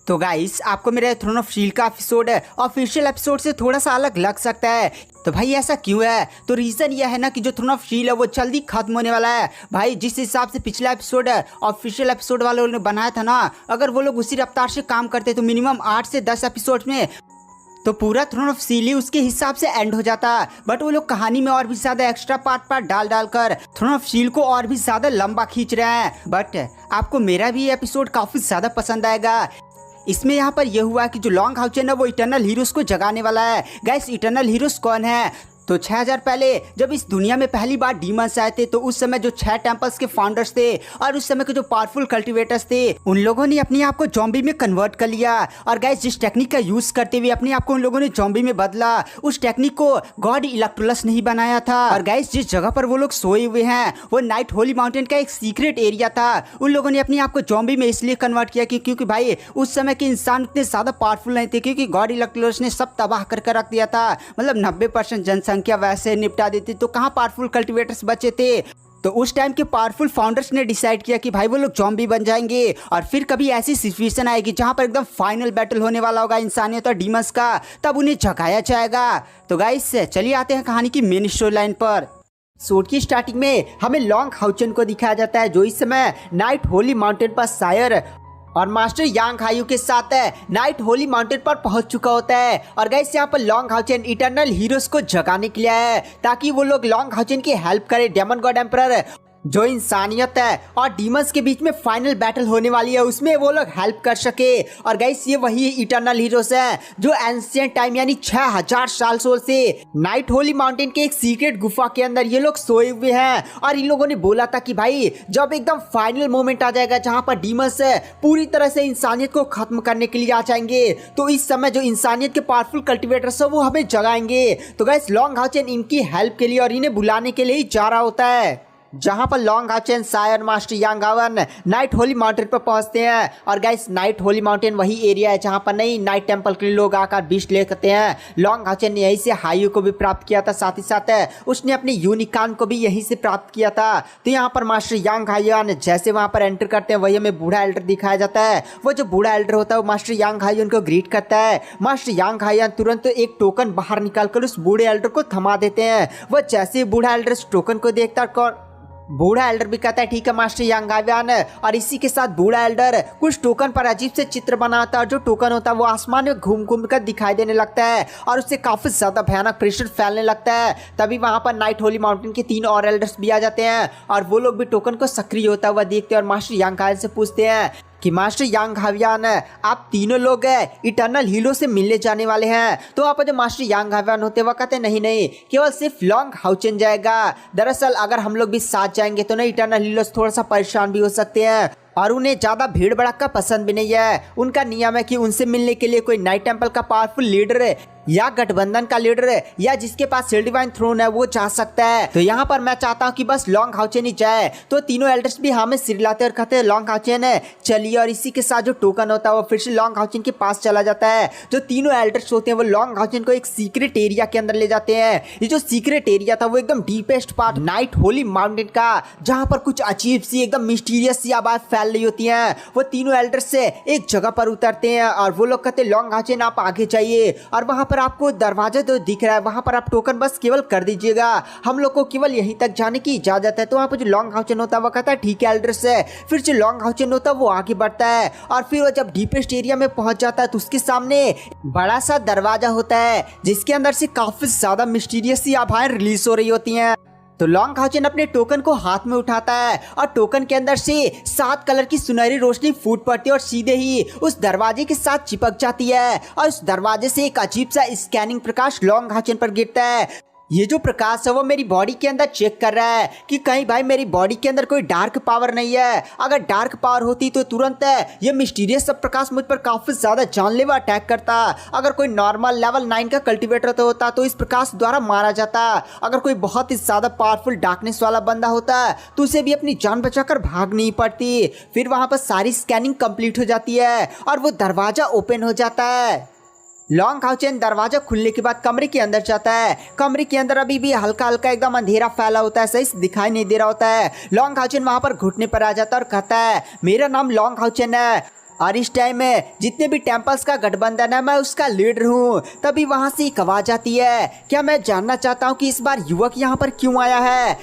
तो गाइस आपको मेरा थ्रोन ऑफ शील्ड का एपिसोड ऑफिशियल एपिसोड से थोड़ा सा अलग लग सकता है। तो भाई ऐसा क्यों है? तो रीजन यह है ना कि जो थ्रोन ऑफ शील्ड है वो जल्दी खत्म होने वाला है। भाई जिस हिसाब से पिछला एपिसोड ऑफिशियल एपिसोड वालों ने बनाया था ना, अगर वो लोग उसी रफ्तार से काम करते तो मिनिमम 8 से 10 एपिसोड में तो पूरा थ्रोन ऑफ शील्ड उसके हिसाब से एंड हो जाता। बट वो लोग कहानी में और भी ज्यादा एक्स्ट्रा पार्ट डाल कर थ्रोन ऑफ शील्ड को और भी ज्यादा लंबा खींच रहे हैं। बट आपको मेरा भी एपिसोड काफी ज्यादा पसंद आएगा। इसमें यहाँ पर यह हुआ कि जो लॉन्ग हाउचेन है वो इटर्नल हीरोज को जगाने वाला है। गाइस इटर्नल हीरोज कौन है? तो 6000 पहले जब इस दुनिया में पहली बार डीमंस आए थे तो उस समय जो 6 टेम्पल्स के फाउंडर्स थे और उस समय के जो पावरफुल कल्टिवेटर्स थे उन लोगों ने अपने आप को जॉम्बी में कन्वर्ट कर लिया। और गाइस जिस टेक्निक का यूज करते हुए अपने आप को उन लोगों ने जॉम्बी में बदला, उस टेक्निक को गॉड इलेक्ट्रोलस ने ही बनाया था। और गाइस जिस जगह पर वो लोग सोए हुए हैं वो नाइट होली माउंटेन का एक सीक्रेट एरिया था। उन लोगों ने अपने आप को जॉम्बी में इसलिए कन्वर्ट किया क्योंकि भाई उस समय के इंसान उतने ज्यादा पावरफुल नहीं थे, क्योंकि गॉड इलेक्ट्रोलस ने सब तबाह करके रख दिया था। मतलब 90% जनसंख्या वैसे निपटा देती, तो कहाँ पावरफुल कल्टिवेटर्स बचे थे। तो उस टाइम के पावरफुल फाउंडर्स ने डिसाइड किया कि भाई वो लोग जॉम्बी बन जाएंगे और फिर कभी ऐसी सिचुएशन आएगी जहां पर एकदम फाइनल बैटल होने वाला होगा इंसानियत और डीमंस का, तब उन्हें जगाया जाएगा। तो गाइस चलिए आते हैं कहानी की मेन स्टोरी लाइन पर। एपिसोड की स्टार्टिंग में हमें लॉन्ग हाउचेन को दिखाया जाता है जो इस समय नाइट होली माउंटेन पर शायर और मास्टर यांग हायू के साथ नाइट होली माउंटेन पर पहुंच चुका होता है। और गाइस यहाँ पर लॉन्ग हाउचेन इटर्नल हीरोज को जगाने के लिए आया है ताकि वो लोग लॉन्ग हाउचेन की हेल्प करे। डेमन गॉड एम्परर जो इंसानियत है और डीमंस के बीच में फाइनल बैटल होने वाली है उसमें वो लोग हेल्प कर सके। और गाइस ये वही इटर्नल हीरोज हैं जो एंशिएंट टाइम यानी 6000 साल से नाइट होली माउंटेन के एक सीक्रेट गुफा के अंदर ये लोग सोए हुए हैं। और इन लोगों ने बोला था कि भाई जब एकदम फाइनल मोमेंट आ जाएगा जहां पर डीमंस पूरी तरह से इंसानियत को खत्म करने के लिए आ जाएंगे, तो इस समय जो इंसानियत के पावरफुल कल्टिवेटर्स है वो हमें जगाएंगे। तो गाइस लॉन्ग हाउचेन इनकी हेल्प के लिए और इन्हें बुलाने के लिए ही जा रहा होता है। जहां पर लॉन्ग हाउचेन शायर मास्टर यांग हावन नाइट होली माउंटेन पर पहुंचते हैं। और गाइस नाइट होली माउंटेन वही एरिया है जहां पर नई नाइट टेंपल के लोग आकर बीच लेते हैं। लॉन्ग हाउचेन ने यहीं से हायू को भी प्राप्त किया था, साथ ही साथ उसने अपने यूनिकॉर्न को भी यहीं से प्राप्त किया था। तो यहाँ पर मास्टर यांग हायन जैसे वहां पर एंटर करते हैं वही हमें बूढ़ा एल्डर दिखाया जाता है। वो जो बूढ़ा एल्डर होता है वो मास्टर यांग हायन को ग्रीट करता है। मास्टर यांग हायन तुरंत एक टोकन बाहर निकालकर उस बूढ़े एल्डर को थमा देते हैं। वो जैसे बूढ़ा एल्डर उस टोकन को देखता बूढ़ा एल्डर भी कहता है ठीक है मास्टर यांग हायन। और इसी के साथ बूढ़ा एल्डर कुछ टोकन पर अजीब से चित्र बनाता है। जो टोकन होता है वो आसमान में घूम घूम कर दिखाई देने लगता है और उससे काफी ज्यादा भयानक प्रेशर फैलने लगता है। तभी वहां पर नाइट होली माउंटेन के 3 और एल्डर्स भी आ जाते हैं और वो लोग भी टोकन को सक्रिय होता हुआ देखते हैं और मास्टर यांग हायन से पूछते हैं कि मास्टर यांग हायन आप तीनों लोग इटर्नल हीरो से मिलने जाने वाले हैं। तो वहाँ पर जो मास्टर यांग हायन होते हैं वो कहते नहीं केवल सिर्फ लॉन्ग हाउचेन जाएगा। दरअसल अगर हम लोग भी साथ जाएंगे तो ना इटर्नल हीरोज थोड़ा सा परेशान भी हो सकते हैं और उन्हें ज्यादा भीड़ भड़का पसंद भी नहीं है। उनका नियम है कि उनसे मिलने के लिए कोई नाइट टेंपल का पावरफुल लीडर या गठबंधन का लीडर या जिसके पास शील्ड डिवाइन थ्रोन है वो जा सकता है। तो यहाँ पर मैं चाहता हूँ कि बस लॉन्ग हाउचेन ही जाए। तो तीनों एल्डर्स भी हमें सिर लाते और कहते हैं लॉन्ग हाउचेन चलिए। और इसी के साथ जो टोकन होता है वो फिर से लॉन्ग हाउचेन के पास चला जाता है। जो तीनों एल्डर्स होते हैं वो लॉन्ग हाउचेन को एक सीक्रेट एरिया के अंदर ले जाते हैं। ये जो सीक्रेट एरिया था वो एकदम deepest part night Holi mountain का, जहाँ पर कुछ अजीब सी एकदम मिस्टीरियस सी आवाज फैल रही होती है। वो तीनों एल्डर्स से एक जगह पर उतरते हैं और वो लोग कहते हैं लॉन्ग हाउचेन आप आगे जाइए और वहां पर आपको दरवाजा तो दिख रहा है, वहां पर आप टोकन बस केवल कर दीजिएगा, हम लोग को केवल यहीं तक जाने की इजाजत है। तो वहां पर जो लॉन्ग हाउचेन होता है वो कहता है ठीक है एल्डर्स है। फिर जो लॉन्ग हाउचेन होता है वो आगे बढ़ता है और फिर वो जब डीपेस्ट एरिया में पहुंच जाता है तो उसके सामने बड़ा सा दरवाजा होता है जिसके अंदर से काफी ज्यादा मिस्टीरियस सी आवाजें रिलीज हो रही होती हैं। तो लॉन्ग हाउचेन अपने टोकन को हाथ में उठाता है और टोकन के अंदर से 7 कलर की सुनहरी रोशनी फूट पड़ती है और सीधे ही उस दरवाजे के साथ चिपक जाती है और उस दरवाजे से एक अजीब सा स्कैनिंग प्रकाश लॉन्ग हाउचेन पर गिरता है। ये जो प्रकाश है वो मेरी बॉडी के अंदर चेक कर रहा है कि कहीं भाई मेरी बॉडी के अंदर कोई डार्क पावर नहीं है। अगर डार्क पावर होती तो तुरंत ये मिस्टीरियस सब प्रकाश मुझ पर काफी ज्यादा जानलेवा अटैक करता। अगर कोई नॉर्मल लेवल 9 का कल्टिवेटर तो होता तो इस प्रकाश द्वारा मारा जाता। अगर कोई बहुत ही ज्यादा पावरफुल डार्कनेस वाला बंदा होता तो उसे भी अपनी जान बचाकर भागनी पड़ती। फिर वहां पर सारी स्कैनिंग कंप्लीट हो जाती है और वो दरवाजा ओपन हो जाता है। लॉन्ग हाउचेन दरवाजा खुलने के बाद कमरे के अंदर जाता है। कमरे के अंदर अभी भी हल्का हल्का एकदम अंधेरा फैला होता है, सही से दिखाई नहीं दे रहा होता है। लॉन्ग हाउचेन वहां पर घुटने पर आ जाता है और कहता है मेरा नाम लॉन्ग हाउचेन है और इस टाइम में जितने भी टेम्पल्स का गठबंधन है मैं उसका लीडर हूँ। तभी वहाँ से एक आवाज आती है, क्या मैं जानना चाहता हूँ कि इस बार युवक यहाँ पर क्यों आया है।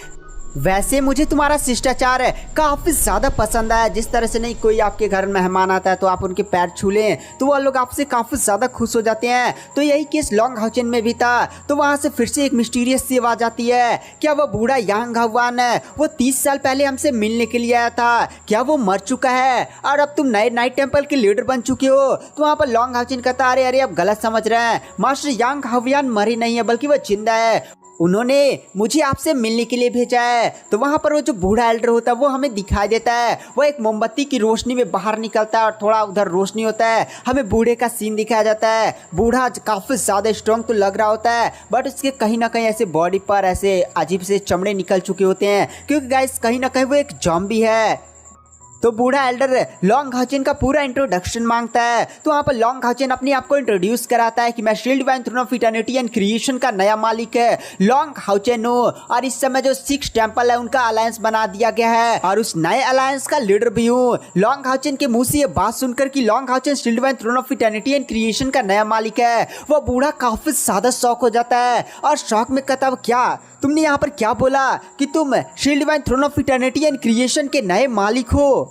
वैसे मुझे तुम्हारा शिष्टाचार काफी ज्यादा पसंद आया। जिस तरह से नहीं कोई आपके घर में मेहमान आता है तो आप उनके पैर छू लें तो वह लोग आपसे काफी ज्यादा खुश हो जाते हैं। तो यही केस लॉन्ग हाउचेन में भी था। तो वहां से फिर से एक मिस्टीरियस सी आवाज आती है, क्या वो बूढ़ा यांग हवान है वो 30 साल पहले हमसे मिलने के लिए आया था, क्या वो मर चुका है और अब तुम नए नाइट टेम्पल के लीडर बन चुके हो। तो वहाँ पर लॉन्ग हाउचेन कहता अरे अरे अब गलत समझ रहे हैं, मास्टर यांग हवान मरे नहीं है बल्कि वो जिंदा है, उन्होंने मुझे आपसे मिलने के लिए भेजा है। तो वहाँ पर वो जो बूढ़ा एल्डर होता है वो हमें दिखाई देता है, वो एक मोमबत्ती की रोशनी में बाहर निकलता है और थोड़ा उधर रोशनी होता है, हमें बूढ़े का सीन दिखाया जाता है। बूढ़ा काफ़ी ज़्यादा स्ट्रॉन्ग तो लग रहा होता है बट उसके कहीं ना कहीं ऐसे बॉडी पर ऐसे अजीब से चमड़े निकल चुके होते हैं क्योंकि गाइस कहीं ना कहीं वो एक ज़ॉम्बी है। तो बूढ़ा एल्डर लॉन्ग हाउचेन का पूरा इंट्रोडक्शन मांगता है। तो वहाँ पर लॉन्ग हाउचेन अपने आप को इंट्रोड्यूस कराता है कि मैं shield divine throne of eternity and creation का नया मालिक है लॉन्ग हाउचेन हूँ और इस समय जो 6 टेम्पल है उनका अलायंस बना दिया गया है और उस नए अलायंस का लीडर भी हूँ। लॉन्ग हाउचेन के मुंह से ये बात सुनकर कि Long Haochen shield divine throne of eternity and creation का नया मालिक है, वो बूढ़ा काफी ज्यादा शौक हो जाता है और शौक में कहता है क्या तुमने यहाँ पर क्या बोला कि तुम shield divine throne of eternity and creation के नए मालिक हो,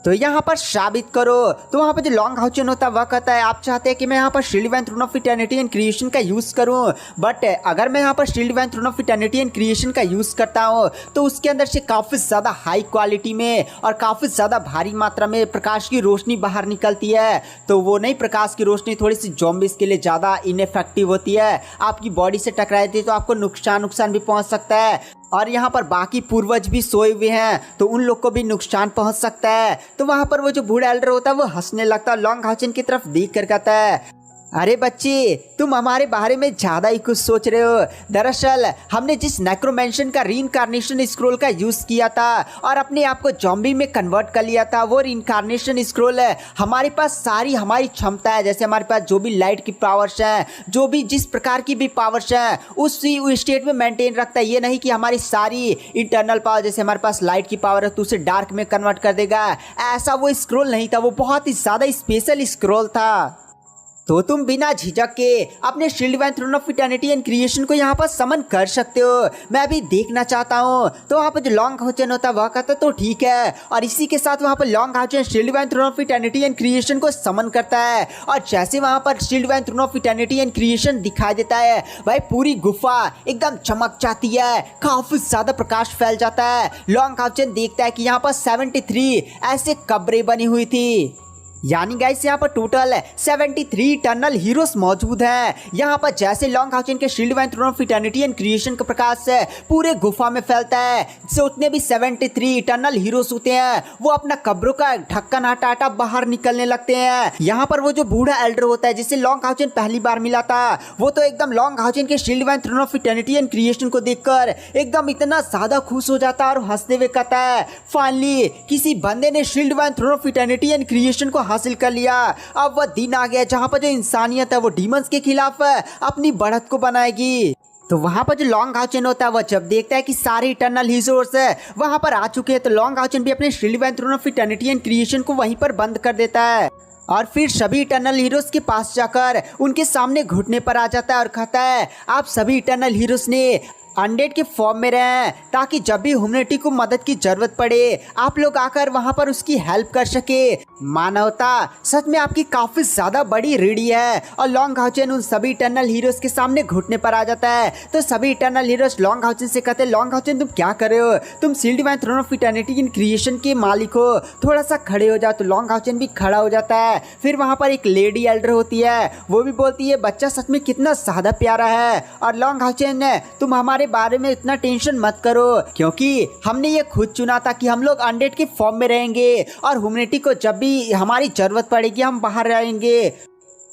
तो यहाँ पर साबित करो। तो वहाँ पर जो लॉन्ग हाउचेन होता है वह कहता है आप चाहते हैं कि मैं यहाँ पर shield divine throne of eternity and creation का यूज़ करूँ, बट अगर मैं यहाँ पर shield divine throne of eternity and creation का यूज़ करता हूँ तो उसके अंदर से काफ़ी ज़्यादा हाई क्वालिटी में और काफ़ी ज़्यादा भारी मात्रा में प्रकाश की रोशनी बाहर निकलती है। तो वो नहीं प्रकाश की रोशनी थोड़ी सी ज़ॉम्बीज़ के लिए ज़्यादा इनफेक्टिव होती है, आपकी बॉडी से टकराती है तो आपको नुकसान भी पहुँच सकता है और यहाँ पर बाकी पूर्वज भी सोए हुए हैं तो उन लोग को भी नुकसान पहुंच सकता है। तो वहाँ पर वो जो बूढ़ा एल्डर होता है वो हंसने लगता है, लॉन्ग हाउचेन की तरफ देख कर कहता है अरे बच्चे तुम हमारे बारे में ज़्यादा ही कुछ सोच रहे हो। दरअसल हमने जिस नेक्रोमेंशन का रीइंकार्नेशन स्क्रोल का यूज़ किया था और अपने आप को ज़ॉम्बी में कन्वर्ट कर लिया था, वो रीइंकार्नेशन स्क्रोल है हमारे पास सारी हमारी क्षमता है, जैसे हमारे पास जो भी लाइट की पावर्स हैं, जो भी जिस प्रकार की भी पावर्स हैं उसी स्टेट में मेंटेन रखता है। ये नहीं कि हमारी सारी इंटरनल पावर जैसे हमारे पास लाइट की पावर है तो उसे डार्क में कन्वर्ट कर देगा, ऐसा वो स्क्रोल नहीं था, वो बहुत ही ज़्यादा स्पेशल स्क्रोल था। तो तुम बिना झिझक के अपने shield divine throne of eternity and creation को यहाँ पर समन कर सकते हो, मैं अभी देखना चाहता हूँ। तो वहाँ पर जो लॉन्ग हाउचेन होता है वह कहता तो ठीक है और इसी के साथ वहाँ पर Long Haochen shield divine throne of eternity and creation को समन करता है और जैसे वहाँ पर shield divine throne of eternity and creation दिखाई देता है भाई पूरी गुफा एकदम चमक जाती है, काफी ज्यादा प्रकाश फैल जाता है। लॉन्ग हाउचेन देखता है कि यहाँ पर 73 ऐसे कब्रें बनी हुई थी, यानी गाइस यहाँ पर टोटल 73 इटर्नल हीरोज मौजूद हैं। यहाँ पर जैसे लॉन्ग हाउचेन के shield divine throne of eternity and creation का प्रकाश पूरे गुफा में फैलता है, जितने भी 73 इटर्नल हीरोज होते हैं वो अपना कब्रों का ढक्कन हटा बाहर निकलने लगते हैं। यहाँ पर वो जो बूढ़ा एल्डर होता है जिसे लॉन्ग हाउचेन पहली बार मिला था वो तो एकदम लॉन्ग हाउचेन के shield divine throne of eternity and creation को देखकर एकदम इतना ज्यादा खुश हो जाता है और हंसते हुए कहता है फाइनली किसी बंदे ने shield divine throne of eternity and creation को हासिल कर लिया। अब वह दिन आ गया जहां पर जो इंसानियत है वो डीमंस के खिलाफ अपनी बढ़त को बनाएगी। तो वहां पर जो लॉन्ग हाउचेन होता है वह जब देखता है कि सारे इटर्नल हीरोज वहां पर आ चुके हैं तो लॉन्ग हाउचेन भी अपने shield divine throne of eternity and creation को वहीं पर बंद कर देता है और फिर सभी इटर्नल हीरोज के पास जाकर उनके सामने घुटने पर आ जाता है और कहता है आप सभी इटर्नल हीरोज ने अनडेड के फॉर्म में रहें ताकि जब भी ह्यूमैनिटी को मदद की जरूरत पड़े आप लोग आकर वहां पर उसकी हेल्प कर सके। मानवता सच में आपकी काफी ज्यादा बड़ी रीढ़ी है। और लॉन्ग हाउचेन उन सभी इटर्नल हीरोज के सामने घुटने पर आ जाता है तो सभी इटर्नल हीरोज लॉन्ग हाउचेन से कहते हैं लॉन्ग हाउचेन तुम क्या कर रहे हो, तुम shield divine throne of eternity in creation के मालिक हो, थोड़ा सा खड़े हो जाओ। तो लॉन्ग हाउचेन भी खड़ा हो जाता है। फिर वहां पर एक लेडी एल्डर होती है, वो भी बोलती है बच्चा सच में कितना ज्यादा प्यारा है और लॉन्ग हाउचेन तुम हमारे बारे में इतना टेंशन मत करो क्योंकि हमने ये खुद चुना था कि हम लोग अनडेड के फॉर्म में रहेंगे और ह्यूमैनिटी को जब भी हमारी जरूरत पड़ेगी हम बाहर रहेंगे।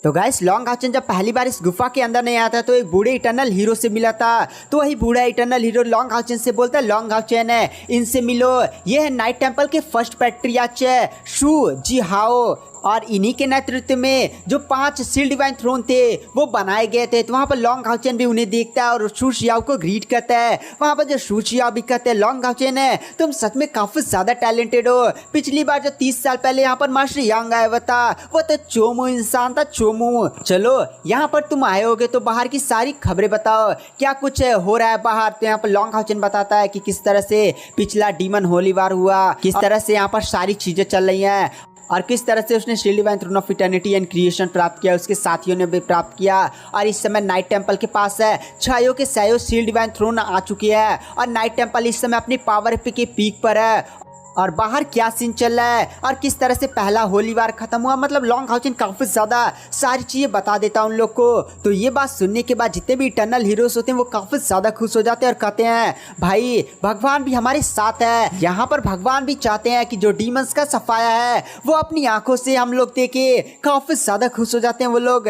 तो गाइस लॉन्ग हाउचेन जब पहली बार इस गुफा के अंदर नहीं आता तो एक बूढ़े इटर्नल हीरो से मिला था। तो वही बूढ़ा इटर्नल हीरो लॉन्ग हाउचेन से बोलता है लॉन्ग हाउचेन है इनसे मिलो, ये है नाइट टेम्पल के फर्स्ट पैट्रियार्च शू जी हाओ। और इन्हीं के नेतृत्व में जो 5 सील डिवाइन थ्रोन थे वो बनाए गए थे। तो वहाँ पर लॉन्ग हाउचेन भी उन्हें देखता है और शू शियाओ को ग्रीट करता है। वहाँ पर जो शू शियाओ भी कहते हैं लॉन्ग हाउचेन है तुम सच में काफी ज्यादा टैलेंटेड हो। पिछली बार जो 30 साल पहले यहाँ पर मास्टर यांग आया हुआ था वो तो चोमू इंसान था, चोमू। चलो यहाँ पर तुम आए होगे तो बाहर की सारी खबरें बताओ, क्या कुछ हो रहा है बाहर। तो यहाँ पर लॉन्ग हाउचेन बताता है कि किस तरह से पिछला डीमन होली वार हुआ, किस तरह से यहाँ पर सारी चीजें चल रही हैं और किस तरह से उसने shield divine throne of eternity and creation प्राप्त किया, उसके साथियों ने भी प्राप्त किया। और इस समय नाइट टेंपल के पास है छायो के सायो शील्ड डिवाइन थ्रोन आ चुकी है और नाइट टेंपल इस समय अपनी पावर के पीक पर है। और बाहर क्या सीन चल रहा है और किस तरह से पहला होली वार खत्म हुआ, मतलब लॉन्ग हाउचेन काफी ज्यादा सारी चीजें बता देता उन लोग को। तो ये बात सुनने के बाद जितने भी इटर्नल हीरोज होते हैं वो काफी ज्यादा खुश हो जाते हैं और कहते हैं भाई भगवान भी हमारे साथ है। यहाँ पर भगवान भी चाहते हैं कि जो डीमंस का सफाया है वो अपनी आंखों से हम लोग देखे, काफी ज्यादा खुश हो जाते हैं वो लोग।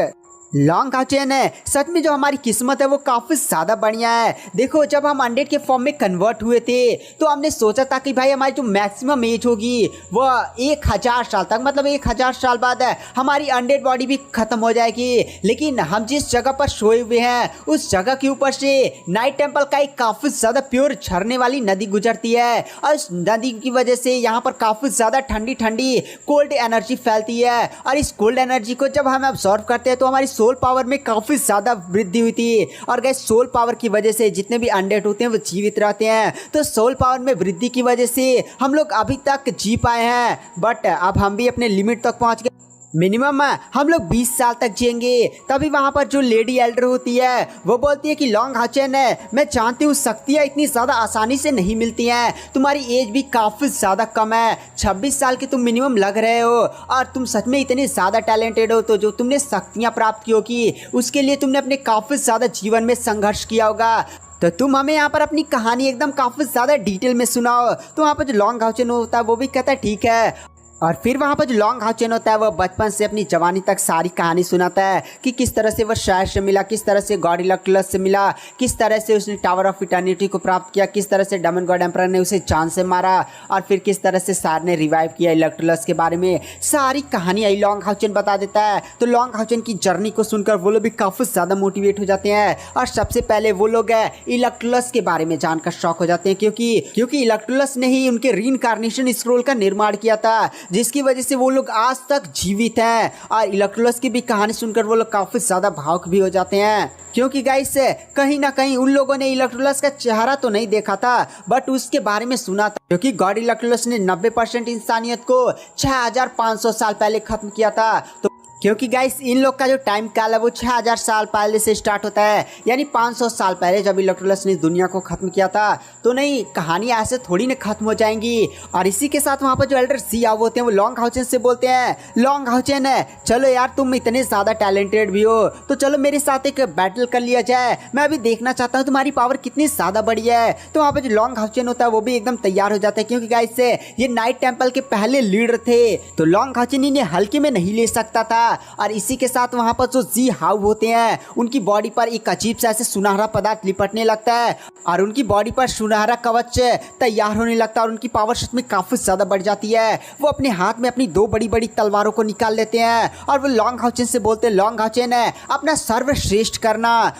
लॉन्ग हाउचेन है सच में जो हमारी किस्मत है वो काफी ज्यादा बढ़िया है। देखो जब हम अनडेड के फॉर्म में कन्वर्ट हुए थे तो हमने सोचा था कि भाई हमारी जो मैक्सिमम एज होगी वो 1000 साल तक, मतलब 1000 साल बाद है हमारी अनडेड बॉडी भी खत्म हो जाएगी। लेकिन हम जिस जगह पर सोए हुए हैं उस जगह के ऊपर से नाइट टेंपल का एक काफी ज्यादा प्योर झरने वाली नदी गुजरती है और उस नदी की वजह से यहाँ पर काफी ज्यादा ठंडी ठंडी कोल्ड एनर्जी फैलती है। और इस कोल्ड एनर्जी को जब हम अब्सॉर्ब करते हैं तो हमारी सोल पावर में काफी ज्यादा वृद्धि हुई थी। और गाइस सोल पावर की वजह से जितने भी अनडेड होते हैं वो जीवित रहते हैं। तो सोल पावर में वृद्धि की वजह से हम लोग अभी तक जी पाए हैं, बट अब हम भी अपने लिमिट तक पहुंच गए। मिनिमम हम लोग 20 साल तक जिएंगे। तभी वहां पर जो लेडी एल्डर होती है वो बोलती है कि लॉन्ग हाउचेन है मैं जानती हूँ शक्तियाँ इतनी ज़्यादा आसानी से नहीं मिलती हैं, तुम्हारी एज भी काफ़ी ज़्यादा कम है, 26 साल के तुम मिनिमम लग रहे हो और तुम सच में इतने ज़्यादा टैलेंटेड हो। तो जो तुमने शक्तियाँ प्राप्त की होगी उसके लिए तुमने अपने काफ़ी ज़्यादा जीवन में संघर्ष किया होगा। तो तुम हमें यहाँ पर अपनी कहानी एकदम काफ़ी ज़्यादा डिटेल में सुनाओ। तो वहाँ पर जो लॉन्ग हाउचेन होता है वो भी कहता है ठीक है। और फिर वहाँ पर जो लॉन्ग हाउचेन होता है वो बचपन से अपनी जवानी तक सारी कहानी सुनाता है कि किस तरह से वो शहर से मिला, किस तरह से गॉड इलेक्ट्रुलस से मिला, किस तरह से उसने टावर ऑफ इटर्निटी को प्राप्त किया, किस तरह से डेमन गॉड एम्परर ने उसे जान से मारा और फिर किस तरह से सार ने रिवाइव किया इलेक्ट्रुलस के बारे में सारी कहानी आई लॉन्ग हाउचेन बता देता है। तो लॉन्ग हाउचेन की जर्नी को सुनकर वो लोग भी काफ़ी ज़्यादा मोटिवेट हो जाते हैं और सबसे पहले वो लोग इलेक्ट्रुलस के बारे में जानकर शॉक हो जाते हैं क्योंकि इलेक्ट्रुलस ने ही उनके रीइंकार्नेशन स्क्रोल का निर्माण किया था जिसकी वजह से वो लोग आज तक जीवित हैं। और इलेक्ट्रुलस की भी कहानी सुनकर वो लोग काफी ज्यादा भावुक भी हो जाते हैं क्योंकि गाइस कहीं ना कहीं उन लोगों ने इलेक्ट्रुलस का चेहरा तो नहीं देखा था बट उसके बारे में सुना था क्योंकि गॉड इलेक्ट्रुलस ने 90% इंसानियत को 6500 साल पहले खत्म किया था। तो क्योंकि गाइस इन लोग का जो टाइम काल है वो 6000 साल पहले से स्टार्ट होता है, यानी 500 साल पहले जब इलेक्ट्रुलस ने दुनिया को खत्म किया था। तो नहीं कहानी ऐसे थोड़ी ना खत्म हो जाएंगी। और इसी के साथ वहाँ पर जो एल्डर सियाओ होते हैं वो लॉन्ग हाउचेन से बोलते हैं लॉन्ग हाउचेन है चलो यार तुम इतने ज़्यादा टैलेंटेड भी हो तो चलो मेरे साथ एक बैटल कर लिया जाए, मैं अभी देखना चाहता हूँ तुम्हारी पावर कितनी ज़्यादा बड़ी है। तो वहाँ पर जो लॉन्ग हाउचेन होता है वो भी एकदम तैयार हो जाता है क्योंकि गाइस ये नाइट टेम्पल के पहले लीडर थे तो लॉन्ग हाउचेन इन्हें हल्के में नहीं ले सकता था। और इसी के साथ वहां पर जो जी हाउ होते हैं उनकी बॉडी पर एक अजीब सा ऐसे सुनहरा पदार्थ लिपटने लगता है और उनकी बॉडी पर सुनहरा कवच तैयार होने लगता है और उनकी पावर सच में काफी ज्यादा बढ़ जाती है। वो अपने हाथ में अपनी 2 बड़ी बड़ी तलवारों को निकाल लेते हैं और वो लॉन्ग हाउचेन से बोलते हैं लॉन्ग हाउचेन है अपना सर्वश्रेष्ठ करना।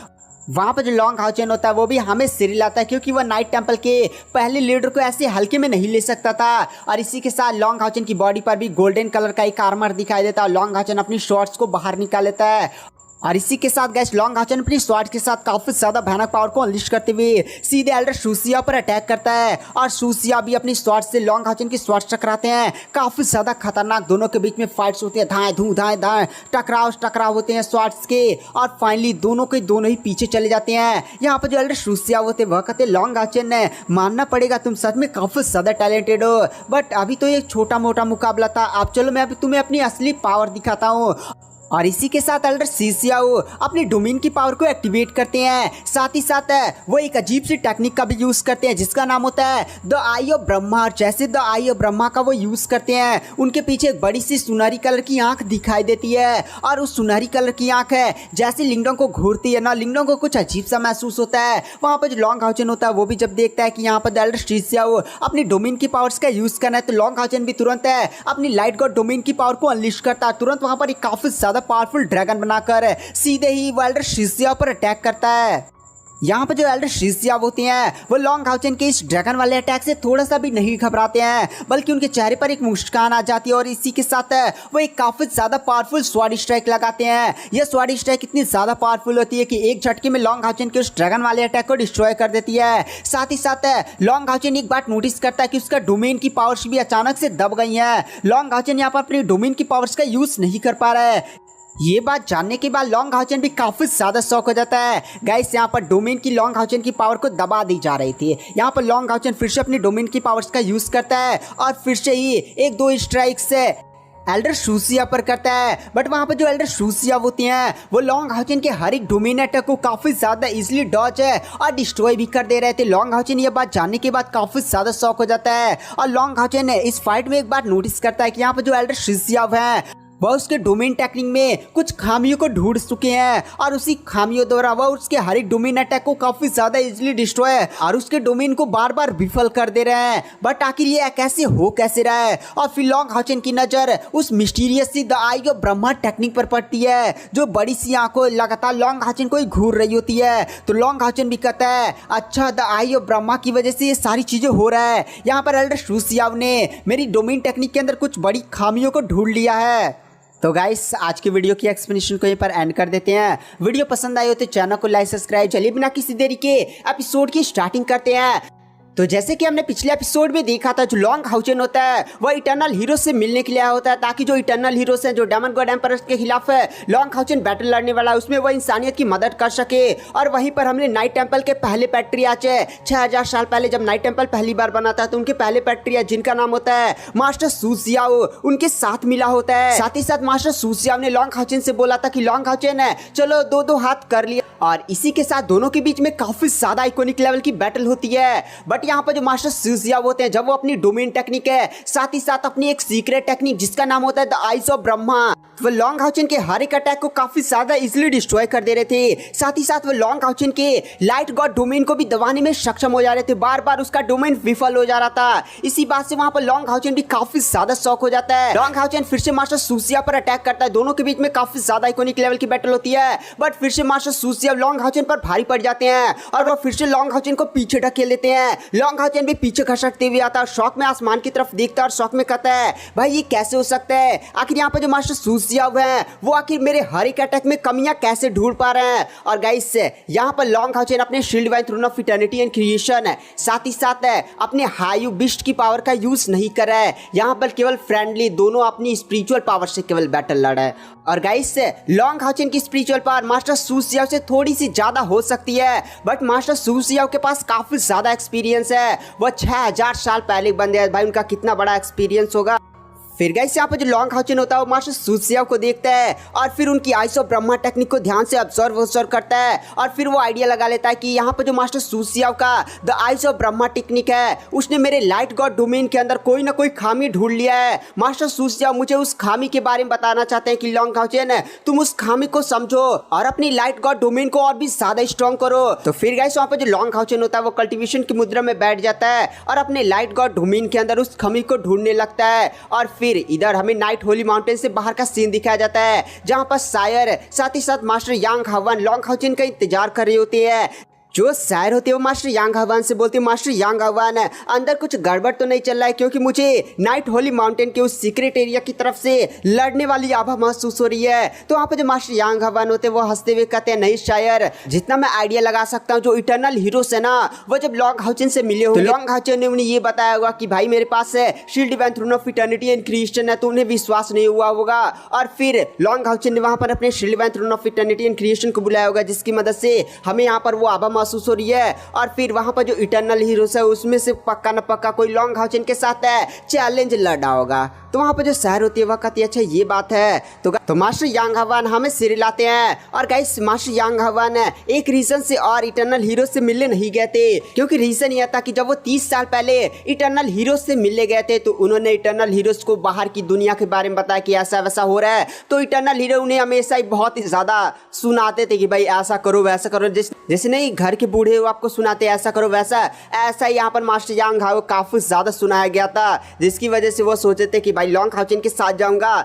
वहाँ पर जो लॉन्ग हाउचेन होता है वो भी हमें सिर लाता है क्योंकि वह नाइट टेंपल के पहले लीडर को ऐसे हल्के में नहीं ले सकता था। और इसी के साथ लॉन्ग हाउचेन की बॉडी पर भी गोल्डन कलर का एक आर्मर दिखाई देता है। लॉन्ग हाउचेन अपनी शॉर्ट्स को बाहर निकाल लेता है और इसी के साथ गैस लॉन्ग हाउचेन अपनी स्वॉर्ड के साथ काफी ज्यादा भयानक पावर को अनलिश करते हुए सीधे एल्डर शू शियाओ पर अटैक करता है और शू शियाओ भी अपनी स्वॉर्ड से लॉन्ग हाउचेन की स्वॉर्ड टकराते हैं। काफी ज्यादा खतरनाक दोनों के बीच में फाइट्स होती है, धाएं धूं धाएं धाएं टकराव होते हैं स्वॉर्ड्स के और फाइनली दोनों के दोनों ही पीछे चले जाते हैं। यहाँ पर जो एल्डर शू शियाओ होते हैं वह कहते हैं लॉन्ग हाउचेन ने मानना पड़ेगा तुम सच में काफी ज्यादा टैलेंटेड हो बट अभी तो ये छोटा मोटा मुकाबला था, अब चलो मैं अभी तुम्हें अपनी असली पावर दिखाता हूँ। और इसी के साथ एल्डर शीशियाओ अपनी डोमेन की पावर को एक्टिवेट करते हैं। साथ ही साथ वो एक अजीब सी टेक्निक का भी यूज करते हैं जिसका नाम होता है द आई ऑफ ब्रह्मा। जैसे द आई ऑफ ब्रह्मा का वो यूज करते हैं, उनके पीछे एक बड़ी सी सुनहरी कलर की आंख दिखाई देती है और उस सुनहरी कलर की आंख है जैसे लिंगडोंग को घूरती है ना, लिंगडोंग को कुछ अजीब सा महसूस होता है। वहां पर जो लॉन्ग हाउचन होता है वो भी जब देखता है कि यहाँ पर एल्डर शीशियाओ अपनी डोमेन की पावर्स का यूज करना है, तो लॉन्ग हाउचन भी तुरंत है अपनी लाइट गॉड डोमेन की पावर को अनलिश करता है। तुरंत वहां पर एक काफी ज्यादा पावरफुल ड्रैगन बनाकर सीधे ही वो एल्डर शीशियाओ पर अटैक करता है। यहाँ पर जो एल्डर शीशियाओ होती हैं वो लॉन्ग हाउचन के इस ड्रैगन वाले अटैक से थोड़ा सा भी नहीं घबराते हैं, बल्कि उनके चेहरे पर एक मुस्कान आ जाती है और इसी के साथ वो एक काफी ज्यादा पावरफुल स्वॉर्ड स्ट्राइक लगाते हैं। यह स्वॉर्ड स्ट्राइक इतनी ज्यादा पावरफुल होती है कि एक झटके में लॉन्ग हाउचन के उस ड्रैगन वाले अटैक को डिस्ट्रॉय कर देती है। साथ ही साथ लॉन्ग हाउचन एक बात नोटिस करता है कि उसका डोमेन की पावर्स भी अचानक से दब गई हैं। लॉन्ग हाउचन यहाँ पर अपनी डोमेन की पावर्स का यूज नहीं कर पा रहा है। ये बात जानने के बाद लॉन्ग हाउचन भी काफी ज्यादा शॉक हो जाता है। गाइस यहाँ पर डोमेन की लॉन्ग हाउचन की पावर को दबा दी जा रही थी। यहाँ पर लॉन्ग हाउचन फिर से अपनी डोमेन की पावर्स का यूज करता है और फिर से ही एक दो स्ट्राइक से एल्डर शीशियाओ पर करता है। बट वहां पर जो एल्डर शीशियाओ होती हैं वो लॉन्ग हाउचन के हर एक डोमेन अटैक को काफी ज्यादा इजीली डॉज है और डिस्ट्रॉय भी कर दे रहे थे। लॉन्ग हाउचन ये बात जानने के बाद काफी ज्यादा शॉक हो जाता है और लॉन्ग हाउचन इस फाइट में एक बात नोटिस करता है कि यहाँ पर जो एल्डर शीशियाओ हैं वह उसके डोमेन टेक्निक में कुछ खामियों को ढूंढ चुके हैं और उसी खामियों द्वारा वह उसके हर एक डोमेन अटैक को काफी ज्यादा इजीली डिस्ट्रॉय और उसके डोमेन को बार बार विफल कर दे रहे हैं। बट आखिर ये कैसे हो कैसे रहा है? और फिर लॉन्ग हाउचन की नजर उस mysterious see the I of Brahma technique पर पड़ती है, जो बड़ी सी आंखों लगातार लॉन्ग हाउचन को ही घूर रही होती है। तो लॉन्ग हाउचन भी कहता है अच्छा द आई ऑफ ब्रह्मा की वजह से ये सारी चीजें हो रहा है। यहाँ पर एल्डर शीशियाओ ने मेरी डोमेन टेक्निक के अंदर कुछ बड़ी खामियों को ढूंढ लिया है। तो गाइस आज की वीडियो की एक्सप्लेनेशन को यहीं पर एंड कर देते हैं। वीडियो पसंद आई हो तो चैनल को लाइक सब्सक्राइब। चलिए बिना किसी देरी के एपिसोड की स्टार्टिंग करते हैं। तो जैसे कि हमने पिछले एपिसोड में देखा था, जो लॉन्ग हाउचन होता है वह इटर्नल हीरो से मिलने के लिए आया होता है ताकि जो इटर्नल हीरोज हैं जो डेमन गॉड एम्परर के खिलाफ लॉन्ग हाउचन बैटल लड़ने वाला है उसमें वह इंसानियत की मदद कर सके। और वहीं पर हमने नाइट टेंपल के पहले पैट्रियार्च 6000 साल पहले जब नाइट टेंपल पहली बार बना था तो उनके पहले पैट्रियार्च जिनका नाम होता है मास्टर शीशियाओ उनके साथ मिला होता है। साथ ही साथ मास्टर शीशियाओ ने लॉन्ग हाउचन से बोला था कि लॉन्ग हाउचन है चलो दो दो हाथ कर लिया, और इसी के साथ दोनों के बीच में काफी ज्यादा आइकॉनिक लेवल की बैटल होती है। बट यहाँ पर जो मास्टर शीशियाओ होते हैं जब वो अपनी डोमेन टेक्निक है साथ ही साथ अपनी एक सीक्रेट टेक्निक जिसका नाम होता है द आइज ऑफ ब्रह्मा, वो लॉन्ग हाउचन के हर एक अटैक को काफी ज्यादा इजीली डिस्ट्रॉय कर दे रहे थे। साथ ही साथ वो लॉन्ग हाउचन के लाइट गॉड डोमेन को भी दबाने में सक्षम हो जा रहे थे, बार बार उसका डोमेन विफल हो जा रहा था। इसी बात से वहां पर लॉन्ग हाउचन भी काफी ज्यादा शॉक हो जाता है। लॉन्ग हाउचन फिर से मास्टर शीशियाओ पर अटैक करता है, दोनों के बीच में काफी ज्यादा आइकॉनिक लेवल की बैटल होती है। बट फिर से मास्टर शीशियाओ लॉन्ग हाउचन पर भारी पड़ जाते हैं और वो फिर से लॉन्ग हाउचन को पीछे ढकेल देते हैं। लॉन्ग हाउचन भी पीछे खसकते हुए आता है, शौक में आसमान की तरफ देखता है और शौक में कहता है भाई ये कैसे हो सकता है? आखिर यहाँ पर जो मास्टर शीशियाओ हैं वो आखिर मेरे हर एक अटैक में कमियां कैसे ढूंढ पा रहे हैं? और गाइस यहाँ पर लॉन्ग हाउचन अपने shield divine throne of eternity and creation साथ ही साथ अपने हायू बिस्ट की पावर का यूज नहीं कर रहा है, यहाँ पर केवल फ्रेंडली दोनों अपनी स्पिरिचुअल पावर से केवल बैटल लड़ रहा है। और गाइस लॉन्ग हाउचन की स्पिरिचुअल पावर मास्टर शीशियाओ से थोड़ी सी ज्यादा हो सकती है, बट मास्टर शीशियाओ के पास काफी ज्यादा एक्सपीरियंस है। वो 6000 साल पहले बंदे हैं भाई, उनका कितना बड़ा एक्सपीरियंस होगा। फिर गाइस यहाँ पर जो लॉन्ग हाउचन होता है वो मास्टर शीशियाओ को देखता है और फिर उनकी आइस ऑफ ब्रह्मा टेक्निक को ध्यान से ऑब्जर्व करता है और फिर वो आइडिया लगा लेता है कि यहाँ पर जो मास्टर शीशियाओ का the ice of Brahma technique है उसने मेरे लाइट गॉड डोमेन के अंदर कोई ना कोई खामी ढूंढ लिया है। मास्टर शीशियाओ मुझे उस खामी के बारे में बताना चाहते हैं कि लॉन्ग हाउचन तुम उस खामी को समझो और अपनी लाइट गॉड डोमेन को और भी ज्यादा स्ट्रॉन्ग करो। तो फिर गाइस वहाँ पर जो लॉन्ग हाउचन होता है वो कल्टिवेशन की मुद्रा में बैठ जाता है और अपने लाइट गॉड डोमेन के अंदर उस खामी को ढूंढने लगता है। और फिर इधर हमें नाइट होली माउंटेन से बाहर का सीन दिखाया जाता है जहां पर शायर साथ ही साथ मास्टर यांग हवन लॉन्ग हाउचन का इंतजार कर रही होती है। जो शायर होते हैं वो मास्टर यांग हवन से बोलते हैं मास्टर यांग हवन अंदर कुछ गड़बड़ तो नहीं चल रहा है, क्योंकि मुझे नाइट होली माउंटेन के उस सीक्रेट एरिया की तरफ से लड़ने वाली आभा महसूस हो रही है। तो वहाँ पे जो मास्टर यांग हवन होते हैं वो हंसते हुए कहते हैं नहीं शायर, जितना मैं आइडिया लगा सकता हूँ जो इटर्नल हीरोज है ना वो जब लॉन्ग हाउचन से मिले हो तो लॉन्ग हाउचन ने उन्हें ये बताया होगा कि भाई मेरे पास है shield divine throne of eternity and creation है, तो उन्हें विश्वास नहीं हुआ होगा। और फिर लॉन्ग हाउचन ने वहाँ पर अपने shield divine throne of eternity and creation को बुलाया होगा जिसकी मदद से हमें यहाँ पर वो आभा महसूस हो रही है। और फिर वहाँ पर जो इटर्नल हीरोज है उसमें से पक्का न पक्का कोई लॉन्ग हाउचेन के साथ चैलेंज लड़ा होगा। तो वहाँ पर जो शहर होती है वह कहती है अच्छा ये बात है। तो मास्टर यांग हवान हमें सिर लाते हैं। और गाइस मास्टर यांग हवान एक रीजन से और इटर्नल हीरो से मिलने नहीं गए थे, क्योंकि रीजन यह था कि जब वो 30 साल पहले इटर्नल हीरो से मिलने गए थे तो उन्होंने इटर्नल हीरोज को बाहर की दुनिया के बारे में बताया कि ऐसा वैसा हो रहा है। तो इटर्नल हीरो उन्हें हमेशा ही बहुत ही ज्यादा सुनाते थे कि भाई ऐसा करो वैसा करो, जैसे नहीं घर के बूढ़े हो आपको सुनाते ऐसा करो वैसा, ऐसा यहाँ पर मास्टर यांग हाओ काफी ज्यादा सुनाया गया था, जिसकी वजह से वो सोचे थे कि भाई लॉन्ग हाउचेन के साथ जाऊंगा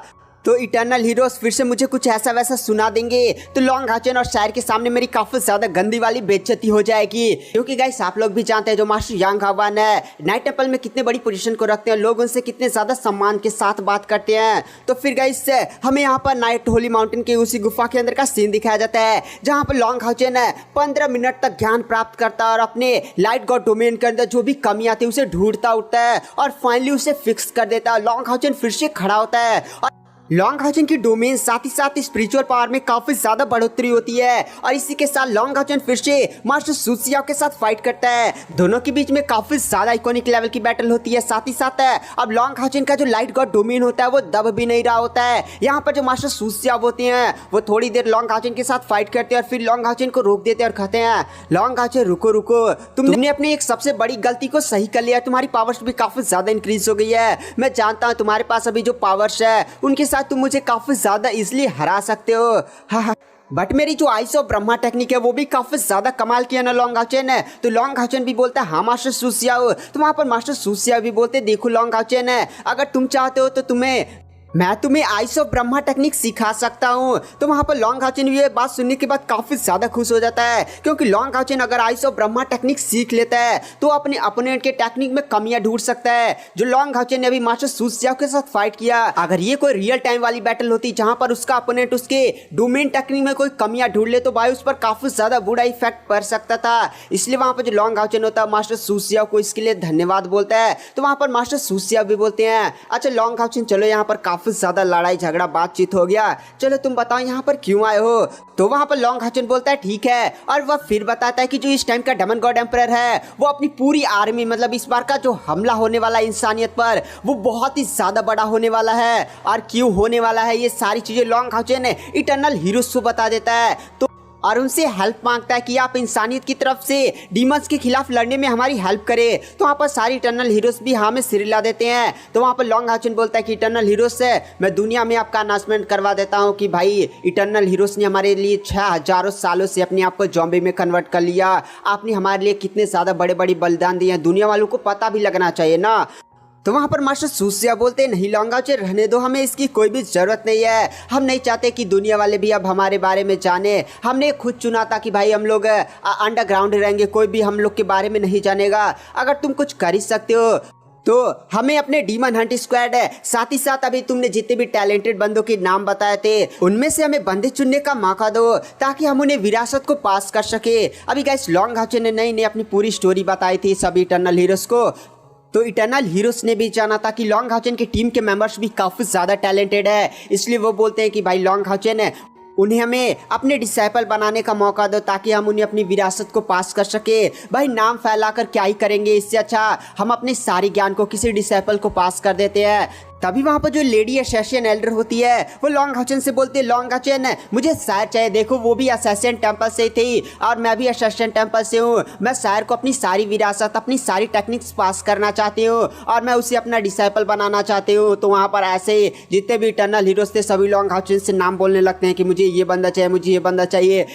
तो इटर्नल हीरोज फिर से मुझे कुछ ऐसा वैसा सुना देंगे, तो लॉन्ग हाउचेन और शायर के सामने मेरी काफी ज्यादा गंदी वाली बेइज्जती हो जाएगी। क्योंकि गाइस आप लोग भी जानते हैं जो मास्टर यांग हवान है नाइट टेंपल में कितने बड़ी पोजीशन को रखते हैं, लोग उनसे कितने ज्यादा सम्मान के साथ बात करते हैं। तो फिर गाइस हमें यहाँ पर नाइट होली माउंटेन के उसी गुफा के अंदर का सीन दिखाया जाता है जहाँ पर लॉन्ग हाउचेन 15 मिनट तक ज्ञान प्राप्त करता है और अपने लाइट गॉड डोमेन के अंदर जो भी कमियां थी उसे ढूंढता उठता है और फाइनली उसे फिक्स कर देता है। लॉन्ग हाउचेन फिर से खड़ा होता है और लॉन्ग हाउचेन की डोमेन साथ ही साथ स्पिरिचुअल पावर में काफी ज्यादा बढ़ोतरी होती है। और इसी के साथ लॉन्ग हाउचेन फिर से मास्टर सुसियाओ के साथ फाइट करता है। दोनों के बीच में काफी ज्यादा इकोनिक लेवल की बैटल होती है। साथ ही साथ अब लॉन्ग हाउचेन का जो लाइट गॉड डोमेन होता है वो दब भी नहीं रहा होता है। यहाँ पर जो मास्टर सुसियाओ होते हैं वो थोड़ी देर लॉन्ग हाउचेन के साथ फाइट करते हैं और फिर लॉन्ग हाउचेन को रोक देते हैं और कहते हैं लॉन्ग हाउचेन रुको रुको, तुमने अपनी एक सबसे बड़ी गलती को सही कर लिया, तुम्हारी पावर्स भी काफी ज्यादा इंक्रीज हो गई है। मैं जानता हूँ तुम्हारे पास अभी जो पावर्स है उनके साथ तुम मुझे काफी ज्यादा इजीली हरा सकते हो। हाँ बट मेरी जो आइस ऑफ ब्रह्मा टेक्निक है वो भी काफी ज्यादा कमाल की है ना लॉन्ग हाउचेन है। तो लॉन्ग हाउचेन भी बोलता है हाँ मास्टर सुसियाओ। तो वहां पर मास्टर सुसियाओ भी बोलते देखो लॉन्ग हाउचेन है अगर तुम चाहते हो तो मैं तुम्हें आइस ऑफ ब्रह्मा टेक्निक सिखा सकता हूँ। तो वहाँ पर लॉन्ग हाउचेन ये बात सुनने के बाद काफी ज्यादा खुश हो जाता है, क्योंकि लॉन्ग हाउचेन अगर आइस ऑफ ब्रह्मा टेक्निक सीख लेता है तो अपने अपोनेंट के टेक्निक में कमियां ढूंढ सकता है। जो लॉन्ग हाउचेन ने अभी मास्टर सुसियाओ के साथ फाइट किया, अगर ये कोई रियल टाइम वाली बैटल होती जहाँ पर उसका अपोनेंट उसके डोमेन टेक्निक में कोई कमियां ढूंढ ले तो भाई उस पर काफी ज्यादा बुरा इफेक्ट पड़ सकता था। इसलिए वहाँ पर जो लॉन्ग हाउचेन होता है मास्टर सुसियाओ को इसके लिए धन्यवाद बोलता है। तो वहाँ पर मास्टर सुसियाओ भी बोलते हैं अच्छा लॉन्ग हाउचेन चलो यहाँ पर काफी ज्यादा लड़ाई झगड़ा बातचीत हो गया, चलो तुम बताओ यहाँ पर क्यों आए हो। तो वहाँ पर लॉन्ग हाउचेन बोलता है ठीक है, और वह फिर बताता है कि जो इस टाइम का डेमन गॉड एम्परर है वो अपनी पूरी आर्मी मतलब इस बार का जो हमला होने वाला है इंसानियत पर वो बहुत ही ज्यादा बड़ा होने वाला है। और क्यों होने वाला है ये सारी चीजें लॉन्ग हाउचेन इटर्नल हीरोज को बता देता है। तो और उनसे हेल्प मांगता है कि आप इंसानियत की तरफ से डीमंस के खिलाफ लड़ने में हमारी हेल्प करें। तो वहाँ पर सारी इटर्नल हीरोज भी हाँ में सिर हिला देते हैं। तो वहाँ पर लॉन्ग हाउचेन बोलता है कि इटर्नल हीरोज से मैं दुनिया में आपका अनाउंसमेंट करवा देता हूँ कि भाई इटर्नल हीरोज ने हमारे लिए 6000 सालों से अपने आप को ज़ॉम्बी में कन्वर्ट कर लिया। आपने हमारे लिए कितने ज़्यादा बड़े बड़े बलिदान दिए हैं, दुनिया वालों को पता भी लगना चाहिए ना। तो वहाँ पर मास्टर सुसियाओ बोलते हैं नहीं लॉन्ग हाउचेन रहने दो, हमें इसकी कोई भी ज़रूरत नहीं है। हम नहीं चाहते कि दुनिया वाले भी अब हमारे बारे में जाने। हमने खुद चुना था कि भाई हम लोग अंडरग्राउंड रहेंगे, कोई भी हम लोग के बारे में नहीं जानेगा। अगर तुम कुछ कर ही सकते हो तो हमें अपने डीमन हंट स्क्वाड है, साथ ही साथ अभी तुमने जितने भी टैलेंटेड बंदों के नाम बताए थे उनमें से हमें बंदे चुनने का मौका दो ताकि हम उन्हें विरासत को पास कर सके। अभी गाइस लॉन्ग हाउचेन ने नई अपनी पूरी स्टोरी बताई थी सभी इटर्नल हीरोज को। तो इटर्नल हीरोज ने भी जाना था कि लॉन्ग हाउचेन की टीम के मेंबर्स भी काफ़ी ज़्यादा टैलेंटेड है, इसलिए वो बोलते हैं कि भाई लॉन्ग हाउचेन है उन्हें हमें अपने डिसाइपल बनाने का मौका दो ताकि हम उन्हें अपनी विरासत को पास कर सके। भाई नाम फैलाकर क्या ही करेंगे, इससे अच्छा हम अपने सारी ज्ञान को किसी डिसाइपल को पास कर देते हैं। तभी वहाँ पर जो लेडी असैसिन एल्डर होती है वो लॉन्ग हाउचेन से बोलती है लॉन्ग हाउचेन मुझे शायर चाहिए, देखो वो भी असैसिन टेम्पल से थी और मैं भी असैसिन टेम्पल से हूँ। मैं शायर को अपनी सारी विरासत अपनी सारी टेक्निक्स पास करना चाहती हूँ और मैं उसे अपना डिसाइपल बनाना चाहती हूँ। तो वहाँ पर ऐसे ही जितने भी इटर्नल हीरोज थे सभी लॉन्ग हाउचेन से नाम बोलने लगते हैं कि मुझे ये बंदा चाहिए, मुझे ये बंदा चाहिए।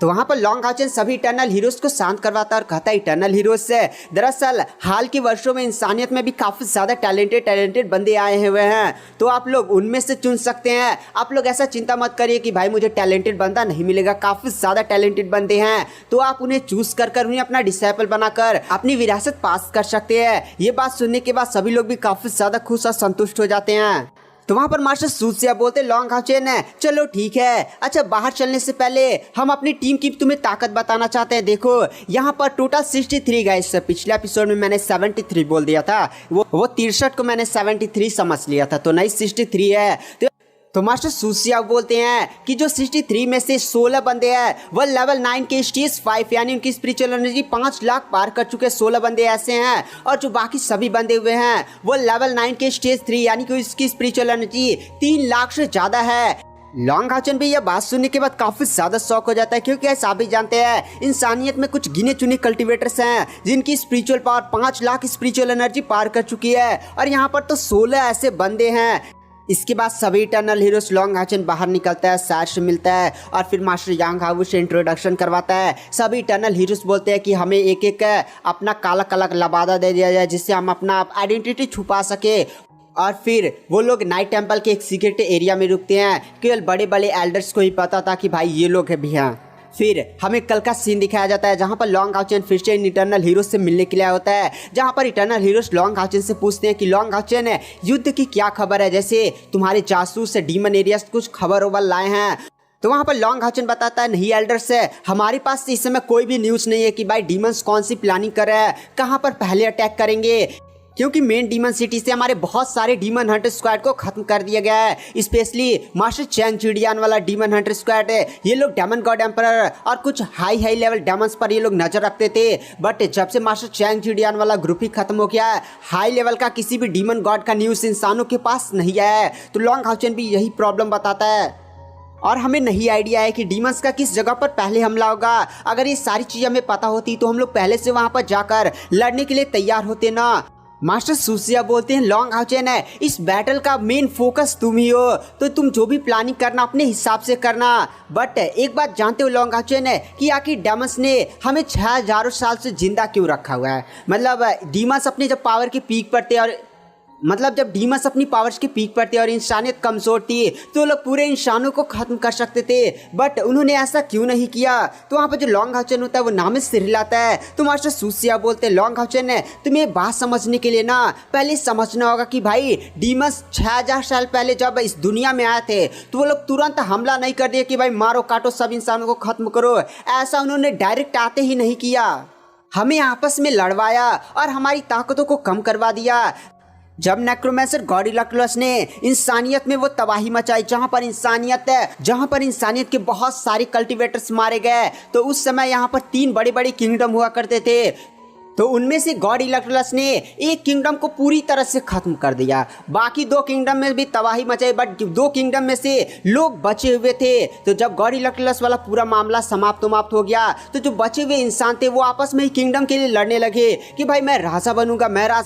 तो वहाँ पर लॉन्ग हाउचेन सभी इटर्नल हीरोज को शांत करवाता और कहता है इटर्नल हीरोज से दरअसल हाल के वर्षों में इंसानियत में भी काफ़ी ज़्यादा टैलेंटेड बंदे आए हुए हैं, तो आप लोग उनमें से चुन सकते हैं। आप लोग ऐसा चिंता मत करिए कि भाई मुझे टैलेंटेड बंदा नहीं मिलेगा, काफ़ी ज़्यादा टैलेंटेड बंदे हैं, तो आप उन्हें चूज कर उन्हें अपना डिसाइपल बनाकर अपनी विरासत पास कर सकते हैं। ये बात सुनने के बाद सभी लोग भी काफ़ी ज़्यादा खुश और संतुष्ट हो जाते हैं। तो वहाँ पर मास्टर सुसियाओ बोलते लॉन्ग हाउचेन है चलो ठीक है, अच्छा बाहर चलने से पहले हम अपनी टीम की तुम्हें ताकत बताना चाहते हैं। देखो यहाँ पर टोटल 63 गाइस, पिछले एपिसोड में मैंने 73 बोल दिया था, वो 63 को मैंने 73 समझ लिया था, तो नहीं 63 है। तो मास्टर सुसिया बोलते हैं कि जो 63 में से 16 बंदे हैं वह लेवल 9 के स्टेज 5 यानी उनकी स्पिरिचुअल एनर्जी 5 लाख पार कर चुके 16 बंदे ऐसे हैं, और जो बाकी सभी बंदे हुए हैं वो लेवल 9 के स्टेज 3 यानी कि उसकी स्पिरिचुअल एनर्जी 3 लाख से ज़्यादा है। लॉन्ग हाउचन भी यह बात सुनने के बाद काफी ज्यादा शौक हो जाता है, क्योंकि ऐसा भी जानते हैं इंसानियत में कुछ गिने चुने कल्टीवेटर्स हैं जिनकी spiritual power 5 lakh spiritual energy पार कर चुकी है, और यहाँ पर तो 16 ऐसे बंदे हैं। इसके बाद सभी इटर्नल हीरोज लॉन्ग हाउचन बाहर निकलता है, सैर से मिलता है और फिर मास्टर यांग हाउ से इंट्रोडक्शन करवाता है। सभी इटर्नल हीरोज बोलते हैं कि हमें एक एक अपना काला काला लबादा दे दिया जाए जिससे हम अपना आइडेंटिटी छुपा सके, और फिर वो लोग नाइट टेम्पल के एक सीक्रेट एरिया में रुकते हैं। केवल बड़े बड़े एल्डर्स को ही पता था कि भाई ये लोग भी हैं। फिर हमें कल का सीन दिखाया जाता है जहां पर लॉन्ग हाउचन फिर से इन इटर्नल हीरोज से मिलने के लिए होता है, जहां पर इटर्नल हीरोज लॉन्ग हाउचन से पूछते हैं कि लॉन्ग हाउचन युद्ध की क्या खबर है, जैसे तुम्हारे जासूस डीमन एरिया से कुछ खबर ओबर लाए हैं। तो वहाँ पर लॉन्ग हाउचन बताता है नहीं एल्डर्स है, हमारे पास इस समय कोई भी न्यूज़ नहीं है कि भाई डीमंस कौन सी प्लानिंग कर रहे हैं, कहाँ पर पहले अटैक करेंगे, क्योंकि मेन डीमन सिटी से हमारे बहुत सारे डीमन हंटर स्क्वाड को खत्म कर दिया गया है। स्पेशली मास्टर चैंग चिड़ियान वाला डीमन हंटर स्क्वाड है, ये लोग डेमन गॉड एम्परर और कुछ हाई लेवल डेमन्स पर ये लोग नजर रखते थे, बट जब से मास्टर चैंग चिड़ियान वाला ग्रुप ही खत्म हो गया है, हाई लेवल का किसी भी डीमन गॉड का न्यूज़ इंसानों के पास नहीं आया है। तो लॉन्ग हाउचन भी यही प्रॉब्लम बताता है, और हमें नहीं आइडिया है कि डीमंस का किस जगह पर पहले हमला होगा। अगर ये सारी चीज़ हमें पता होती तो हम लोग पहले से वहाँ पर जाकर लड़ने के लिए तैयार होते ना। मास्टर सुसिया बोलते हैं लॉन्ग हाउचन है, इस बैटल का मेन फोकस तुम ही हो, तो तुम जो भी प्लानिंग करना अपने हिसाब से करना। बट एक बात जानते हो लॉन्ग हाउचन है कि आखिर डेमंस ने हमें 6000 साल से जिंदा क्यों रखा हुआ है। मतलब डीमंस अपने जब पावर के पीक पर थे, और मतलब जब डीमंस अपनी पावर्स के पीक पर थे और इंसानियत कमजोर थी तो लोग पूरे इंसानों को खत्म कर सकते थे, बट उन्होंने ऐसा क्यों नहीं किया। तो वहाँ पर जो लॉन्ग हाउचन होता है वो नाम सिर हिलाता है। तो मास्टर सुसिया बोलते हैं लॉन्ग हाउचन है, तुम्हें बात समझने के लिए ना पहले समझना होगा कि भाई डीमंस 6000 साल पहले जब इस दुनिया में आए थे तो वो लोग तुरंत हमला नहीं कर दिए कि भाई मारो काटो सब इंसानों को खत्म करो, ऐसा उन्होंने डायरेक्ट आते ही नहीं किया। हमें आपस में लड़वाया और हमारी ताकतों को कम करवा दिया। जब नेक्रोमेंसर गॉरिलाक्लस ने इंसानियत में वो तबाही मचाई जहाँ पर इंसानियत के बहुत सारे कल्टीवेटर्स मारे गए, तो उस समय यहाँ पर 3 बड़े बड़े किंगडम हुआ करते थे। तो उनमें से गॉरिलाक्लस ने एक किंगडम को पूरी तरह से खत्म कर दिया, बाकी 2 किंगडम में भी तबाही मचाई, बट 2 किंगडम में से लोग बचे हुए थे। तो जब गॉरिलाक्लस वाला पूरा मामला समाप्त हो गया तो जो बचे हुए इंसान थे वो आपस में ही किंगडम के लिए लड़ने लगे कि भाई मैं राजा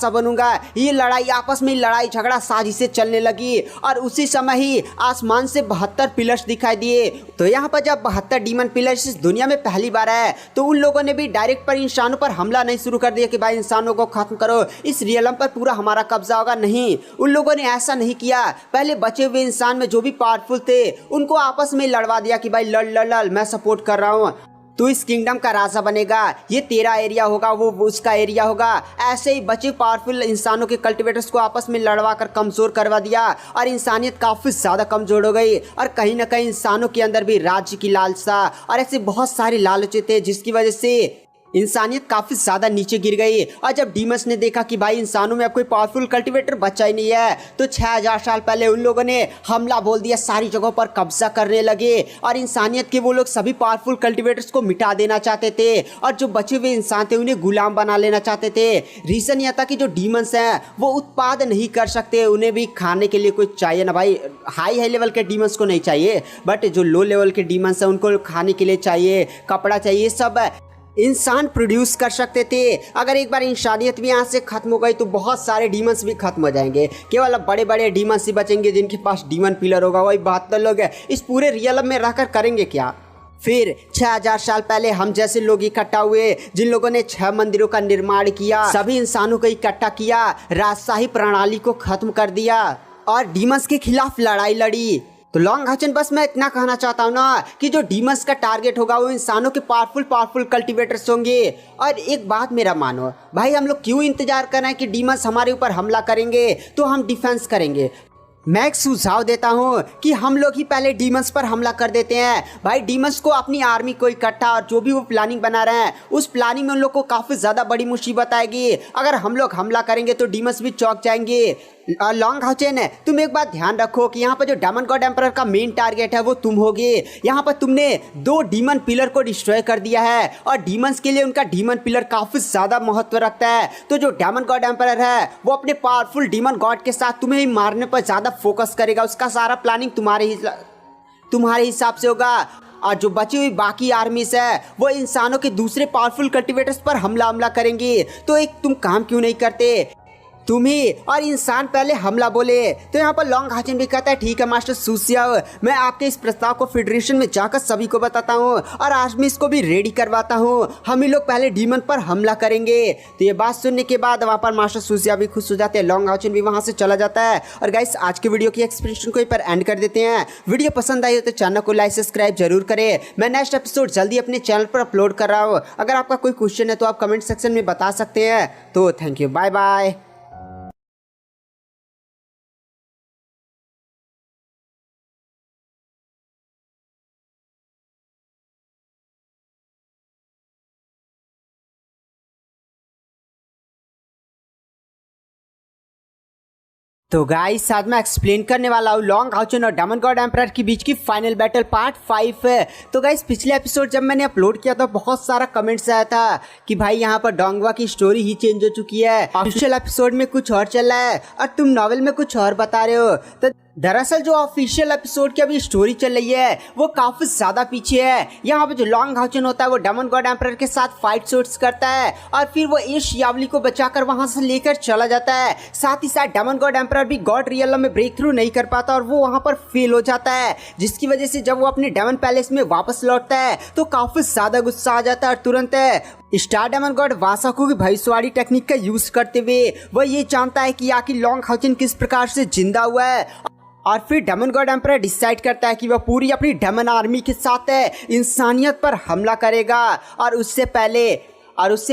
बनूंगा। ये लड़ाई आपस में लड़ाई झगड़ा साजिशें चलने लगी, और उसी समय ही आसमान से 72 पिलर्स दिखाई दिए। तो यहाँ पर जब 72 डीमन पिलर्स इस दुनिया में पहली बार आए तो उन लोगों ने भी डायरेक्ट पर इंसानों पर हमला नहीं शुरू कर दिया कि भाई इंसानों को खत्म करो, इस रियलम पर पूरा हमारा कब्जा होगा। नहीं, उन लोगों ने ऐसा नहीं किया। पहले बचे हुए इंसान में जो भी पावरफुल थे उनको आपस में लड़वा दिया कि भाई लड़ मैं सपोर्ट कर रहा हूँ, तू इस किंगडम का राजा बनेगा, ये तेरा एरिया होगा, वो उसका एरिया होगा। ऐसे ही बचे पावरफुल इंसानों के कल्टीवेटर्स को आपस में लड़वा कर कमजोर करवा दिया, और इंसानियत काफ़ी ज़्यादा कमजोर हो गई। और कहीं ना कहीं इंसानों के अंदर भी राज्य की लालसा और ऐसे बहुत सारे लालचे थे जिसकी वजह से इंसानियत काफ़ी ज़्यादा नीचे गिर गई। और जब डीमंस ने देखा कि भाई इंसानों में अब कोई पावरफुल कल्टीवेटर बचा ही नहीं है, तो 6000 साल पहले उन लोगों ने हमला बोल दिया, सारी जगहों पर कब्जा करने लगे, और इंसानियत के वो लोग सभी पावरफुल कल्टीवेटर्स को मिटा देना चाहते थे, और जो बचे हुए इंसान थे उन्हें गुलाम बना लेना चाहते थे। रीज़न यह था कि जो डीमंस हैं वो उत्पाद नहीं कर सकते, उन्हें भी खाने के लिए कुछ चाहिए ना भाई। हाई लेवल के डीमंस को नहीं चाहिए, बट जो लो लेवल के डीमंस हैं उनको खाने के लिए चाहिए, कपड़ा चाहिए, सब इंसान प्रोड्यूस कर सकते थे। अगर एक बार इंसानियत भी यहाँ से खत्म हो गई तो बहुत सारे डीमंस भी खत्म हो जाएंगे, केवल अब बड़े बड़े डीमंस ही बचेंगे जिनके पास डीमन पिलर होगा। वही 72 लोग हैं, इस पूरे रियलम में रहकर करेंगे क्या। फिर 6000 साल पहले हम जैसे लोग इकट्ठा हुए, जिन लोगों ने 6 मंदिरों का निर्माण किया, सभी इंसानों को इकट्ठा किया, राजशाही प्रणाली को खत्म कर दिया और डीमंस के खिलाफ लड़ाई लड़ी। तो लॉन्ग हाउचन बस मैं इतना कहना चाहता हूँ ना कि जो डीमंस का टारगेट होगा वो इंसानों के पावरफुल कल्टीवेटर्स होंगे। और एक बात मेरा मानो भाई, हम लोग क्यों इंतजार कर रहे हैं कि डीमंस हमारे ऊपर हमला करेंगे तो हम डिफेंस करेंगे। मैं एक सुझाव देता हूँ कि हम लोग ही पहले डीमंस पर हमला कर देते हैं। भाई डीमंस को अपनी आर्मी को इकट्ठा और जो भी वो प्लानिंग बना रहे हैं उस प्लानिंग में उन लोग को काफ़ी ज़्यादा बड़ी मुसीबत आएगी। अगर हम लोग हमला करेंगे तो डीमंस भी चौंक जाएंगे। लॉन्ग हाउचेन, तुम एक बात ध्यान रखो कि यहाँ पर जो डेमन गॉड एम्परर का मेन टारगेट है वो तुम होगे। यहाँ पर तुमने 2 डीमन पिलर को डिस्ट्रॉय कर दिया है और डीमंस के लिए उनका डीमन पिलर काफी ज्यादा महत्व रखता है। तो जो डेमन गॉड एम्परर है वो अपने पावरफुल डीमन गॉड के साथ तुम्हें ही मारने पर ज्यादा फोकस करेगा। उसका सारा प्लानिंग तुम्हारे हिसाब से होगा। और जो बची हुई बाकी आर्मीज है वो इंसानों के दूसरे पावरफुल कल्टिवेटर्स पर हमला करेंगी। तो एक तुम काम क्यों नहीं करते? तुम ही और इंसान पहले हमला बोले। तो यहाँ पर लॉन्ग हाउचेन भी कहता है ठीक है मास्टर सुसियाओ, मैं आपके इस प्रस्ताव को फेडरेशन में जाकर सभी को बताता हूँ और आर्मीज को भी रेडी करवाता हूँ। हम ही लोग पहले डीमन पर हमला करेंगे। तो ये बात सुनने के बाद वहाँ पर मास्टर सुसिया भी खुश हो जाते हैं, लॉन्ग हाउचेन भी वहाँ से चला जाता है। और गाइस आज के वीडियो की एक्सप्लेनेशन को पर एंड कर देते हैं। वीडियो पसंद आई हो तो चैनल को लाइक सब्सक्राइब जरूर करें। मैं नेक्स्ट एपिसोड जल्दी अपने चैनल पर अपलोड कर रहा हूँ। अगर आपका कोई क्वेश्चन है तो आप कमेंट सेक्शन में बता सकते हैं। तो थैंक यू, बाय बाय। तो गाइस साथ में एक्सप्लेन करने वाला हूँ लॉन्ग हाउचेन और डेमन गॉड एम्परर के बीच की फाइनल बैटल पार्ट 5 है। तो गाइस पिछले एपिसोड जब मैंने अपलोड किया था बहुत सारा कमेंट्स आया था कि भाई यहाँ पर डोंगवा की स्टोरी ही चेंज हो चुकी है, ऑफिशियल एपिसोड में कुछ और चल रहा है और तुम नॉवेल में कुछ और बता रहे हो। तो दरअसल जो ऑफिशियल एपिसोड की अभी स्टोरी चल रही है वो काफी ज्यादा पीछे है। यहाँ पे जो लॉन्ग हाउचेन होता है वो डेमन गॉड एम्परर के साथ फाइट शूट्स करता है और फिर वो एश यावली को बचाकर वहां से लेकर चला जाता है। साथ ही साथ डेमन गॉड एम्परर भी गॉड रियल में ब्रेक थ्रू नहीं कर पाता और वो वहां पर फेल हो जाता है, जिसकी वजह से जब वो अपने डेमन पैलेस में वापस लौटता है तो काफी ज्यादा गुस्सा आ जाता है और तुरंत स्टार डेमन गॉड वासाको की भविष्यवाणी टेक्निक का यूज करते हुए वो ये जानता है कि आखिर लॉन्ग हाउचेन किस प्रकार से जिंदा हुआ है। और फिर डेमन गॉड एम्परर डिसाइड करता है कि वह पूरी अपनी डेमन आर्मी के साथ इंसानियत पर हमला करेगा। और उससे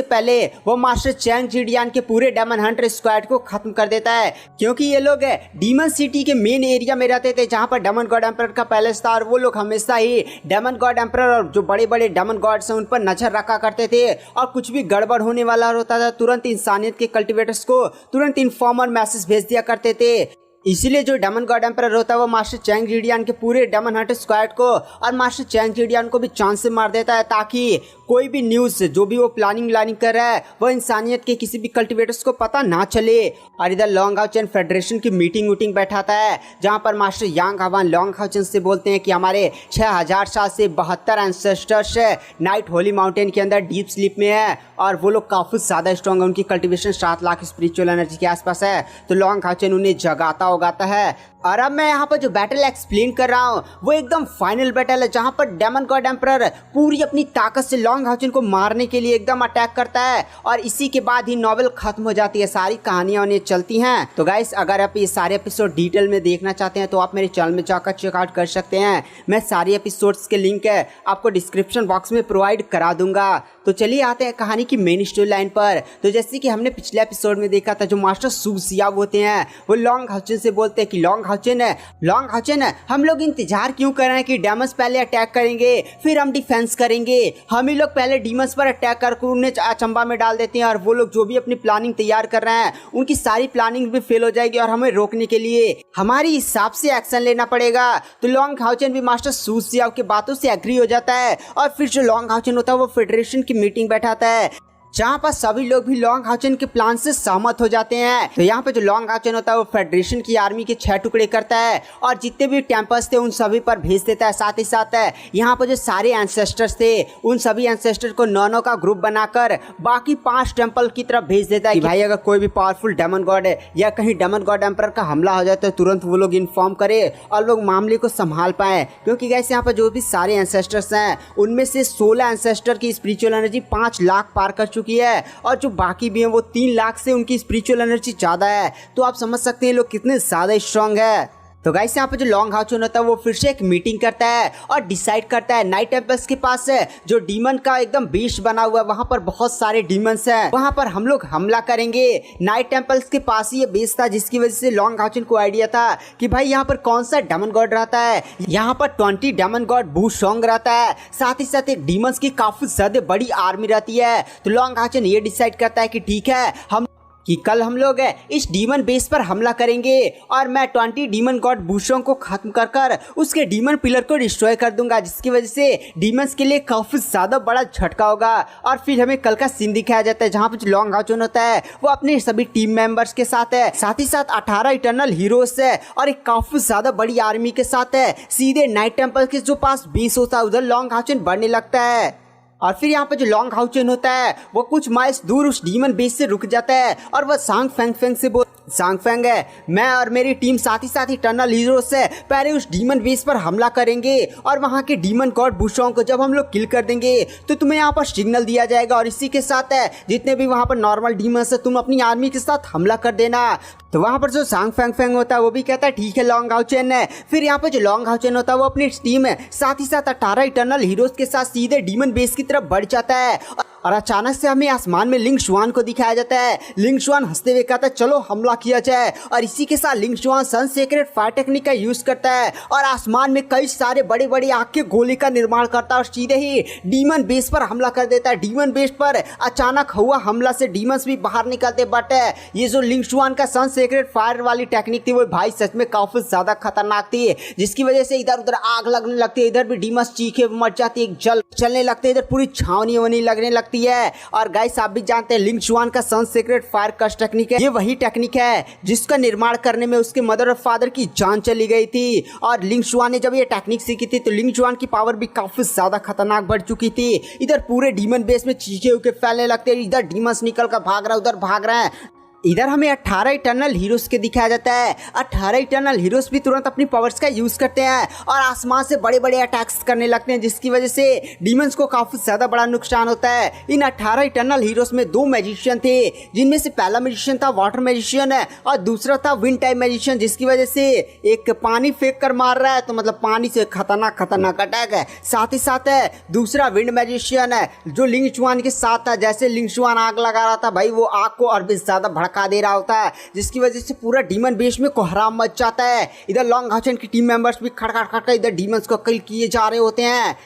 पहले वो मास्टर चैंग जिडियान के पूरे डेमन हंटर स्क्वाड को खत्म कर देता है, क्योंकि ये लोग डीमन सिटी के मेन एरिया में रहते थे जहां पर डेमन गॉड एम्परर का पैलेस था। और वो लोग हमेशा ही डेमन गॉड एम्परर और जो बड़े बड़े डेमन गॉड्स हैं उन पर नजर रखा करते थे और कुछ भी गड़बड़ होने वाला होता था तुरंत इंसानियत के कल्टिवेटर्स को तुरंत इन्फॉर्मर मैसेज भेज दिया करते थे। इसीलिए जो डेमन गॉड एम्परर होता है वो मास्टर चैंग जिडियान के पूरे डेमन हंटर स्क्वाड को और मास्टर चैंग जिडियान को भी चांस से मार देता है, ताकि कोई भी न्यूज़ जो भी वो प्लानिंग कर रहा है वो इंसानियत के किसी भी कल्टिवेटर्स को पता ना चले। और इधर लॉन्ग हाउचेन फेडरेशन की मीटिंग बैठाता है जहाँ पर मास्टर यांग हवान लॉन्ग हाउचेन से बोलते हैं कि हमारे 6000 साल से 72 एंसेस्टर्स नाइट होली माउंटेन के अंदर डीप स्लीप में है और वो लोग काफ़ी ज़्यादा स्ट्रॉन्ग है, उनकी कल्टिवेशन 7 लाख स्पिरिचुअल एनर्जी के आसपास है। तो लॉन्ग हाउचेन उन्हें जगाता उगाता है। और अब मैं यहाँ पर जो बैटल एक्सप्लेन कर रहा हूँ वो एकदम फाइनल बैटल है जहाँ पर डेमन गॉड एम्परर पूरी अपनी ताकत से लॉन्ग हाउचेन को मारने के लिए एकदम अटैक करता है और इसी के बाद ही नॉवेल खत्म हो जाती है, सारी कहानियां उन्हें चलती हैं। तो गाइस अगर आप ये सारे एपिसोड डिटेल में देखना चाहते हैं तो आप मेरे चैनल में जाकर चेकआउट कर सकते हैं। मैं सारे एपिसोड्स के लिंक आपको डिस्क्रिप्शन बॉक्स में प्रोवाइड करा दूंगा। तो चलिए आते हैं कहानी की मेन स्टोरी लाइन पर। तो जैसे कि हमने पिछले एपिसोड में देखा था जो मास्टर सुसिया होते हैं वो लॉन्ग हाउचेन से बोलते हैं कि लॉन्ग हाउचेन हम लोग इंतजार क्यों कर रहे हैं कि डेमंस पहले अटैक करेंगे फिर हम डिफेंस करेंगे। हम ही लोग पहले डीमंस पर अटैक कर उन्हें अचंबा में डाल देते हैं और वो लोग जो भी अपनी प्लानिंग तैयार कर रहे हैं उनकी सारी प्लानिंग भी फेल हो जाएगी और हमें रोकने के लिए हमारी हिसाब से एक्शन लेना पड़ेगा। तो लॉन्ग हाउचेन भी मास्टर सुसिया की बातों से एग्री हो जाता है और फिर जो लॉन्ग हाउचेन होता है वो फेडरेशन की मीटिंग बैठाता है जहाँ पर सभी लोग भी लॉन्ग हाउचेन के प्लान से सहमत हो जाते हैं। तो यहाँ पे जो लॉन्ग हाउचेन होता है वो फेडरेशन की आर्मी के 6 टुकड़े करता है और जितने भी टेम्पल्स थे उन सभी पर भेज देता है। साथ ही साथ यहाँ पर जो सारे एंसेस्टर्स थे उन सभी एंसेस्टर को 9 का ग्रुप बनाकर बाकी 5 टेम्पल की तरफ भेज देता है कि भाई अगर कोई भी पावरफुल डेमन गॉड या कहीं डेमन गॉड एम्परर का हमला हो जाए तो तुरंत वो लोग इन्फॉर्म करे और लोग मामले को संभाल पाए। क्योंकि गैस यहाँ पर जो भी सारे एंसेस्टर्स हैं उनमें से 16 एंसेस्टर की स्पिरिचुअल एनर्जी 5 लाख पार कर चुकी है और जो बाकी भी हैं वो 3 लाख से उनकी स्पिरिचुअल एनर्जी ज़्यादा है। तो आप समझ सकते हैं लोग कितने ज़्यादा स्ट्रांग है। तो गाइस यहाँ पे जो लॉन्ग हाउचेन होता है वो फिर से एक मीटिंग करता है और डिसाइड करता है नाइट टेम्पल्स के पास जो डीमन का एकदम बेस बना हुआ है वहां पर बहुत सारे डीमंस हैं, वहां पर हम लोग हमला करेंगे। नाइट टेम्पल्स के पास ही ये बेस था जिसकी वजह से लॉन्ग हाउचेन को आइडिया था कि भाई यहाँ पर कौन सा डेमन गॉड रहता है। यहाँ पर 20 डेमन गॉड बू सॉन्ग रहता है, साथ ही साथ एक डीमंस की काफी ज्यादा बड़ी आर्मी रहती है। तो लॉन्ग हाउचेन ये डिसाइड करता है कि ठीक है हम कि कल हम लोग इस डीमन बेस पर हमला करेंगे और मैं 20 डीमन गॉड बूशों को खत्म कर कर उसके डीमन पिलर को डिस्ट्रॉय कर दूंगा, जिसकी वजह से डीमंस के लिए काफी ज्यादा बड़ा झटका होगा। और फिर हमें कल का सीन दिखाया जाता है जहाँ पर लॉन्ग हाउचन होता है वो अपने सभी टीम मेंबर्स के साथ है, साथ ही साथ 18 इटर्नल हीरोज है और एक काफी ज्यादा बड़ी आर्मी के साथ है। सीधे नाइट टेम्पल के जो पास बेस होता है उधर लॉन्ग हाउचन बढ़ने लगता है। और फिर यहाँ पे जो लॉन्ग हाउचन होता है वो कुछ माइल्स दूर उस डीमन बेस से रुक जाता है और वह सांग फेंग से सांग फेंग है, मैं और मेरी टीम साथ ही इटर्नल हीरोज से पहले उस डीमन बेस पर हमला करेंगे और वहाँ के डीमन गॉड बुशों को जब हम लोग किल कर देंगे तो तुम्हें यहाँ पर सिग्नल दिया जाएगा और इसी के साथ है जितने भी वहाँ पर नॉर्मल डीमंस है तुम अपनी आर्मी के साथ हमला कर देना। तो वहाँ पर जो सांग फेंग होता है वो भी कहता है ठीक है लॉन्ग हाउचन है। फिर यहाँ पर जो लॉन्ग हाउचन होता है वो अपनी टीम है साथ ही साथ 18 इटर्नल हीरोज के साथ सीधे डीमन बेस की तरफ बढ़ जाता है और अचानक से हमें आसमान में लिंग शुआन को दिखाया जाता है। लिंग शुआन हंसते हुए कहता है चलो हमला किया जाए और इसी के साथ लिंग शुआन सन सीक्रेट फायर टेक्निक का यूज करता है और आसमान में कई सारे बड़े बड़े आग के गोले का निर्माण करता है और सीधे ही डीमन बेस पर हमला कर देता है। डीमन बेस पर अचानक हुआ हमला से डीमंस भी बाहर निकलते, बट ये जो लिंग शुआन का सन सीक्रेट फायर वाली टेक्निक थी वो भाई सच में काफी ज्यादा खतरनाक थी, जिसकी वजह से इधर उधर आग लगने लगती है, इधर भी डीमंस चीखे मर जाती है, चलने लगते, इधर पूरी छावनी वनी लगने लगती है। और गाइस आप भी जानते हैं लिंग शुआन का सन सीक्रेट फायर कस्ट टेक्निक है, ये वही टेक्निक है जिसका निर्माण करने में उसके मदर और फादर की जान चली गई थी। और लिंग शुआन ने जब ये टेक्निक सीखी थी तो लिंग शुआन की पावर भी काफी ज्यादा खतरनाक बढ़ चुकी थी। इधर पूरे डीमन बेस में चीखे होके फैलने लगते हैं, इधर डीमंस निकल कर भाग रहा है, उधर भाग रहे हैं। इधर हमें 18 इटर्नल हीरोज के दिखाया जाता है। 18 इटर्नल हीरोज भी तुरंत अपनी पावर्स का यूज करते हैं और आसमान से बड़े बड़े अटैक्स करने लगते हैं, जिसकी वजह से डीमंस को काफी ज्यादा बड़ा नुकसान होता है। इन 18 इटर्नल हीरोज में 2 मैजिशियन थे, जिनमें से पहला मैजिशियन था वाटर मैजिशियन और दूसरा था विंड टाइप मैजिशियन, जिसकी वजह से एक पानी फेंक कर मार रहा है तो मतलब पानी से खतरनाक अटैक है। साथ ही साथ है दूसरा विंड मैजिशियन है जो लिंग शुआन के साथ था। जैसे लिंग शुआन आग लगा रहा था भाई वो आग को और भी ज्यादा भड़का दे रहा होता है, जिसकी वजह से पूरा डीमन बेस में कोहराम मच जाता है। इधर लॉन्ग हाउचन की टीम मेंबर्स भी खड़खड़ इधर डीमंस को किल किए जा रहे होते हैं।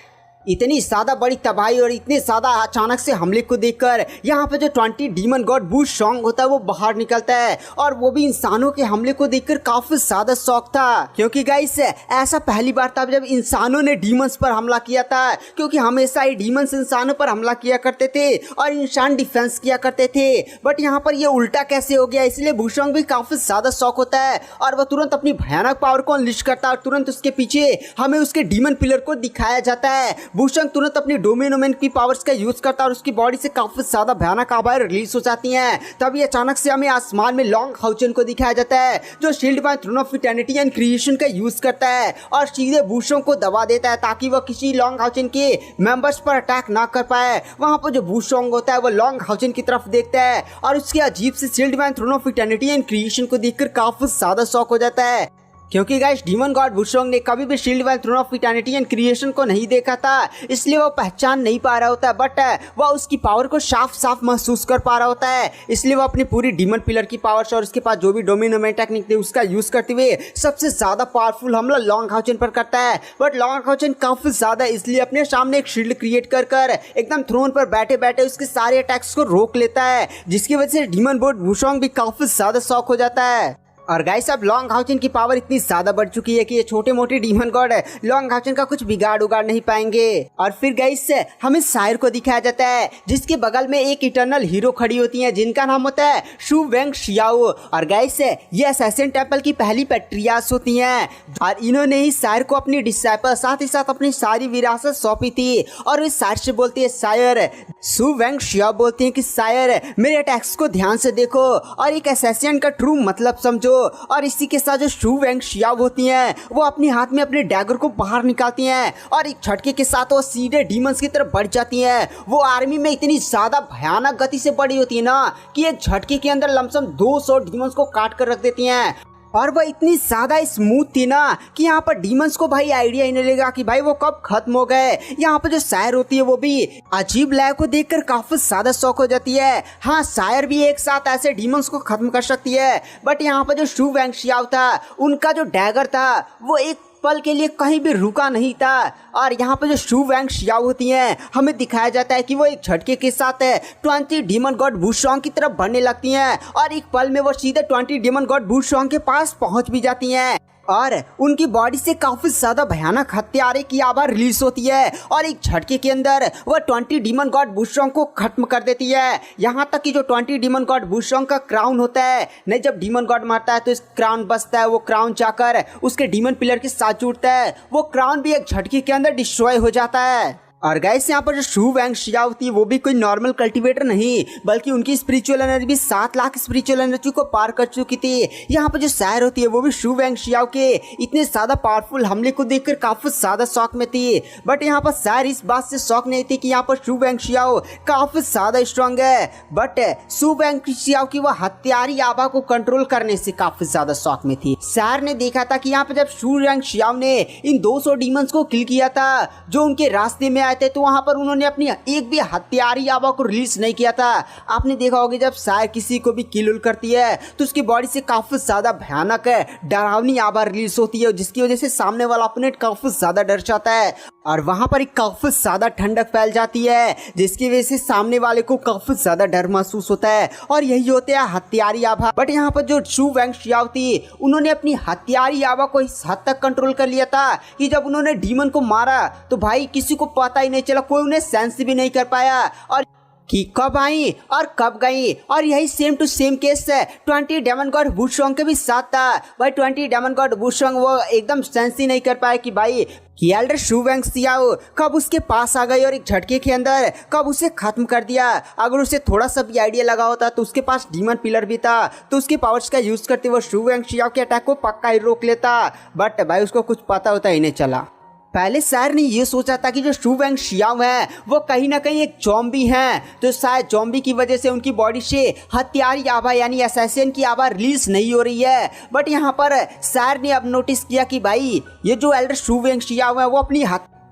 इतनी ज्यादा बड़ी तबाही और इतने ज्यादा अचानक से हमले को देखकर यहाँ पे जो 20 डीमन गॉड बूश सॉन्ग होता है वो बाहर निकलता है और वो भी इंसानों के हमले को देखकर काफी ज्यादा शौक था, क्योंकि गाइस ऐसा पहली बार था जब इंसानों ने डीमंस पर हमला किया था, क्योंकि हमेशा ही डीमंस इंसानों पर हमला किया करते थे और इंसान डिफेंस किया करते थे, बट यहाँ पर ये उल्टा कैसे हो गया। इसलिए बूशोंग भी काफी ज्यादा शौक होता है और वह तुरंत अपनी भयानक पावर को अनलिश करता है और तुरंत उसके पीछे हमें उसके डीमन पिलर को दिखाया जाता है। बूशोंग तुरंत अपनी डोमिनोमेंट की पावर्स का यूज करता है और उसकी बॉडी से काफी ज्यादा भयानक आवाज़ें रिलीज हो जाती हैं। तभी अचानक से हमें आसमान में लॉन्ग हाउचन को दिखाया जाता है जो shield by throne of eternity and creation का यूज करता है और सीधे बूशों को दबा देता है ताकि वह किसी लॉन्ग हाउचन के मेंबर्स पर अटैक ना कर पाए। वहां पर जो बूशोंग होता है वो लॉन्ग हाउचन की तरफ देखता है और उसके अजीब से shield by throne of eternity and creation को देखकर काफी ज्यादा शॉक हो जाता है, क्योंकि गाइस डीमन गॉड वुशोंग ने कभी भी shield by throne of eternity and creation को नहीं देखा था, इसलिए वो पहचान नहीं पा रहा होता है, बट वह उसकी पावर को साफ महसूस कर पा रहा होता है। इसलिए वो अपनी पूरी डीमन पिलर की पावर्स और उसके पास जो भी डोमिनोमेंट टेक्निक थी उसका यूज करते हुए सबसे ज्यादा पावरफुल हमला लॉन्ग हाउचन पर करता है। बट लॉन्ग हाउचन काफी ज्यादा इसलिए अपने सामने एक शील्ड क्रिएट कर एकदम थ्रोन पर बैठे बैठे उसके सारे अटैक्स को रोक लेता है, जिसकी वजह से डीमन गॉड वुशोंग भी काफी ज्यादा शॉक हो जाता है। और गाइस अब लॉन्ग हाउचन की पावर इतनी ज्यादा बढ़ चुकी है कि ये छोटे मोटे डीमन गॉड लॉन्ग हाउचन का कुछ बिगाड़ उगाड़ नहीं पाएंगे। और फिर गाइस हमें सायर को दिखाया जाता है जिसके बगल में एक इटर्नल हीरो खड़ी होती है जिनका नाम होता है शू वेंग शियाओ। और गाइस ये असैसिन टेंपल की पहली पैट्रियास होती हैं और इन्होंने ही सायर को अपनी डिसाइपल साथ ही साथ अपनी सारी विरासत सौंपी थी। और वे सायर से बोलती है सायर, शू वेंग शियाओ बोलती है कि सायर मेरे अटैक्स को ध्यान से देखो और एक असैसिन का ट्रू मतलब समझो। और इसी के साथ जो शू वेंग शियाओ होती हैं वो अपने हाथ में अपने डैगर को बाहर निकालती हैं और एक झटके के साथ वो सीधे डीमंस की तरफ बढ़ जाती हैं। वो आर्मी में इतनी ज्यादा भयानक गति से बढ़ी होती है ना कि एक झटके के अंदर लमसम 200 डीमंस को काट कर रख देती हैं। और वह इतनी ज्यादा स्मूथ थी ना कि यहाँ पर डीमंस को भाई आइडिया ही नहीं लगा कि भाई वो कब खत्म हो गए। यहाँ पर जो सायर होती है वो भी अजीब लय को देखकर काफी ज्यादा शौक हो जाती है। हाँ सायर भी एक साथ ऐसे डीमंस को खत्म कर सकती है, बट यहाँ पर जो शू वेंग शियाओ था उनका जो डैगर था वो एक पल के लिए कहीं भी रुका नहीं था। और यहाँ पर जो शू वैंग शियाओ होती हैं, हमें दिखाया जाता है कि वो एक झटके के साथ 20 डीमन गॉड वुशोंग की तरफ बढ़ने लगती हैं और एक पल में वो सीधे 20 डीमन गॉड वुशोंग के पास पहुंच भी जाती हैं और उनकी बॉडी से काफी ज्यादा भयानक हत्यारे की आवाज रिलीज होती है और एक झटके के अंदर वह 20 डीमन गॉड वुशोंग को खत्म कर देती है। यहाँ तक कि जो 20 डीमन गॉड वुशोंग का क्राउन होता है, नहीं, जब डीमन गॉड मरता है तो इस क्राउन बचता है, वो क्राउन जाकर उसके डीमन पिलर के साथ जुड़ता है, वो क्राउन भी एक झटके के अंदर डिस्ट्रॉय हो जाता है। और गाइस यहाँ पर जो शू वैंग शियाओ होती है वो भी कोई नॉर्मल कल्टीवेटर नहीं, बल्कि उनकी स्पिरिचुअल एनर्जी भी 7 लाख स्पिरिचुअल एनर्जी को पार कर चुकी थी। यहाँ पर जो सैर होती है वो भी शू वैंग शियाओ के इतने ज्यादा पावरफुल हमले को देखकर काफी ज्यादा शौक में थी। बट यहाँ पर सैर इस बात से शौक नहीं थी कि यहाँ पर शू वैंग शियाओ काफी ज्यादा स्ट्रांग है, बट शू वैंग शियाओ की वह हत्यारी आभा को कंट्रोल करने से काफी ज्यादा शौक में थी। सैर ने देखा था कि यहाँ पर जब शू वैंग शियाओ ने इन 200 डीमंस को किल किया था जो उनके रास्ते में थे, तो वहां पर उन्होंने अपनी एक भी हत्यारी आवा को रिलीज नहीं किया था। आपने देखा होगा जब सायर किसी को भी किल करती है तो उसकी बॉडी से काफी ज्यादा भयानक डरावनी आवाज रिलीज होती है, जिसकी वजह से सामने वाला अपोनेंट काफी ज्यादा डर जाता है और वहां पर एक काफी ज्यादा ठंडक फैल जाती है, जिसकी वजह से सामने वाले को काफी ज्यादा डर महसूस होता है और यही होते हैं हत्यारी आभा। बट यहाँ पर जो शू वैंग शियाओ थी उन्होंने अपनी हत्यारी आभा को इस हद तक कंट्रोल कर लिया था कि जब उन्होंने डीमन को मारा तो भाई किसी को पता ही नहीं चला, कोई उन्हें सेंस भी नहीं कर पाया और कि कब आई और कब गई। और यही सेम टू सेम केस है 20 डेमन गॉड वुशोंग के भी साथ था। भाई 20 डेमन गॉड वुशोंग वो एकदम सेंस ही नहीं कर पाए कि भाई कि एल्डर शू वैंग शियाओ कब उसके पास आ गई और एक झटके के अंदर कब उसे खत्म कर दिया। अगर उसे थोड़ा सा भी आइडिया लगा होता तो उसके पास डीमन पिलर भी था तो उसके पावर्स का यूज करते वो शू वैंग शियाओ के अटैक को पक्का ही रोक लेता, बट भाई उसको कुछ पता होता ही नहीं चला। पहले सैर ने ये सोचा था कि जो शू वैंग शियाओ है वो कहीं ना कहीं एक जॉम्बी हैं, तो शायद जॉम्बी की वजह से उनकी बॉडी से हत्यारी आभा यानी असैसिन की आभा रिलीज नहीं हो रही है। बट यहाँ पर सैर ने अब नोटिस किया कि भाई ये जो एल्डर शू वैंग शियाओ है वो अपनी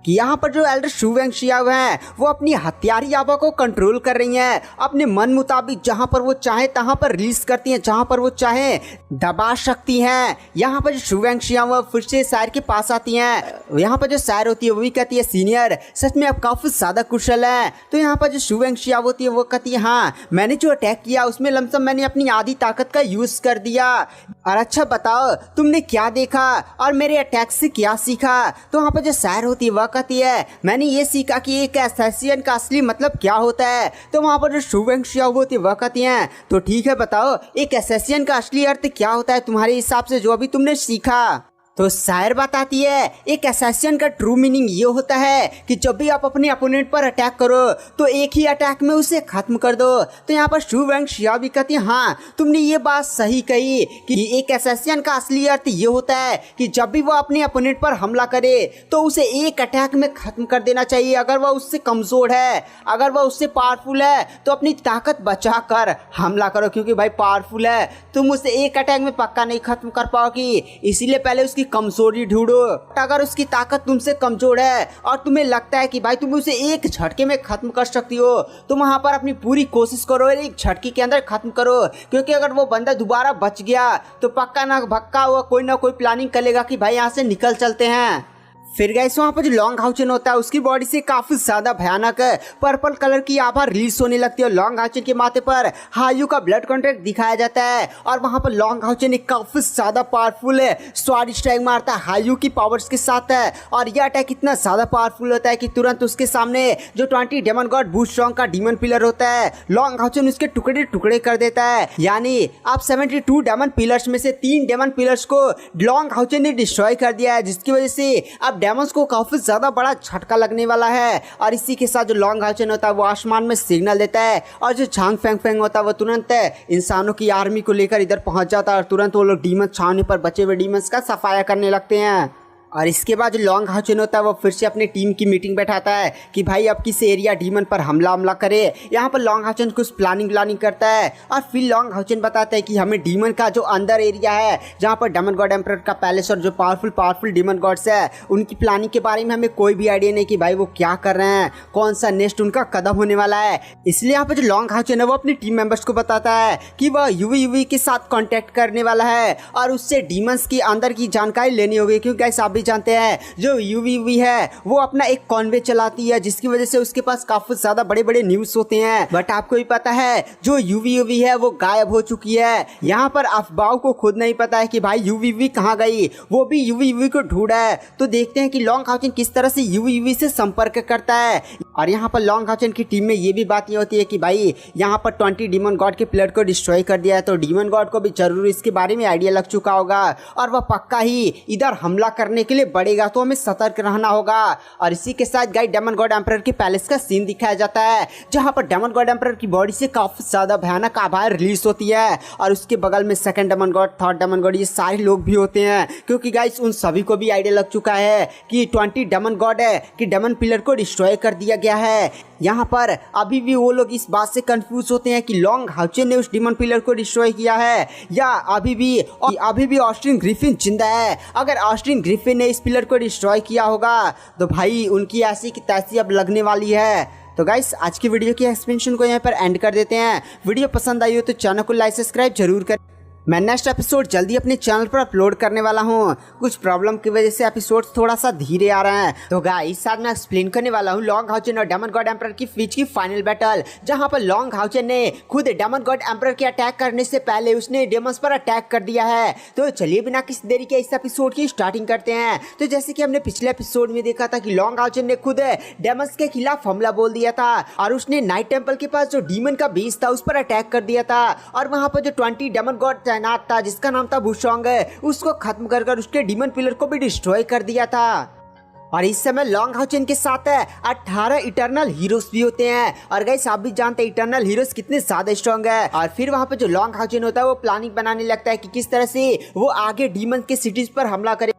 कि यहाँ पर जो एल्डर शू वैंग शियाओ हैं वो अपनी हत्यारी आभा को कंट्रोल कर रही हैं, अपने मन मुताबिक जहाँ पर वो चाहे तहाँ पर रिलीज करती हैं, जहाँ पर वो चाहे दबा सकती हैं। यहाँ पर जो शू वैंग शियाओ फिर से सैर के पास आती हैं। यहाँ पर जो सैर होती है वो भी कहती है सीनियर सच में आप काफी ज्यादा कुशल हैं। तो यहाँ पर जो शू वैंग शियाओ होती है वो कहती है हाँ मैंने जो अटैक किया उसमें लमसम मैंने अपनी आधी ताकत का यूज कर दिया। और अच्छा बताओ तुमने क्या देखा और मेरे अटैक से क्या सीखा। तो वहाँ पर जो सैर होती है कहती है मैंने ये सीखा कि एक असैसिन का असली मतलब क्या होता है। तो वहां पर जो शू वैंग शियाओ होती है वह कहती हैं तो ठीक है बताओ एक असैसिन का असली अर्थ क्या होता है तुम्हारे हिसाब से जो अभी तुमने सीखा। तो शायर बताती है एक असैसिन का ट्रू मीनिंग ये होता है कि जब भी आप अपने अपोनेंट पर अटैक करो तो एक ही अटैक में उसे खत्म कर दो। तो यहाँ पर शू वैंग शियाओ भी कहती है हाँ तुमने ये बात सही कही कि एक असैसिन का असली अर्थ ये होता है कि जब भी वो अपने अपोनेंट पर हमला करे तो उसे एक अटैक में खत्म कर देना चाहिए। अगर वह उससे कमजोर है, अगर वह उससे पावरफुल है तो अपनी ताकत बचा कर हमला करो, क्योंकि भाई पावरफुल है तुम उसे एक अटैक में पक्का नहीं खत्म कर पाओगी, इसीलिए पहले उसकी कमजोरी ढूंढो। अगर उसकी ताकत तुमसे कमजोर है और तुम्हें लगता है कि भाई तुम उसे एक झटके में खत्म कर सकती हो तो वहां पर अपनी पूरी कोशिश करो और एक झटके के अंदर खत्म करो, क्योंकि अगर वो बंदा दोबारा बच गया तो पक्का ना भक्का हुआ कोई ना कोई प्लानिंग करेगा कि भाई यहाँ से निकल चलते हैं। फिर गाइस वहाँ पर जो लॉन्ग हाउचन होता है उसकी बॉडी से काफी ज्यादा भयानक पर्पल कलर की आभा रिलीज होने लगती है। लॉन्ग हाउचन के माथे पर हायू का ब्लड कॉन्ट्रैक्ट दिखाया जाता है और वहाँ पर लॉन्ग हाउचन एक काफी ज्यादा पावरफुल स्वाड स्ट्राइक मारता है हायू की पावर्स के साथ है और यह अटैक इतना ज्यादा पावरफुल होता है कि तुरंत उसके सामने जो 20 डेमन गॉड वुशोंग का डीमन पिलर होता है लॉन्ग हाउचन उसके टुकड़े टुकड़े कर देता है। यानी अब 72 डेमन पिलर्स में से 3 डेमन पिलर्स को लॉन्ग हाउचन ने डिस्ट्रॉय कर दिया है, जिसकी वजह से अब डेमंस को काफी ज्यादा बड़ा झटका लगने वाला है। और इसी के साथ जो लॉन्ग हाउचन होता है वो आसमान में सिग्नल देता है और जो झांग फेंग फेंग होता है वो तुरंत इंसानों की आर्मी को लेकर इधर पहुंच जाता है और तुरंत वो लोग डीमन छावनी पर बचे हुए डीमंस का सफाया करने लगते हैं। और इसके बाद जो लॉन्ग हाउचन होता है वो फिर से अपनी टीम की मीटिंग बैठाता है कि भाई अब किस एरिया डीमन पर हमला करे। यहाँ पर लॉन्ग हाउचन कुछ प्लानिंग करता है और फिर लॉन्ग हाउचन बताता है कि हमें डीमन का जो अंदर एरिया है जहाँ पर डेमन गॉड एम्परर का पैलेस और जो पावरफुल डीमन गॉड्स है उनकी प्लानिंग के बारे में हमें कोई भी आइडिया नहीं कि भाई वो क्या कर रहे हैं, कौन सा नेक्स्ट उनका कदम होने वाला है। इसलिए यहाँ पर जो लॉन्ग हाउचन है वो अपनी टीम मेंबर्स को बताता है कि वह यूवी के साथ कॉन्टेक्ट करने वाला है और उससे डीमंस की अंदर की जानकारी लेनी होगी, क्योंकि ऐसा भी जानते हैं जो यूवी है वो अपना एक कॉन्वे चलाती है, जिसकी वजह से उसके पास काफी ज्यादा बड़े बड़े न्यूज होते हैं। बट आपको भी पता है जो यूवी है वो गायब हो चुकी है। यहाँ पर अफवाहों को खुद नहीं पता है कि भाई यूवी कहाँ गई, वो भी यूवी को ढूंढा है। तो देखते हैं कि लॉन्ग हाउचन किस तरह से यूवी से संपर्क करता है। और यहाँ पर लॉन्ग हाउचन की टीम में ये भी बात ये होती है कि भाई यहाँ पर 20 डीमन गॉड के प्लेयर को डिस्ट्रॉय कर दिया है, तो डीमन गॉड को भी जरूर इसके बारे में आइडिया लग चुका होगा और वह पक्का ही इधर हमला करने के लिए बढ़ेगा, तो हमें सतर्क रहना होगा। और इसी के साथ गाइस डेमन गॉड एम्परर के पैलेस का सीन दिखाया जाता है, जहां पर डेमन गॉड एम्परर की बॉडी से काफी ज्यादा भयानक आवाज रिलीज होती है और उसके बगल में second demon god, third demon god, ये सारे लोग भी होते हैं, क्योंकि गाइस उन सभी को भी आइडिया लग चुका है कि 20 डेमन गॉड है कि डेमन पिलर को डिस्ट्रॉय कर दिया गया है। यहाँ पर अभी भी वो लोग इस बात से कंफ्यूज होते हैं कि लॉन्ग हाउचन ने उस डेमन पिलर को डिस्ट्रॉय किया है या अभी भी ऑस्टिन ग्रिफिन जिंदा है। अगर ऑस्टिन ग्रिफिन ने इस पिलर को डिस्ट्रॉय किया होगा तो भाई उनकी ऐसी की तैसी अब लगने वाली है। तो गाइस आज की वीडियो की एक्सप्लेनेशन को यहाँ पर एंड कर देते हैं। वीडियो पसंद आई हो तो चैनल को लाइक सब्सक्राइब जरूर करें। मैं नेक्स्ट एपिसोड जल्दी अपने चैनल पर अपलोड करने वाला हूँ। कुछ प्रॉब्लम की वजह से एपिसोड थोड़ा सा धीरे आ रहे हैं। तो गाइस साथ में एक्सप्लेन करने वाला हूँ लॉन्ग हाउचन और डेमन गॉड एम्परर की बीच की फाइनल बैटल, जहाँ पर लॉन्ग हाउचन ने खुद डेमन गॉड एम्परर के अटैक करने से पहले उसने डेमन्स पर अटैक कर दिया है। तो चलिए बिना किसी देरी के इस एपिसोड की स्टार्टिंग करते हैं। तो जैसे कि हमने पिछले एपिसोड में देखा था कि लॉन्ग हाउचन ने खुद डेमन्स के खिलाफ हमला बोल दिया था और उसने नाइट टेम्पल के पास जो डीमन का बीज था उस पर अटैक कर दिया था और वहां पर जो 20 डेमन गॉड तैनात था जिसका नाम था बुशोंग उसको खत्म कर उसके डीमन पिलर को भी डिस्ट्रॉय कर दिया था। और इस समय लॉन्ग हाउचन के साथ 18 इटर्नल हीरोज भी होते हैं। और गाइस आप भी जानते हैं इटर्नल हीरोज कितने ज्यादा स्ट्रॉन्ग है। और फिर वहां पे जो लॉन्ग हाउचन होता है वो प्लानिंग बनाने लगता है कि किस तरह से वो आगे डीमन के सिटीज पर हमला करे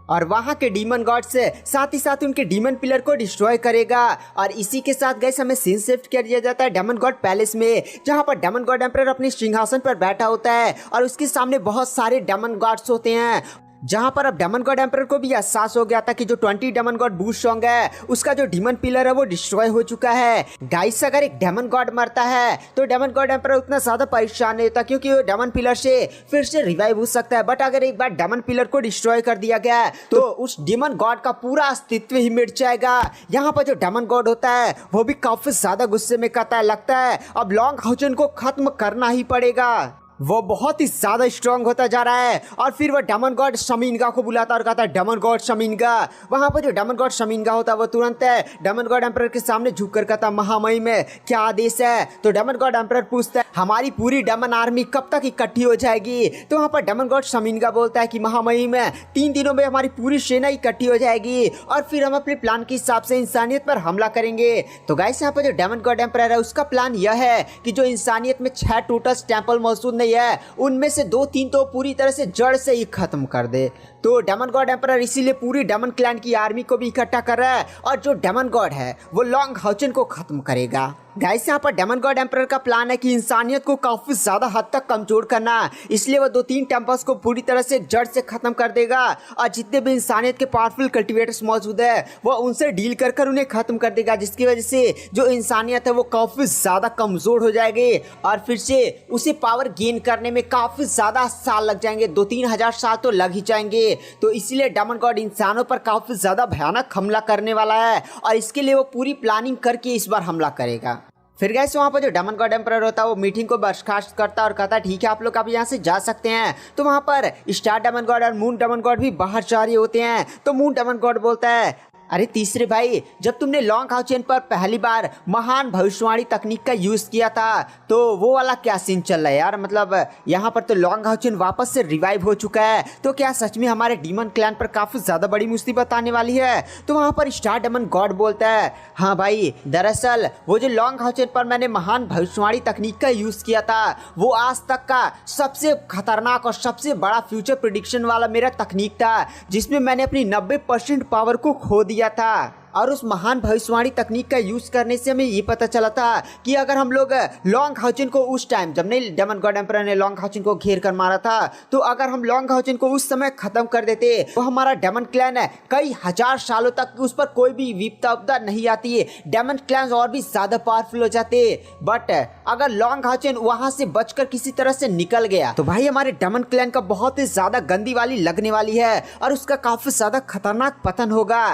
और वहां के डीमन गॉड्स से साथ ही साथ उनके डीमन पिलर को डिस्ट्रॉय करेगा। और इसी के साथ गाइस हमें सीन शिफ्ट कर दिया जाता है डेमन गॉड पैलेस में, जहां पर डेमन गॉड एम्परर अपने सिंहासन पर बैठा होता है और उसके सामने बहुत सारे डेमन गॉड्स होते हैं। जहां पर अब डेमन गॉड एम्परर को भी एहसास हो गया था कि जो 20 डेमन गॉड बुशोंग है उसका जो डीमन पिलर है वो डिस्ट्रॉय हो चुका है। गाइस अगर एक डेमन गॉड मरता है तो डेमन गॉड एम्परर उतना ज्यादा परेशान नहीं होता, क्योंकि वो डेमन पिलर से फिर से रिवाइव हो सकता है। बट अगर एक बार डेमन पिलर को डिस्ट्रॉय कर दिया गया तो उस डेमन गॉड का पूरा अस्तित्व ही मिट जाएगा। यहाँ पर जो डेमन गॉड होता है वो भी काफी ज्यादा गुस्से में कहता है, लगता है अब लॉन्ग हाउचन को खत्म करना ही पड़ेगा। वो बहुत ही ज्यादा स्ट्रांग होता जा रहा है और फिर वो डेमन गॉड शमीनगा को बुलाता है और कहता है डेमन गॉड शमीनगा। वहां पर जो डेमन गॉड शमीनगा होता है वो तुरंत डेमन गॉड एम्परर के सामने झुककर कहता है महामहिम में क्या आदेश है। तो डेमन गॉड एम्परर पूछता है हमारी पूरी डेमन आर्मी कब तक इकट्ठी हो जाएगी। तो वहां पर डेमन गॉड शमीनगा बोलता है कि महामहिम 3 दिनों में हमारी पूरी सेना इकट्ठी हो जाएगी और फिर हम अपने प्लान के हिसाब से इंसानियत पर हमला करेंगे। तो गाइस यहाँ पर जो डेमन गॉड एम्परर है उसका प्लान यह है कि जो इंसानियत में 6 टोटल टेम्पल मौजूद है उनमें से 2-3 तो पूरी तरह से जड़ से ही खत्म कर दे। तो डेमन गॉड एम्परर इसीलिए पूरी डेमन क्लैन की आर्मी को भी इकट्ठा कर रहा है और जो डेमन गॉड है वो लॉन्ग हाउचन को खत्म करेगा। गाइस यहाँ पर डेमन गॉड एम्परर का प्लान है कि इंसानियत को काफी ज्यादा हद तक कमजोर करना, इसलिए वो 2-3 टेम्पल्स को पूरी तरह से जड़ से खत्म कर देगा और जितने भी इंसानियत के पावरफुल कल्टिवेटर्स मौजूद है वो उनसे डील कर उन्हें खत्म कर देगा, जिसकी वजह से जो इंसानियत है वो काफी ज्यादा कमजोर हो जाएगी और फिर से उसे पावर गेन करने में काफी ज्यादा साल लग जाएंगे, 2-3 हजार साल तो लग ही जाएंगे। तो इसीलिए डेमन गॉड इंसानों पर काफी ज्यादा भयानक हमला करने वाला है और इसके लिए वो पूरी प्लानिंग करके इस बार हमला करेगा। फिर गैस वहाँ पर जो डेमन गॉड एम्परर होता है वो मीटिंग को बर्खास्त करता है और कहता है ठीक है आप लोग अब यहाँ से जा सकते हैं। तो वहाँ पर स्टार डेमन गॉड और मून डेमन गॉड भी बाहर जा रहे होते हैं। तो मून डेमन गॉड बोलता है अरे तीसरे भाई जब तुमने लॉन्ग हाउचन पर पहली बार महान भविष्यवाणी तकनीक का यूज किया था तो वो वाला क्या सीन चल रहा है यार, मतलब यहाँ पर तो लॉन्ग हाउचन वापस से रिवाइव हो चुका है, तो क्या सच में हमारे डीमन क्लैन पर काफी ज्यादा बड़ी मुसीबत आने वाली है। तो वहाँ पर स्टार डेमन गॉड बोलता है हाँ भाई दरअसल वो जो लॉन्ग हाउचन पर मैंने महान भविष्यवाणी तकनीक का यूज किया था वो आज तक का सबसे खतरनाक और सबसे बड़ा फ्यूचर प्रिडिक्शन वाला मेरा तकनीक था, जिसमें मैंने अपनी 90% पावर को खो दिया दिया था। और उस महान भविष्यवाणी तकनीक का यूज करने से हमें ये पता चला था कि अगर हम लोग लॉन्ग हाउचेन को उस टाइम, जब नहीं डेमन गॉड एम्परर ने लॉन्ग हाउचेन को घेर कर मारा था, तो अगर हम लॉन्ग हाउचेन को उस समय खत्म कर देते तो हमारा डेमन क्लैन कई हजार सालों तक उस पर कोई भी विपदा उपदा नहीं आती, डेमन क्लैन और भी ज्यादा पावरफुल हो जाते। बट अगर लॉन्ग हाउचेन वहां से बचकर किसी तरह से निकल गया तो भाई हमारे डेमन क्लैन का बहुत ही ज्यादा गंदी वाली लगने वाली है और उसका काफी ज्यादा खतरनाक पतन होगा।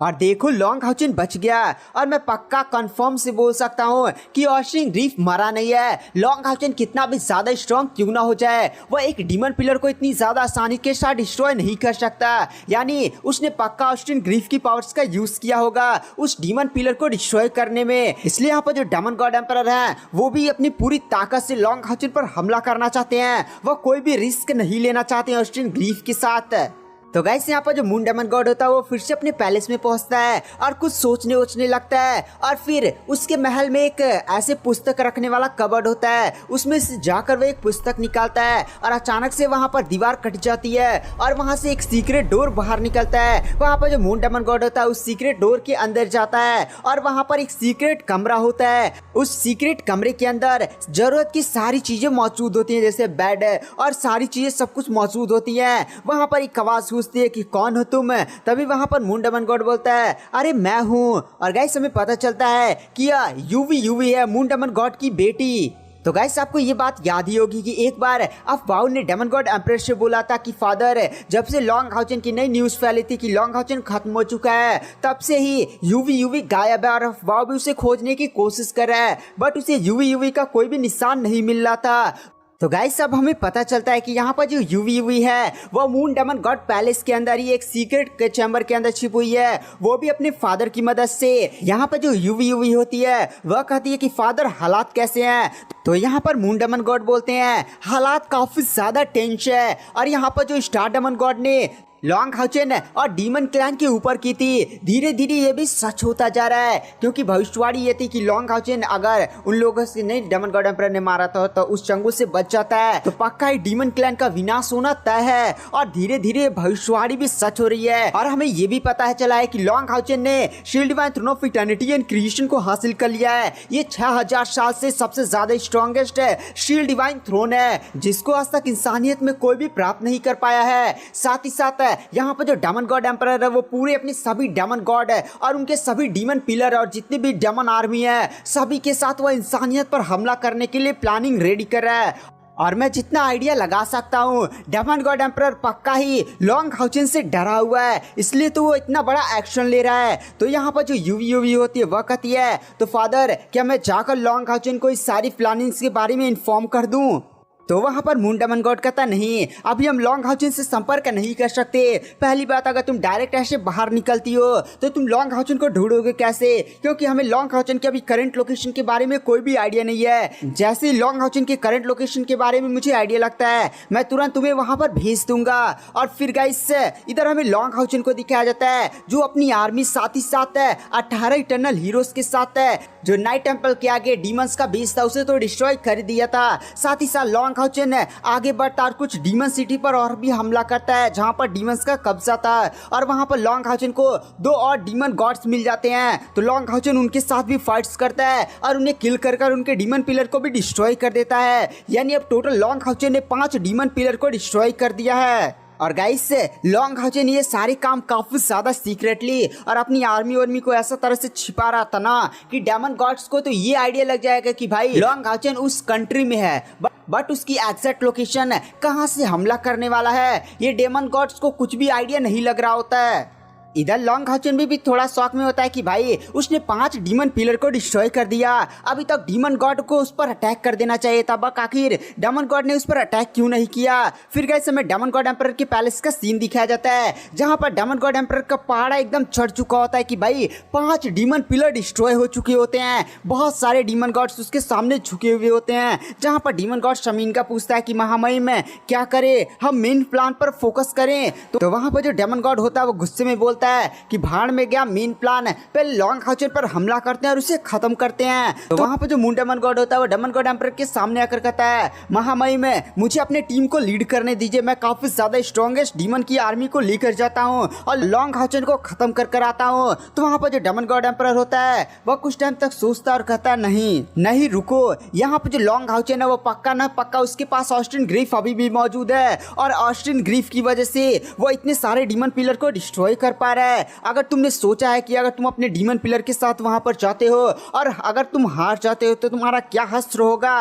और देखो लॉन्ग हाउचेन बच गया और मैं पक्का कंफर्म से बोल सकता हूँ कि ऑस्टिन रीफ मरा नहीं है। लॉन्ग हाउचेन कितना भी ज्यादा स्ट्रॉन्ग क्यों ना हो जाए, वह एक डीमन पिलर को इतनी ज्यादा आसानी के साथ डिस्ट्रॉय नहीं कर सकता। यानी उसने पक्का ऑस्टिन ग्रीफ की पावर्स का यूज किया होगा उस डीमन पिलर को डिस्ट्रॉय करने में। इसलिए यहाँ पर जो डेमन गॉड एम्परर है वो भी अपनी पूरी ताकत से लॉन्ग हाउचेन पर हमला करना चाहते हैं, वह कोई भी रिस्क नहीं लेना चाहते ऑस्टिन ग्रीफ के साथ। तो गाइस यहाँ पर जो मून डेमन गॉड होता है वो फिर से अपने पैलेस में पहुंचता है और कुछ सोचने वोचने लगता है और फिर उसके महल में एक ऐसे पुस्तक रखने वाला कबर्ड होता है, उसमें से जाकर वो एक पुस्तक निकालता है और अचानक से वहां पर दीवार कट जाती है और वहां से एक सीक्रेट डोर बाहर निकलता है। वहां पर जो मून डेमन गॉड होता है उस सीक्रेट डोर के अंदर जाता है और वहां पर एक सीक्रेट कमरा होता है। उस सीक्रेट कमरे के अंदर जरूरत की सारी चीजें मौजूद होती है, जैसे बेड और सारी चीजें सब कुछ मौजूद होती है। वहां पर एक आवाज पूछती है कि कौन हो तुम, तभी वहां पर मून डेमन गॉड बोलता है अरे मैं हूं। और गाइस हमें पता चलता है कि यह यूवी है, मून डेमन गॉड की बेटी। तो गाइस आपको ये बात याद ही होगी कि एक बार अफवाह ने डेमन गॉड एम्परर से बोला था कि फादर, जब से लॉन्ग हाउचेन की नई न्यूज फैली थी कि लॉन्ग हाउचेन खत्म हो चुका है तब से ही यूवी गायब है और अफवाह भी उसे खोजने की कोशिश कर रहा है, बट उसे यूवी का कोई भी निशान नहीं मिल रहा था। तो गाइस अब हमें पता चलता है कि यहाँ पर जो यूवी है वो मून डेमन गॉड पैलेस के अंदर ही एक सीक्रेट चैम्बर के अंदर छिप हुई है, वो भी अपने फादर की मदद से। यहाँ पर जो यूवी होती है वह कहती है कि फादर हालात कैसे हैं, तो यहाँ पर मून डेमन गॉड बोलते हैं हालात काफी ज्यादा टेंस है। और यहाँ पर जो स्टार डेमन गॉड ने लॉन्ग हाउचेन और डीमन क्लैन के ऊपर की थी, धीरे धीरे ये भी सच होता जा रहा है, क्योंकि भविष्यवाणी ये थी कि लॉन्ग हाउचेन अगर उन लोगों से नहीं डेमन गॉड एम्परर ने मारा था तो उस चंगुल से बच जाता है तो पक्का ही डीमन क्लैन का विनाश होना तय है। और धीरे धीरे भविष्यवाणी भी सच हो रही है और हमें ये भी पता है चला है कि लॉन्ग हाउचेन ने shield divine throne of eternity and creation को हासिल कर लिया है। ये 6000 साल से सबसे ज्यादा स्ट्रॉन्गेस्ट शील्ड डिवाइन थ्रोन है, जिसको आज तक इंसानियत में कोई भी प्राप्त नहीं कर पाया है। साथ ही साथ यहाँ पर जो डेमन गॉड एम्परर है वो पूरे अपने सभी डेमन गॉड है और उनके सभी डीमन पिलर और जितने भी डेमन आर्मी है सभी के साथ वह इंसानियत पर हमला करने के लिए प्लानिंग रेडी कर रहा है। और मैं जितना आइडिया लगा सकता हूँ डेमन गॉड एम्परर पक्का ही लॉन्ग हाउचेन से डरा हुआ है, इसलिए तो वो इतना बड़ा एक्शन ले रहा है। तो यहाँ पर जो यूवी होती है वह कहती है तो फादर क्या मैं जाकर लॉन्ग हाउचेन को इस सारी प्लानिंग्स के बारे में इन्फॉर्म कर दूँ। तो वहां पर मून डेमन गॉड कहता नहीं, अभी हम लॉन्ग हाउचेन से संपर्क नहीं कर सकते। पहली बात अगर तुम डायरेक्ट ऐसे बाहर निकलती हो तो तुम लॉन्ग हाउचेन को ढूंढोगे कैसे, क्योंकि हमें लॉन्ग हाउचेन के अभी करंट लोकेशन के बारे में कोई भी आइडिया नहीं है। जैसे ही लॉन्ग हाउचेन के करंट लोकेशन के बारे में मुझे आइडिया लगता है मैं तुरंत तुम्हें वहां पर भेज दूंगा। और फिर गाइस इधर हमें लॉन्ग हाउचेन को दिखाया जाता है जो अपनी आर्मी साथ ही साथ 18 इटर्नल हीरोज के साथ जो नाइट टेम्पल के आगे डीमंस का बेस था उसे तो डिस्ट्रॉय कर दिया था। साथ ही साथ लॉन्ग हाउचेन आगे बढ़ता और कुछ डीमन सिटी पर और भी हमला करता है जहां पर डीमंस का कब्जा था और वहां पर लॉन्ग हाउचेन को 2 और डीमन गॉड्स मिल जाते हैं। तो लॉन्ग हाउचेन उनके साथ भी फाइट्स करता है और उन्हें किल कर उनके डीमन पिलर को भी डिस्ट्रॉय कर देता है। यानी अब टोटल लॉन्ग हाउचेन ने 5 डीमन पिलर को डिस्ट्रॉय कर दिया है। और गाइस लॉन्ग हाउचेन ये सारे काम काफी ज्यादा सीक्रेटली और अपनी आर्मी को ऐसा तरह से छिपा रहा था ना कि डेमन गॉड्स को तो ये आइडिया लग जाएगा कि भाई लॉन्ग हाउचेन उस कंट्री में है, बट उसकी एग्जैक्ट लोकेशन कहाँ से हमला करने वाला है ये डेमन गॉड्स को कुछ भी आइडिया नहीं लग रहा होता है। इधर लॉन्ग हाउचेन भी थोड़ा शौक में होता है कि भाई उसने 5 डीमन पिलर को डिस्ट्रॉय कर दिया, अभी तक डीमन गॉड को उस पर अटैक कर देना चाहिए था, बट आखिर डेमन गॉड ने उस पर अटैक क्यों नहीं किया। फिर गाइस हमें डेमन गॉड एम्परर के पैलेस का सीन दिखाया जाता है जहां पर डेमन गॉड एम्परर का पहाड़ा एकदम चढ़ चुका होता है कि भाई 5 डीमन पिलर डिस्ट्रॉय हो चुके होते हैं। बहुत सारे डीमन गॉड्स उसके सामने झुके हुए होते हैं जहां पर डीमन गॉड शमीन का पूछता है कि महामहिम क्या करे, हम मेन प्लान पर फोकस करें। तो वहां पर जो डेमन गॉड होता है वो गुस्से में बोलता बोलता है कि भाड़ में गया मेन प्लान, पहले लॉन्ग हाउचन पर हमला करते हैं और उसे खत्म करते हैं। तो वहाँ पर जो मून डेमन गॉड होता है वो डेमन गॉड एम्परर के सामने आकर कहता है, महामहिम में मुझे अपने टीम को लीड करने दीजिए, मैं काफी ज्यादा स्ट्रॉन्गेस्ट डीमन की आर्मी को लेकर जाता हूँ और लॉन्ग हाउचन को खत्म कर आता हूँ। तो वहाँ पर जो डेमन गॉड एम्परर होता है वह कुछ टाइम तक सोचता और कहता है, नहीं नहीं रुको, यहाँ पर जो लॉन्ग हाउचन है वो पक्का ना पक्का उसके पास ऑस्टिन ग्रीफ अभी भी मौजूद है और ऑस्टिन ग्रीफ की वजह से वो इतने सारे डीमन पिलर को डिस्ट्रॉय कर पा रहा है। अगर तुमने सोचा है कि अगर तुम अपने डीमन पिलर के साथ वहां पर जाते हो और अगर तुम हार जाते हो तो तुम्हारा क्या हश्र होगा।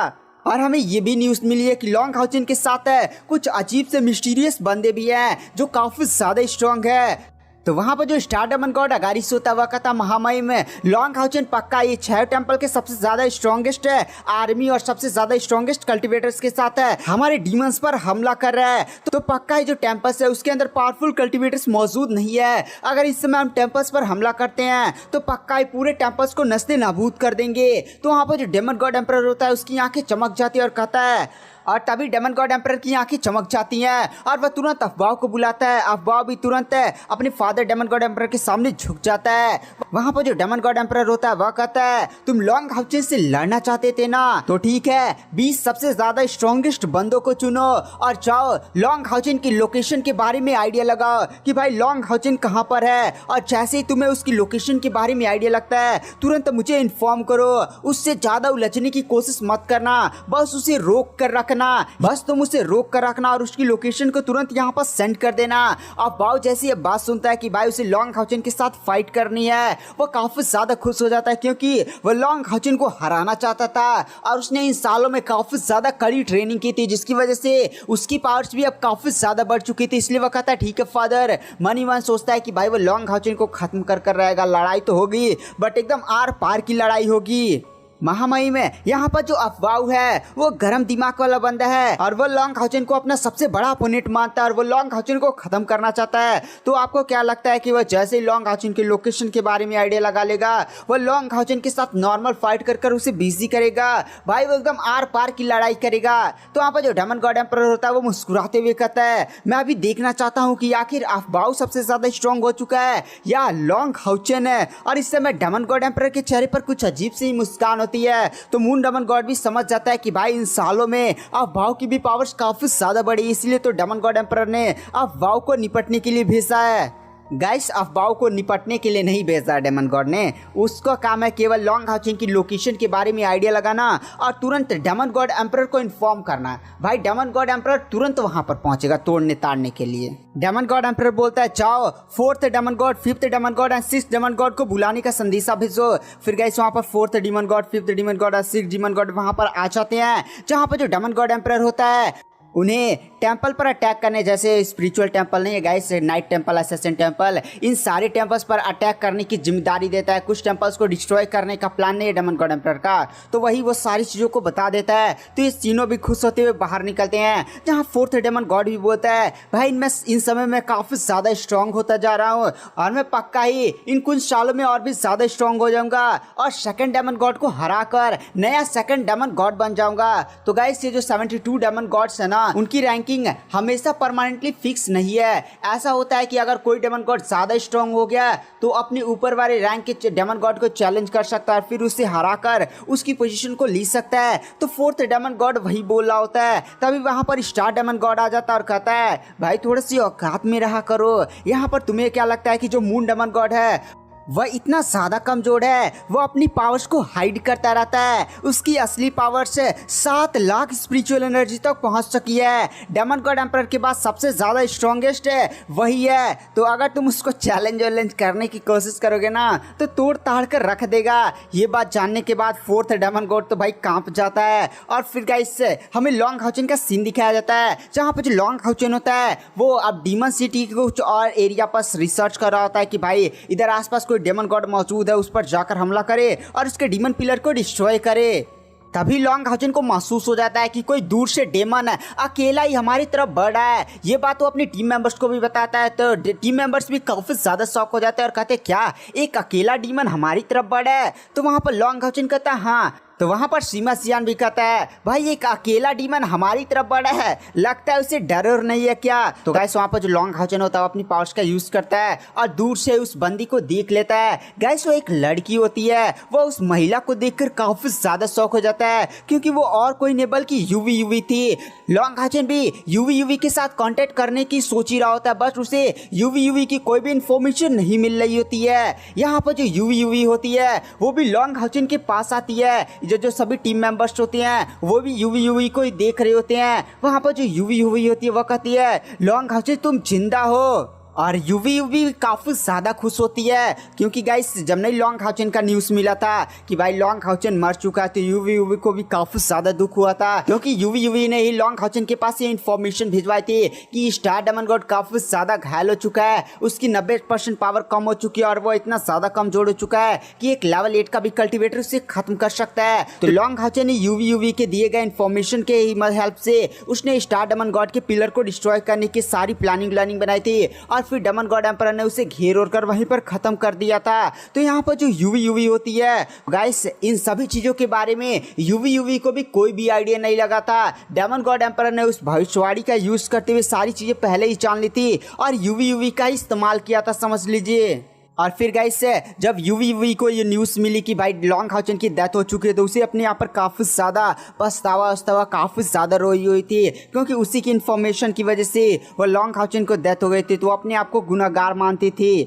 और हमें ये भी न्यूज़ मिली है कि लॉन्ग हाउचन के साथ है कुछ अजीब से मिस्टीरियस बंदे भी हैं जो काफी ज्यादा स्ट्रांग है। तो वहां पर जो स्टार डेमन गॉड अगारिस होता हुआ कहता, महामहिम में लॉन्ग हाउचन पक्का ये 6 टेंपल के सबसे ज्यादा स्ट्रॉन्गेस्ट है आर्मी और सबसे ज्यादा स्ट्रॉन्गेस्ट कल्टिवेटर्स के साथ है, हमारे डीमंस पर हमला कर रहा है। तो पक्का ये जो टेंपल्स है उसके अंदर पावरफुल कल्टिवेटर्स मौजूद नहीं है। अगर इस समय हम टेंपल्स पर हमला करते हैं तो पक्का ये पूरे टेंपल्स को नस्ते नाबूद कर देंगे। तो वहां पर जो डेमन गॉड एम्परर होता है उसकी आंखें चमक जाती है और कहता है, और तभी डेमन गॉड एम्परर की आंखें चमक जाती हैं और वह तुरंत अफवाह को बुलाता है। अफवाह भी तुरंत अपने फादर डेमन गॉड एम्परर के सामने झुक जाता है। वहां पर जो डेमन गॉड एम्परर होता है वह कहता है, तुम लॉन्ग हाउचन से लड़ना चाहते थे ना, तो ठीक है 20 सबसे ज्यादा स्ट्रॉन्गेस्ट बंदों को चुनो और जाओ लॉन्ग हाउचन की लोकेशन के बारे में आइडिया लगाओ कि भाई लॉन्ग हाउचन कहाँ पर है, और जैसे ही तुम्हें उसकी लोकेशन के बारे में आइडिया लगता है तुरंत मुझे इन्फॉर्म करो। उससे ज्यादा उलझने की कोशिश मत करना, बस उसे रोक कर रखना, बस तुम उसे रोक कर रखना और उसकी लोकेशन को तुरंत यहाँ पर सेंड कर देना। अब बाव जैसे ये बात सुनता है कि भाई उसे लॉन्ग हाउचन के साथ फाइट करनी है, वो काफी ज्यादा खुश हो जाता है क्योंकि वो लॉन्ग हाउचन को हराना चाहता था और उसने इन सालों में काफी ज्यादा कड़ी ट्रेनिंग की थी जिसकी वजह से उसकी पावर्स भी अब काफी ज्यादा बढ़ चुकी थी। इसलिए वो कहता है, ठीक है फादर। मनी वन सोचता है कि भाई वो लॉन्ग हाउचन को खत्म कर रहेगा, लड़ाई तो होगी बट एकदम आर पार की लड़ाई होगी। महामहिम में यहाँ पर जो अफवाह है वो गरम दिमाग वाला बंदा है और वो लॉन्ग हाउचन को अपना सबसे बड़ा अपोनेंट मानता है और वो लॉन्ग हाउचन को खत्म करना चाहता है। तो आपको क्या लगता है कि वह जैसे ही लॉन्ग हाउचन के लोकेशन के बारे में आइडिया लगा लेगा वो लॉन्ग हाउचन के साथ नॉर्मल फाइट कर उसे बिजी करेगा, भाई वो एकदम आर पार की लड़ाई करेगा। तो वहाँ पर जो डेमन गॉड एम्परर होता है वो मुस्कुराते हुए कहता है, मैं अभी देखना चाहता हूँ कि आखिर अफवाह सबसे ज्यादा स्ट्रॉन्ग हो चुका है या लॉन्ग हाउचन है। और इस समय डेमन गॉड एम्परर के चेहरे पर कुछ अजीब सी मुस्कान होती है। तो मून डेमन गॉड भी समझ जाता है कि भाई इन सालों में अफवाह की भी पावर्स काफी ज्यादा बढ़ी, इसलिए तो डेमन गॉड एम्परर ने अफवाह को निपटने के लिए भेजा है। गाइस अफवाह को निपटने के लिए नहीं भेजा डेमन गॉड ने, उसका काम है केवल लॉन्ग हाउचन की लोकेशन के बारे में आइडिया लगाना और तुरंत डेमन गॉड एम्परर को इन्फॉर्म करना। भाई डेमन गॉड एम्परर तुरंत वहां पर पहुंचेगा तोड़ने ताड़ने के लिए। डेमन गॉड एम्परर बोलता है, जाओ 4th demon god 5th demon god and 6th demon god को बुलाने का संदेशा भेजो। फिर गाइस वहां पर 4th demon god 5th demon god और 6th डेमन गॉड वहां पर आ जाते हैं, जहां पर जो डेमन गॉड एम्परर होता है उन्हें टेंपल पर अटैक करने, जैसे स्पिरिचुअल टेंपल नहीं है guys, knight temple, assassin temple, इन सारे टेंपल्स पर अटैक करने की जिम्मेदारी देता है। कुछ टेंपल्स को डिस्ट्रॉय करने का प्लान नहीं है डेमन गॉड एम्परर का, तो वही वो सारी चीज़ों को बता देता है। तो ये तीनों भी खुश होते हुए बाहर निकलते हैं, जहाँ 4th डेमन गॉड भी बोलता है, भाई मैं इन समय में काफ़ी ज़्यादा स्ट्रॉन्ग होता जा रहा हूँ और मैं पक्का ही इन कुछ सालों में और भी ज़्यादा स्ट्रॉन्ग हो जाऊँगा और 2nd डेमन गॉड को हरा कर नया 2nd डेमन गॉड बन जाऊँगा। तो गाइस ये जो 72 डेमन गॉड्स है ना, उनकी रैंकिंग हमेशा परमानेंटली फिक्स नहीं है। ऐसा होता है कि अगर कोई डेमन गॉड ज्यादा स्ट्रांग हो गया तो अपने ऊपर वाले रैंक के डेमन गॉड को चैलेंज कर सकता है, फिर उसे हराकर उसकी पोजीशन को ले सकता है। तो 4th डेमन गॉड वही बोल रहा होता है। तभी वहां पर स्टार डेमन गॉड आ जाता है और कहता है, भाई थोड़ी सी औकात में रहा करो। यहाँ पर तुम्हें क्या लगता है कि जो मून डेमन गॉड है वह इतना ज्यादा कमजोर है, वो अपनी पावर्स को हाइड करता रहता है। उसकी असली पावर्स 7 लाख स्पिरिचुअल एनर्जी तक पहुंच चुकी है। डेमन गॉड एम्परर के बाद सबसे ज्यादा स्ट्रॉन्गेस्ट है वही है। तो अगर तुम उसको चैलेंज करने की कोशिश करोगे ना तो तोड़ ताड़ कर रख देगा। ये बात जानने के बाद 4th डेमन गॉड तो भाई कांप जाता है। और फिर गाइस हमें लॉन्ग हाउचन का सीन दिखाया जाता है, जहाँ पर जो लॉन्ग हाउचन होता है वो अब डीमन सिटी के कुछ और एरिया पर रिसर्च कर रहा होता है कि भाई इधर आसपास कोई डेमन गॉड मौजूद है, उस पर जाकर हमला करे और उसके डीमन पिलर को डिस्ट्रॉय करे। तभी लॉन्ग हाउचन को महसूस हो जाता है कि कोई दूर से डेमन है अकेला ही हमारी तरफ बढ़ रहा है। ये बात वो अपनी टीम मेंबर्स को भी बताता है, तो टीम मेंबर्स भी काफी ज्यादा शॉक हो जाते हैं और कहते हैं, क्या एक अकेला डीमन हमारी तरफ बढ़ रहा है? तो वहां पर लॉन्ग हाउचन कहता है, हाँ तो वहाँ पर सीमा सियान भी कहता है भाई एक अकेला डीमन हमारी तरफ बढ़ा है, लगता है उसे डर और नहीं है क्या। तो गाइस वहाँ पर जो लॉन्ग हाउचन होता है वो अपनी पावर्स का यूज करता है और दूर से उस बंदी को देख लेता है। गाइस वो एक लड़की होती है, वो उस महिला को देखकर काफी ज्यादा शौक हो जाता है क्योंकि वो और कोई नहीं बल्कि यूवी थी। लॉन्ग हाउचन भी यूवी के साथ कांटेक्ट करने की सोच ही रहा होता है, बस उसे यूवी की कोई भी इंफॉर्मेशन नहीं मिल रही होती है। यहाँ पर जो यूवी होती है वो भी लॉन्ग हाउचन के पास आती है। जो सभी टीम मेंबर्स होते हैं वो भी यूवी को ही देख रहे होते हैं। वहाँ पर जो यूवी होती है वो कहती है लॉन्ग हाउचन तुम जिंदा हो, और यूवी काफी ज्यादा खुश होती है क्योंकि गाइस जब नहीं लॉन्ग हाउचन का न्यूज़ मिला था कि भाई लॉन्ग हाउचन मर चुका है तो यूवी को भी काफी ज्यादा दुख हुआ था क्योंकि यूवी ने ही लॉन्ग हाउचन के पास ये इन्फॉर्मेशन भिजवाई थी कि स्टार डेमन गॉड काफी ज्यादा घायल हो चुका है, उसकी 90% पावर कम हो चुकी है और वो इतना ज्यादा कमजोर हो चुका है कि एक लेवल 8 का भी कल्टिवेटर उसे खत्म कर सकता है। तो लॉन्ग हाउचन ने यूवी के दिए गए इन्फॉर्मेशन के ही हेल्प से उसने स्टार डेमन गॉड के पिलर को डिस्ट्रॉय करने की सारी प्लानिंग बनाई थी और फिर डेमन गॉड एम्परर ने उसे घेर और कर वहीं पर खत्म कर दिया था। तो यहाँ पर जो यूवी होती है गाइस इन सभी चीजों के बारे में यूवी को भी कोई भी आइडिया नहीं लगा था। डेमन गॉड एम्परर ने उस भविष्यवाणी का यूज करते हुए सारी चीजें पहले ही जान ली थी और यूवी का इस्तेमाल किया था, समझ लीजिए। और फिर गाइस जब यूवी को ये न्यूज़ मिली कि भाई लॉन्ग हाउचन की डेथ हो चुकी है तो उसे अपने यहाँ पर काफ़ी ज़्यादा पछतावा काफ़ी ज़्यादा रोई हुई थी क्योंकि उसी की इन्फॉर्मेशन की वजह से वो लॉन्ग हाउचन को डेथ हो गई थी, तो वो अपने आप को गुनहगार मानती थी।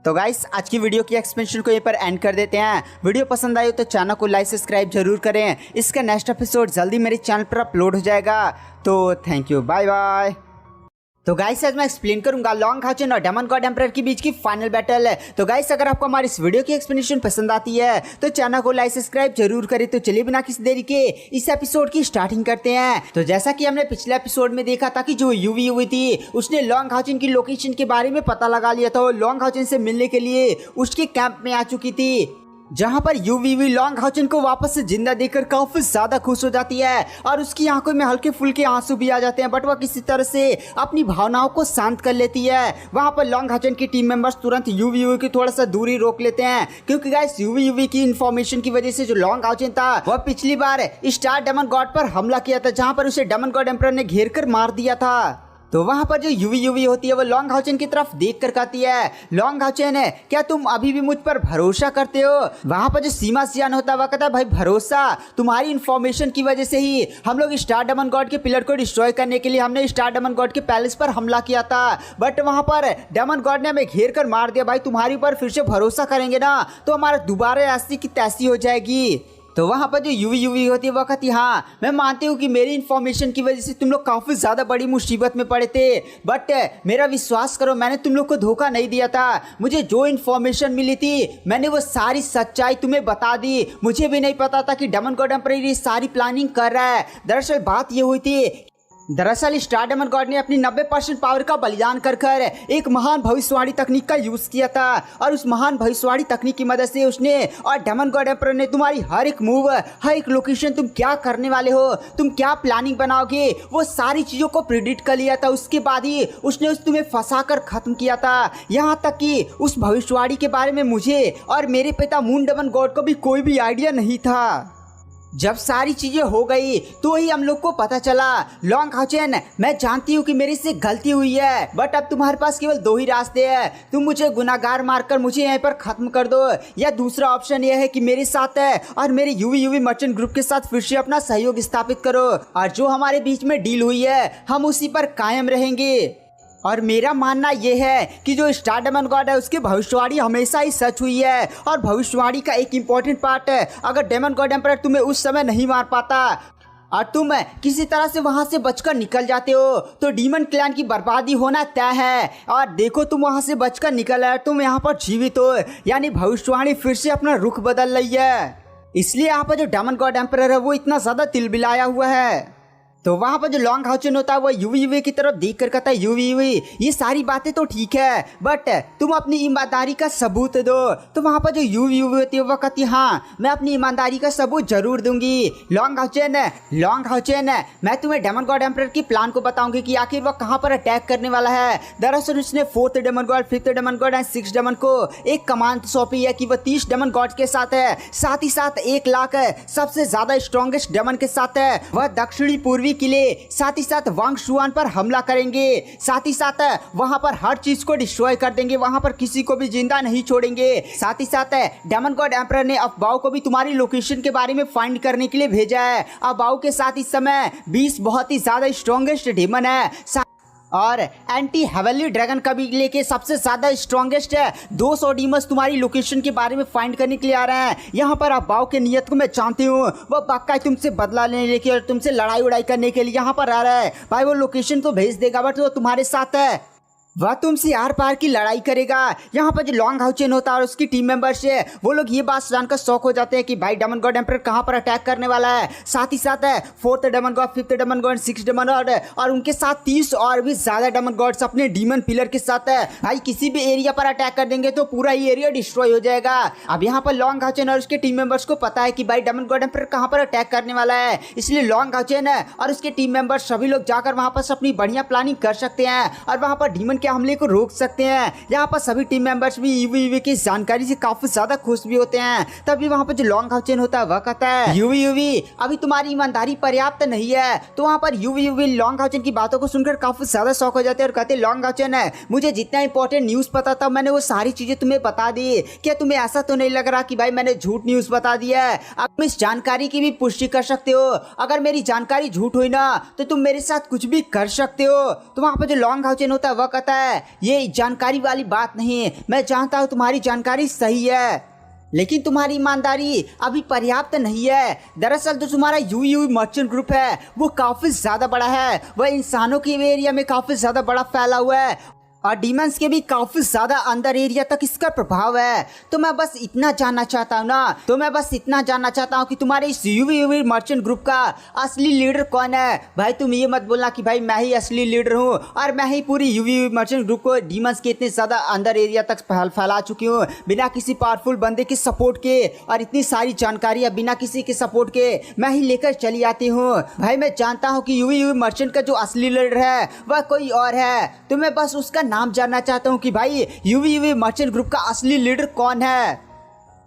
तो गाइस आज की वीडियो की एक्सप्लेनेशन को यहीं पर एंड कर देते हैं। वीडियो पसंद आई हो तो चैनल को लाइक सब्सक्राइब जरूर करें। इसका नेक्स्ट एपिसोड जल्दी मेरे चैनल पर अपलोड हो जाएगा। तो थैंक यू, बाय बाय। तो गाइस आज मैं एक्सप्लेन करूंगा लॉन्ग हाउचन और डेमन गॉड एम्परर के बीच की फाइनल बैटल है। तो गाइस अगर आपको हमारी इस वीडियो की एक्सप्लेनेशन पसंद आती है तो चैनल को लाइक सब्सक्राइब जरूर करें। तो चलिए बिना किसी देरी के इस एपिसोड की स्टार्टिंग करते हैं। तो जैसा कि हमने पिछले एपिसोड में देखा था कि जो यूवी थी उसने लॉन्ग हाउचन की लोकेशन के बारे में पता लगा लिया था। वो लॉन्ग हाउचन से मिलने के लिए उसके कैंप में आ चुकी थी, जहां पर यूवी लॉन्ग हाउचन को वापस से जिंदा देखकर काफी ज्यादा खुश हो जाती है और उसकी आंखों में हल्के फुल्के आंसू भी आ जाते हैं, बट वह किसी तरह से अपनी भावनाओं को शांत कर लेती है। वहां पर लॉन्ग हाउचन की टीम मेंबर्स तुरंत यूवी की थोड़ा सा दूरी रोक लेते हैं क्योंकि गाइस यूवी की इन्फॉर्मेशन की वजह से जो लॉन्ग हाउचन था वह पिछली बार स्टार डेमन गॉड पर हमला किया था, जहां पर उसे डेमन गॉड एम्परर ने घेर कर मार दिया था। तो वहां पर जो यूवी होती है वो लॉन्ग हाउचन की तरफ देख कर कहती है लॉन्ग हाउचन है क्या तुम अभी भी मुझ पर भरोसा करते हो। वहां पर जो सीमा सियान होता है वह कहता है भाई भरोसा, तुम्हारी इन्फॉर्मेशन की वजह से ही हम लोग स्टार डेमन गॉड के पिलर को डिस्ट्रॉय करने के लिए हमने स्टार डेमन गॉड के पैलेस पर हमला किया था, बट वहां पर डेमन गॉड ने हमें घेर कर मार दिया। भाई तुम्हारी ऊपर फिर से भरोसा करेंगे ना तो हमारा दोबारा ऐसी की तैसी हो जाएगी। तो वहाँ पर जो यूवी होती है वो कहती हाँ मैं मानती हूँ कि मेरी इन्फॉर्मेशन की वजह से तुम लोग काफ़ी ज़्यादा बड़ी मुसीबत में पड़े थे, बट मेरा विश्वास करो मैंने तुम लोग को धोखा नहीं दिया था। मुझे जो इन्फॉर्मेशन मिली थी मैंने वो सारी सच्चाई तुम्हें बता दी। मुझे भी नहीं पता था कि डेमन गॉड एम्परर ये सारी प्लानिंग कर रहा है। दरअसल बात ये हुई थी, दरअसल स्टार डेमन गॉड ने अपनी 90% पावर का बलिदान कर एक महान भविष्यवाणी तकनीक का यूज किया था और उस महान भविष्यवाणी तकनीक की मदद से उसने और डेमन गॉड एम्परर ने तुम्हारी हर एक मूव, हर एक लोकेशन, तुम क्या करने वाले हो, तुम क्या प्लानिंग बनाओगे, वो सारी चीजों को प्रिडिक्ट कर लिया था। उसके बाद ही उसने तुम्हें फंसा कर खत्म किया था। यहाँ तक कि उस भविष्यवाणी के बारे में मुझे और मेरे पिता मून डेमन गॉड को भी कोई भी आइडिया नहीं था। जब सारी चीजें हो गई तो ही हम लोग को पता चला लॉन्ग हाउचन मैं जानती हूँ कि मेरे से गलती हुई है, बट अब तुम्हारे पास केवल दो ही रास्ते हैं। तुम मुझे गुनाहगार मारकर मुझे यहाँ पर खत्म कर दो, या दूसरा ऑप्शन यह है कि मेरे साथ है और मेरे यूवी मर्चेंट ग्रुप के साथ फिर से अपना सहयोग स्थापित करो और जो हमारे बीच में डील हुई है हम उसी पर कायम रहेंगे। और मेरा मानना यह है कि जो स्टार डेमन गॉड है उसकी भविष्यवाणी हमेशा ही सच हुई है और भविष्यवाणी का एक इम्पॉर्टेंट पार्ट है, अगर डेमन गॉड एम्परर तुम्हें उस समय नहीं मार पाता और तुम किसी तरह से वहां से बचकर निकल जाते हो तो डीमन क्लैन की बर्बादी होना तय है। और देखो तुम वहां से बचकर निकल आए, तुम यहाँ पर जीवित हो, यानी भविष्यवाणी फिर से अपना रुख बदल रही है। इसलिए यहाँ पर जो डेमन गॉड एम्परर है वो इतना ज्यादा तिलबिलाया हुआ है। तो वहां पर जो लॉन्ग हाउचन होता है वो यूवी की तरफ देख कर कहता है यूवी ये सारी बातें तो ठीक है, बट तुम अपनी ईमानदारी का सबूत दो। तो वहां पर जो यूवी होती है वो कहती है हाँ मैं अपनी ईमानदारी का सबूत जरूर दूंगी। लॉन्ग हाउचन मैं तुम्हें डेमन गॉड एम्परर की प्लान को बताऊंगी कि आखिर वो कहां पर अटैक करने वाला है। दरअसल उसने 4th demon god, 5th demon god and 6th demon को एक कमांड सौंपी है कि वो 30 डेमन गॉड के साथ है, साथ ही साथ 1 लाख सबसे ज्यादा स्ट्रॉन्गेस्ट डेमन के साथ है। वह दक्षिणी पूर्वी किले साथ ही साथ वांग शुआन पर हमला करेंगे, साथ ही साथ वहां पर हर चीज को डिस्ट्रॉय कर देंगे, वहां पर किसी को भी जिंदा नहीं छोड़ेंगे। साथ ही साथ डेमन गॉड एम्परर ने अफवाह को भी तुम्हारी लोकेशन के बारे में फाइंड करने के लिए भेजा है। अफवाह के साथ इस समय 20 बहुत ही ज्यादा स्ट्रॉन्गेस्ट डेमन है और एंटी हेवनली ड्रैगन कबीले के सबसे ज्यादा स्ट्रॉन्गेस्ट है 200 डीमंस तुम्हारी लोकेशन के बारे में फाइंड करने के लिए आ रहे हैं। यहाँ पर आप बाव के नियत को मैं जानती हूँ, वो पक्का तुमसे बदला लेने के और तुमसे लड़ाई उड़ाई करने के लिए यहाँ पर आ रहा है। भाई वो लोकेशन तो भेज देगा बट वो तुम्हारे साथ है, वह तुमसे आर पार की लड़ाई करेगा। यहाँ पर जो लॉन्ग हाउचन होता है और उसकी टीम मेंबर्स है वो लोग ये बात जानकर शौक हो जाते हैं कि भाई डेमन गॉड एम्परर कहाँ पर अटैक करने वाला है। साथ ही साथ 4th demon god, 5th demon god, 6th demon god और उनके साथ 30 और भी ज्यादा डेमन गॉड्स अपने डीमन पिलर के साथ है। भाई किसी भी एरिया पर अटैक कर देंगे तो पूरा ही एरिया डिस्ट्रॉय हो जाएगा। अब यहाँ पर लॉन्ग हाउचन और उसके टीम मेंबर्स को पता है कि भाई डेमन गॉड एम्परर कहाँ पर अटैक करने वाला है, इसलिए लॉन्ग हाउचन और उसके टीम मेंबर्स सभी लोग जाकर वहां पर अपनी बढ़िया प्लानिंग कर सकते हैं और वहां पर डीमन के हमले को रोक सकते हैं। यहाँ पर सभी टीम मेंबर्स भी यूवी की जानकारी से काफी ज्यादा खुश भी होते हैं। तभी वहाँ पर जो लॉन्ग हाउचन होता है वह कहता है यूवी अभी तुम्हारी ईमानदारी पर्याप्त नहीं है। तो वहाँ पर यूवी लॉन्ग हाउचन की बातों को सुनकर काफी ज्यादा शौक हो जाते हैं और कहते हैं लॉन्ग हाउचन मुझे जितना इंपॉर्टेंट न्यूज पता था मैंने वो सारी चीजें तुम्हें बता दी, क्या तुम्हें ऐसा तो नहीं लग रहा कि भाई मैंने झूठ न्यूज बता दिया है? अब तुम इस जानकारी की भी पुष्टि कर सकते हो, अगर मेरी जानकारी झूठ हुई ना तो तुम मेरे साथ कुछ भी कर सकते हो। तो वहाँ पर जो लॉन्ग हाउचन होता है वह कहता है ये जानकारी वाली बात नहीं है, मैं जानता हूँ तुम्हारी जानकारी सही है लेकिन तुम्हारी ईमानदारी अभी पर्याप्त नहीं है। दरअसल जो तुम्हारा यूवी मर्चेंट ग्रुप है वो काफी ज्यादा बड़ा है, वह इंसानों के एरिया में काफी ज्यादा बड़ा फैला हुआ है और डीमंस के भी काफी ज्यादा अंदर एरिया तक इसका प्रभाव है। तो मैं बस इतना जानना चाहता हूँ कि तुम्हारे इस यूवी मर्चेंट ग्रुप का असली लीडर कौन है। भाई तुम ये मत बोलना कि भाई मैं ही असली लीडर हूँ और मैं ही पूरी यूवी मर्चेंट ग्रुप को डीमंस के इतने ज्यादा अंदर एरिया तक फैला चुकी हूँ बिना किसी पावरफुल बंदे के सपोर्ट के, और इतनी सारी जानकारियां बिना किसी के सपोर्ट के मैं ही लेकर चली आती हूँ। भाई मैं जानता हूँ कि यूवी मर्चेंट का जो असली लीडर है वह कोई और है, तो मैं बस उसका नाम जानना चाहता हूं कि भाई यूवी मर्चेंट ग्रुप का असली लीडर कौन है।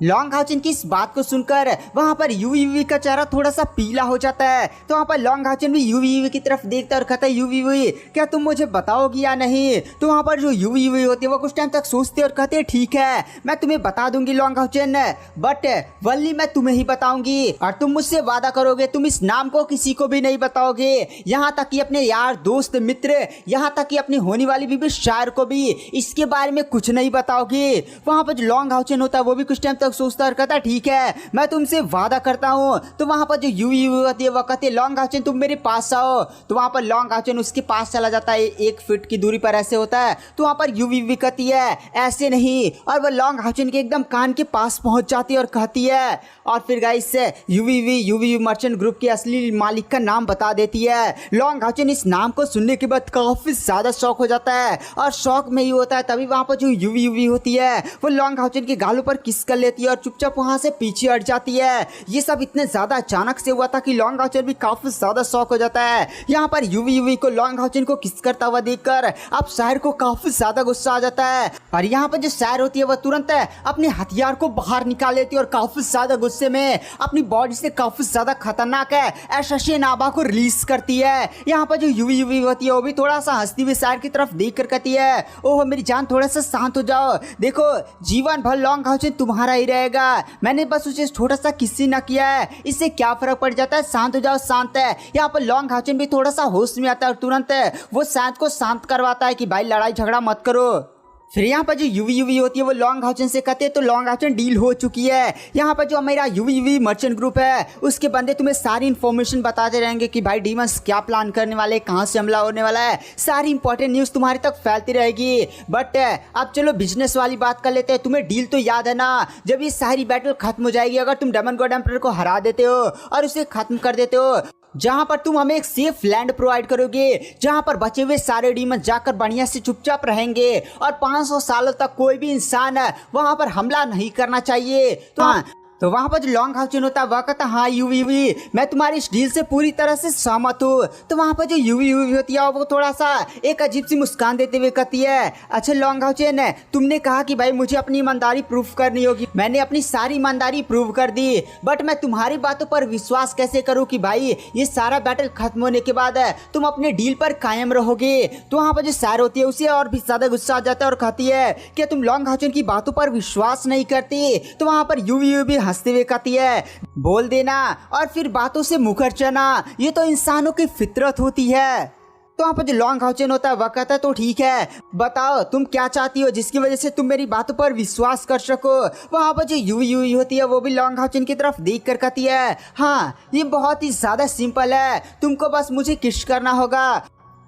लॉन्ग हाउचन की इस बात को सुनकर वहां पर यूवी का चेहरा थोड़ा सा पीला हो जाता है। तो वहां पर लॉन्ग हाउचन भी यूवी की तरफ देखता है और कहता है यूवी क्या तुम मुझे बताओगी या नहीं। तो वहां पर जो यूवी होती है वो कुछ टाइम तक सोचते और कहते हैं ठीक है मैं तुम्हें बता दूंगी लॉन्ग हाउचन, बट वल्ली मैं तुम्हें ही बताऊंगी और तुम मुझसे वादा करोगे तुम इस नाम को किसी को भी नहीं बताओगे, यहाँ तक कि अपने यार दोस्त मित्र, यहाँ तक कि अपनी होने वाली बीबी शायर को भी इसके बारे में कुछ नहीं बताओगे। वहां पर जो लॉन्ग हाउचन होता है वो भी कुछ टाइम तक सोचता और कहता ठीक है मैं तुमसे वादा करता हूँ। तो वहां पर जो यूवी होती है वो कहती है लॉन्ग हाउचन तुम मेरे पास आओ। तो वहां पर लॉन्ग हाउचन उसके पास चला जाता है, 1 फीट की दूरी पर ऐसे होता है। तो वहां पर यूवी कहती है ऐसे नहीं, और वह लॉन्ग हाउचन के एकदम कान के पास पहुंच जाती है और कहती है, और फिर गाइस से यूवी मर्चेंट ग्रुप के असली मालिक का नाम बता देती है। लॉन्ग हाउचन इस नाम को सुनने के बाद काफी ज्यादा शौक हो जाता है और शौक में ही होता है तभी वहां पर जो यूवी होती है वो लॉन्ग हाउचन के गालों पर किस कर लेती है और चुपचाप वहां से पीछे हट जाती है। ये सब इतने ज्यादा अचानक से हुआ था कि लॉन्ग हाउचन भी काफी ज्यादा शौक हो जाता है। यहाँ पर यूवी को लॉन्ग हाउचन को किस करता हुआ देखकर अब शायर को काफी ज्यादा गुस्सा आ जाता है और यहाँ पर जो शायर होती है वह तुरंत अपने हथियार को बाहर निकाल लेती है और काफी ज्यादा गुस्से में अपनी बॉडी से काफी ज्यादा खतरनाक है एशशी नाबा को रिलीज करती है। यहाँ पर जो यूवी होती है वो भी थोड़ा सा हंसती हुई शायर की तरफ देख कर कहती है ओह मेरी जान थोड़ा सा शांत हो जाओ, देखो जीवन भर लॉन्ग हाउचन तुम्हारा ही रहेगा, मैंने बस उसे छोटा सा किसी ना किया है, इससे क्या फर्क पड़ जाता है, शांत हो जाओ शांत है। यहाँ पर लॉन्ग हाउचन भी थोड़ा सा होश में आता है और तुरंत वो शांत को शांत करवाता है कि भाई लड़ाई झगड़ा मत करो। फिर यहाँ पर जो यूवी होती है वो लॉन्ग हाउचन से कहते हैं तो लॉन्ग हाउचन डील हो चुकी है। यहाँ पर जो मेरा यूवी मर्चेंट ग्रुप है उसके बंदे तुम्हें सारी इन्फॉर्मेशन बताते रहेंगे कि भाई डीमंस क्या प्लान करने वाले, कहाँ से हमला होने वाला है, सारी इंपॉर्टेंट न्यूज़ तुम्हारी तक फैलती रहेगी। बट अब चलो बिजनेस वाली बात कर लेते हैं। तुम्हें डील तो याद है ना, जब ये सारी बैटल खत्म हो जाएगी, अगर तुम डेमन गॉड एम्परर को हरा देते हो और उसे खत्म कर देते हो जहां पर तुम हमें एक सेफ लैंड प्रोवाइड करोगे, जहां पर बचे हुए सारे डीमन जाकर बढ़िया से चुपचाप रहेंगे और 500 सालों तक कोई भी इंसान वहां पर हमला नहीं करना चाहिए। तो वहां पर जो लॉन्ग हाउचन होता है वह कहता है हाँ यूवी यूवी, मैं तुम्हारी इस डील से पूरी तरह से सहमत हूँ। तो वहां पर जो यूवी यूवी होती है वो थोड़ा सा एक अजीब सी मुस्कान देते हुए कहती है, अच्छा लॉन्ग हाउचन, तुमने कहा कि भाई मुझे अपनी ईमानदारी प्रूव करनी होगी, मैंने अपनी सारी ईमानदारी प्रूव कर दी, बट मैं तुम्हारी बातों पर विश्वास कैसे करूँ कि भाई ये सारा बैटल खत्म होने के बाद तुम अपने डील पर कायम रहोगे। तो वहां पर जो सैर होती है उसे और भी ज्यादा गुस्सा आ जाता है और कहती है कि तुम लॉन्ग हाउचन की बातों पर विश्वास नहीं करती। तो वहां पर यूवी यूवी हंसते हुए कहती है, बोल देना और फिर बातों से मुकर जाना, ये तो इंसानों की फितरत होती है। तो वहाँ पर जो लॉन्ग हाउचन होता है वह कहता है तो ठीक है, बताओ तुम क्या चाहती हो जिसकी वजह से तुम मेरी बातों पर विश्वास कर सको। वहाँ पर जो यूवी यूवी होती है वो भी लॉन्ग हाउचन की तरफ देख कर कहती है, हाँ ये बहुत ही ज्यादा सिंपल है, तुमको बस मुझे किस करना होगा।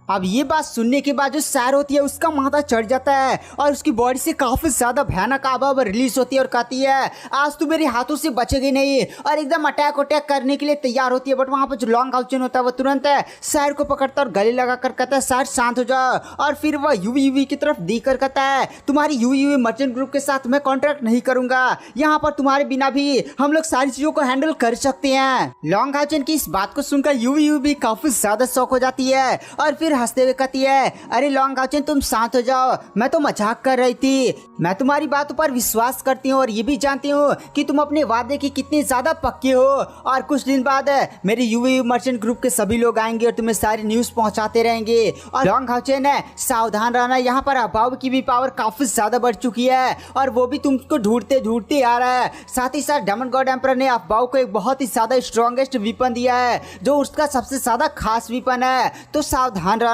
अब ये बात सुनने के बाद जो सैर होती है उसका माथा चढ़ जाता है और उसकी बॉडी से काफी ज्यादा भयानक आवाज रिलीज होती है और कहती है, आज तू मेरे हाथों से बचेगी नहीं, और एकदम अटैक करने के लिए तैयार होती है। बट वहां पर जो लॉन्ग हाउचन होता है वो तुरंत सैर को पकड़ता और गले लगा कर कहता है, सैर शांत हो जाओ। और फिर वह यूवी यूवी की तरफ देख कर कहता है, तुम्हारी यूवी यूवी मर्चेंट ग्रुप के साथ मैं कॉन्ट्रैक्ट नहीं करूंगा, यहाँ पर तुम्हारे बिना भी हम लोग सारी चीजों को हैंडल कर सकते हैं। लॉन्ग हाउचन की इस बात को सुनकर यूवी यूवी काफी ज्यादा शौक हो जाती है और फिर हंसते हुए कहती है, अरे लॉन्ग हाउचन तुम शांत हो जाओ, मैं तो मजाक कर रही थी, मैं तुम्हारी बातों पर विश्वास करती हूँ और ये भी जानती हूँ कि तुम अपने वादे की कितने ज्यादा पक्के हो। और कुछ दिन बाद मेरे यूवी मर्चेंट ग्रुप के सभी लोग आएंगे और तुम्हें सारी न्यूज पहुंचाते रहेंगे। और लॉन्ग हाउचन सावधान रहना, यहाँ पर अभाव की भी पावर काफी ज्यादा बढ़ चुकी है और वो भी तुमको ढूंढते ढूंढते आ रहा है। साथ ही साथ डेमन गॉड एम्परर ने अभाव को एक बहुत ही ज्यादा स्ट्रॉन्गेस्ट वीपन दिया है जो उसका सबसे ज्यादा खास वीपन है, तो सावधान रहना।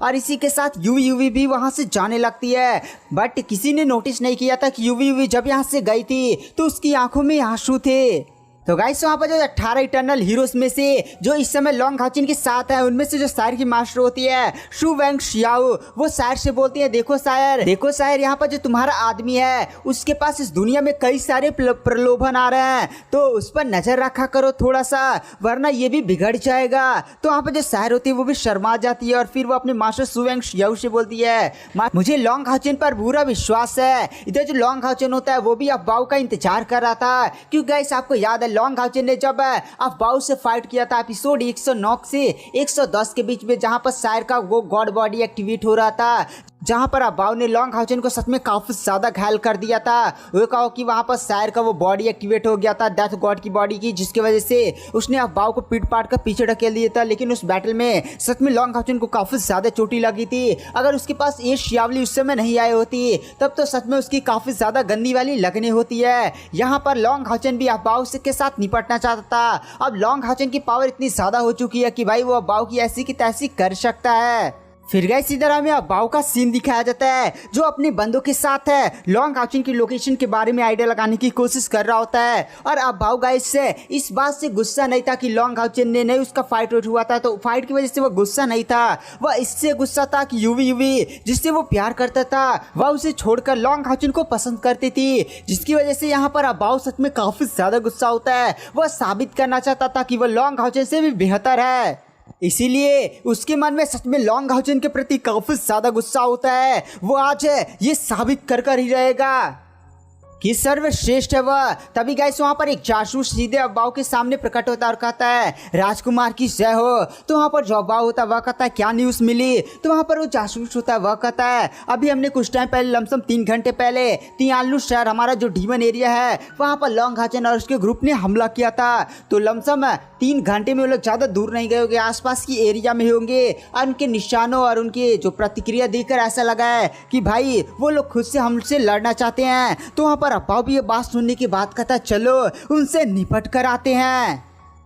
और इसी के साथ यूवी यूवी भी वहां से जाने लगती है। बट किसी ने नोटिस नहीं किया था कि यूवी यूवी जब यहाँ से गई थी तो उसकी आंखों में आंसू थे। तो गाइस वहाँ पर जो 18 इटर्नल हीरोज में से जो इस समय लॉन्ग हाउचन के साथ है उनमें से जो शायर की मास्टर होती है शू वेंग शियाओ, वो शायर से बोलती है, देखो शायर यहाँ पर जो तुम्हारा आदमी है उसके पास इस दुनिया में कई सारे प्रलोभन आ रहे हैं, तो उस पर नजर रखा करो थोड़ा सा, वरना ये भी बिगड़ जाएगा। तो वहाँ पर जो शायर होती है वो भी शर्मा जाती है और फिर वो अपने मास्टर शू वेंग शियाओ से बोलती है, मुझे लॉन्ग हाउचन पर पूरा विश्वास है। इधर जो लॉन्ग हाउचन होता है वो भी अफवाह का इंतजार कर रहा था, क्योंकि गाइस आपको याद है लॉन्ग हाउचन ने जब अफवाह से फाइट किया था एपिसोड 109 से 110 के बीच में, जहां पर शायर का वो गॉड बॉडी एक्टिवेट हो रहा था, जहां पर अफवाह ने लॉन्ग हाउचन को सच में काफी ज्यादा घायल कर दिया था। वो कहो कि वहां पर शायर का वो बॉडी एक्टिवेट हो गया था डेथ गॉड की बॉडी की, जिसकी वजह से उसने अफवाह को पीट पाट कर पीछे ढकेल दिया था। लेकिन उस बैटल में सच में लॉन्ग हाउचन को काफी ज्यादा चोटी लगी थी। अगर उसके पास ये शियावली उस समय नहीं आई होती तब तो सच में उसकी काफी ज्यादा गंदी वाली लगने होती है। यहाँ पर लॉन्ग हाउचन भी अफवाह के साथ निपटना चाहता था। अब लॉन्ग हाउचन की पावर इतनी ज्यादा हो चुकी है कि भाई वो अफवाह की ऐसी की तैसी कर सकता है। फिर गाइस इधर हमें अफवाह का सीन दिखाया जाता है जो अपने बंदों के साथ है लॉन्ग हाउचन की लोकेशन के बारे में आइडिया लगाने की कोशिश कर रहा होता है। और अफवाह गाइस से इस बात से गुस्सा नहीं था कि लॉन्ग हाउचन ने नहीं उसका फाइट हुआ था, तो फाइट की वजह से वो गुस्सा नहीं था, वह इससे गुस्सा था कि यूवी यूवी जिससे वो प्यार करता था वह उसे छोड़कर लॉन्ग हाउचन को पसंद करती थी, जिसकी वजह से यहाँ पर अफवाह सच में काफी ज्यादा गुस्सा होता है। वह साबित करना चाहता था कि वह लॉन्ग हाउचन से भी बेहतर है, इसीलिए उसके मन में सच में लॉन्ग हाउचन के प्रति काफी ज्यादा गुस्सा होता है। वो आज ये साबित कर ही रहेगा कि सर्वश्रेष्ठ है वह। तभी गाइस वहाँ पर एक जासूस सीधे अफवाह के सामने प्रकट होता है और कहता है, राजकुमार की जय हो। तो वहाँ पर जो अफवाह होता है वह कहता है, क्या न्यूज़ मिली? तो वहाँ पर वो जासूस होता है वह कहता है, अभी हमने कुछ टाइम पहले लमसम 3 घंटे पहले तियानलू शहर हमारा जो डीमन एरिया है वहाँ पर लॉन्ग हाउचन और उसके ग्रुप ने हमला किया था। तो लमसम 3 घंटे में वो लोग ज़्यादा दूर नहीं गए होंगे, आसपास की एरिया में होंगे और उनके निशानों और उनके जो प्रतिक्रिया देखकर ऐसा लगा है कि भाई वो लोग खुद से हमसे लड़ना चाहते हैं। तो वहाँ अफवाह भी ये बात सुनने के बाद कहता चलो उनसे निपट कर आते हैं।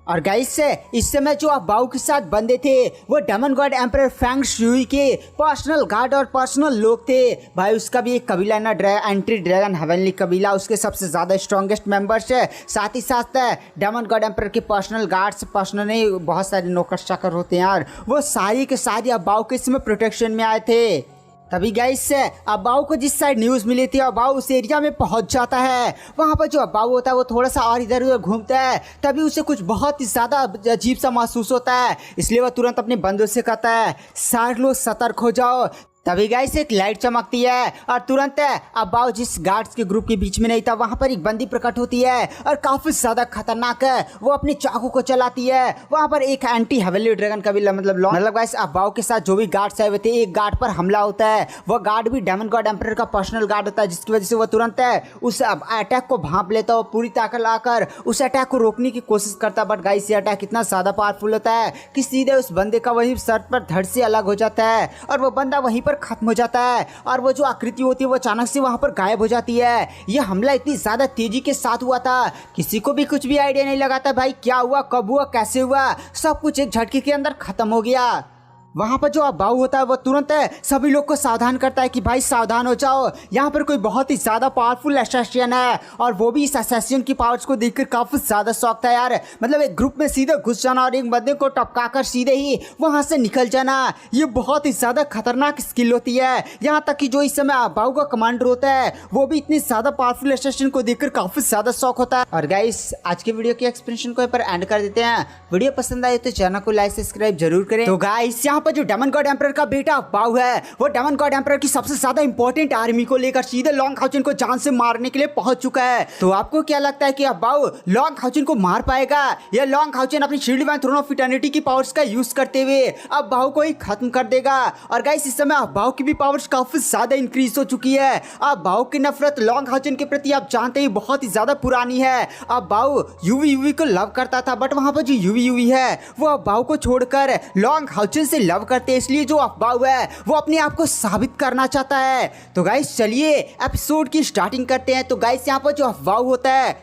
और गाइस इस समय जो अफवाह के साथ बंदे थे वो demon god emperor Feng Shui के पर्सनल गार्ड और पर्सनल लोग थे। भाई उसका भी एक कबीला ना एंट्री ड्रैगन हेवनली कबीला, उसके सबसे ज़्यादा स्ट्रॉन्गेस्ट मेंबर्स है। साथ ही साथ डेमन गॉड एम्परर के पर्सनल गार्ड्स, पर्सनल नहीं बहुत सारे नौकर चाकर होते हैं यार, वो सारी के सारी अफवाह के समय प्रोटेक्शन में आए थे। तभी गाइस अब्बाऊ को जिस साइड न्यूज़ मिली थी अब्बाऊ उस एरिया में पहुंच जाता है। वहां पर जो अब्बाऊ होता है वो थोड़ा सा और इधर उधर घूमता है, तभी उसे कुछ बहुत ही ज़्यादा अजीब सा महसूस होता है। इसलिए वह तुरंत अपने बंदों से कहता है सारे लोग सतर्क हो जाओ। तभी गाइस एक लाइट चमकती है और तुरंत अब्बाऊ जिस गार्ड्स के ग्रुप के बीच में नहीं था वहां पर एक बंदी प्रकट होती है और काफी ज्यादा खतरनाक है। वो अपने चाकू को चलाती है। वहां पर एक एंटी हेवनली ड्रैगन का भी मतलब गाइस अब्बाऊ के साथ जो भी गार्ड्स आए हुए थे एक गार्ड पर हमला होता है। वह गार्ड भी डेमन गॉड एम्परर का पर्सनल गार्ड होता है, जिसकी वजह से वो तुरंत उस अटैक को भांप लेता है। पूरी ताकत लाकर उस अटैक को रोकने की कोशिश करता है। बट गाइस ये अटैक इतना ज्यादा पावरफुल होता है कि सीधे उस बंदे का वही सर पर धड़ से अलग हो जाता है और वो बंदा वहीं पर खत्म हो जाता है और वो जो आकृति होती है वो अचानक से वहां पर गायब हो जाती है। ये हमला इतनी ज्यादा तेजी के साथ हुआ था किसी को भी कुछ भी आइडिया नहीं लगा था भाई क्या हुआ, कब हुआ, कैसे हुआ। सब कुछ एक झटके के अंदर खत्म हो गया। वहां पर जो अब्बाऊ होता है वो तुरंत सभी लोग को सावधान करता है कि भाई सावधान हो जाओ, यहाँ पर कोई बहुत ही ज्यादा पावरफुल असैसिन है। और वो भी इस असैसिन की पावर्स को देखकर काफी ज्यादा शौक था यार। मतलब एक ग्रुप में सीधे घुस जाना और एक बंदे को टपकाकर सीधे ही वहां से निकल जाना, ये बहुत ही ज्यादा खतरनाक स्किल होती है। यहाँ तक कि जो इस समय अब्बाऊ का कमांडर होता है वो भी इतनी ज्यादा पावरफुल असैसिन को देखकर काफी ज्यादा शौक होता है। और गाइस आज के वीडियो के एक्सप्लेनेशन को पर एंड कर देते हैं। वीडियो पसंद आए तो चैनल को लाइक सब्सक्राइब जरूर करें। तो गाइस यहाँ पर जो डेमन गॉड एम्परर का बेटा अब्बाऊ है वो डेमन गॉड एम्परर की सबसे ज्यादा इंपॉर्टेंट आर्मी को लेकर सीधे लॉन्ग हाउचन को जान से मारने के लिए पहुंच चुका है। तो आपको क्या लगता है कि अब्बाऊ लॉन्ग हाउचन को मार पाएगा या लॉन्ग हाउचन अपनी shield divine throne of eternity की पावर्स का यूज करते हुए अब्बाऊ को ही खत्म कर देगा। और गाइस इस समय अब्बाऊ की भी पावर्स काफी ज्यादा इंक्रीज हो चुकी है। अब्बाऊ की नफरत लॉन्ग हाउचन के प्रति आप जानते ही बहुत ही ज्यादा पुरानी है। अब्बाऊ यूवी को लव करता था बट वहां पर जो यूवी है वो अब्बाऊ को छोड़कर लॉन्ग हाउचन से लव करते हैं। इसलिए जो अब्बाऊ है वो अपने आप को साबित करना चाहता है। तो गाइस चलिए एपिसोड की स्टार्टिंग करते हैं। तो गाइस यहाँ पर जो अब्बाऊ होता है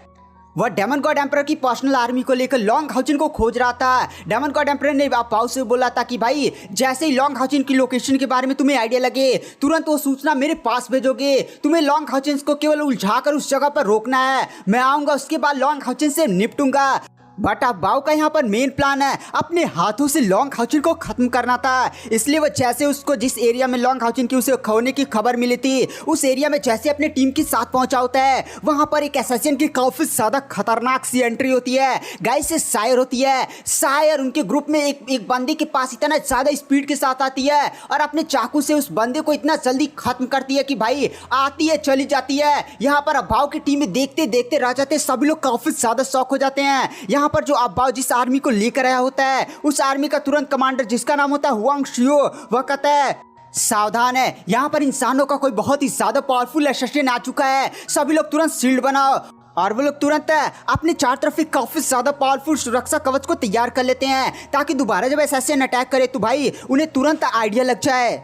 वह डेमन गॉड एम्परर की पर्सनल आर्मी को लेकर लॉन्ग हाउचन को खोज रहा था। डेमन गॉड एम्परर ने अब्बाऊ से बोला था कि भाई जैसे ही लॉन्ग हाउचन की लोकेशन के बारे में तुम्हें आइडिया लगे तुरंत वो सूचना मेरे पास भेजोगे। तुम्हें लॉन्ग हाउचन को केवल उलझाकर उस जगह पर रोकना है, मैं आऊंगा उसके बाद लॉन्ग हाउचन से निपटूंगा। बट अब्बाऊ का यहाँ पर मेन प्लान है अपने हाथों से लॉन्ग हाउचन को खत्म करना था। इसलिए वो जैसे उसको जिस एरिया में लॉन्ग हाउचन की उसे खोने की खबर मिली थी उस एरिया में जैसे अपने टीम के साथ पहुंचा होता है वहां पर एक असैसिन की काफी ज्यादा खतरनाक सी एंट्री होती है। गाइस से शायर होती है। शायर उनके ग्रुप में एक बंदे के पास इतना ज्यादा स्पीड के साथ आती है और अपने चाकू से उस बंदे को इतना जल्दी खत्म करती है कि भाई आती है चली जाती है। यहाँ पर अब्बाऊ की टीम में देखते देखते रह जाते सभी लोग काफी ज्यादा शौक हो जाते हैं। यहाँ पर जो अब्बाऊ जिस आर्मी को लेकर आया होता है उस आर्मी का तुरंत कमांडर जिसका नाम होता है हुआंग शियो वह कहता है सावधान है, यहाँ पर इंसानों का कोई बहुत ही ज्यादा पावरफुल असैसिन आ चुका है, सभी लोग तुरंत शील्ड बनाओ। और वो लोग तुरंत अपने चार तरफ एक काफी ज्यादा पावरफुल सुरक्षा कवच को तैयार कर लेते हैं ताकि दोबारा जब असैसिन अटैक करे तो भाई उन्हें तुरंत आइडिया लग जाए।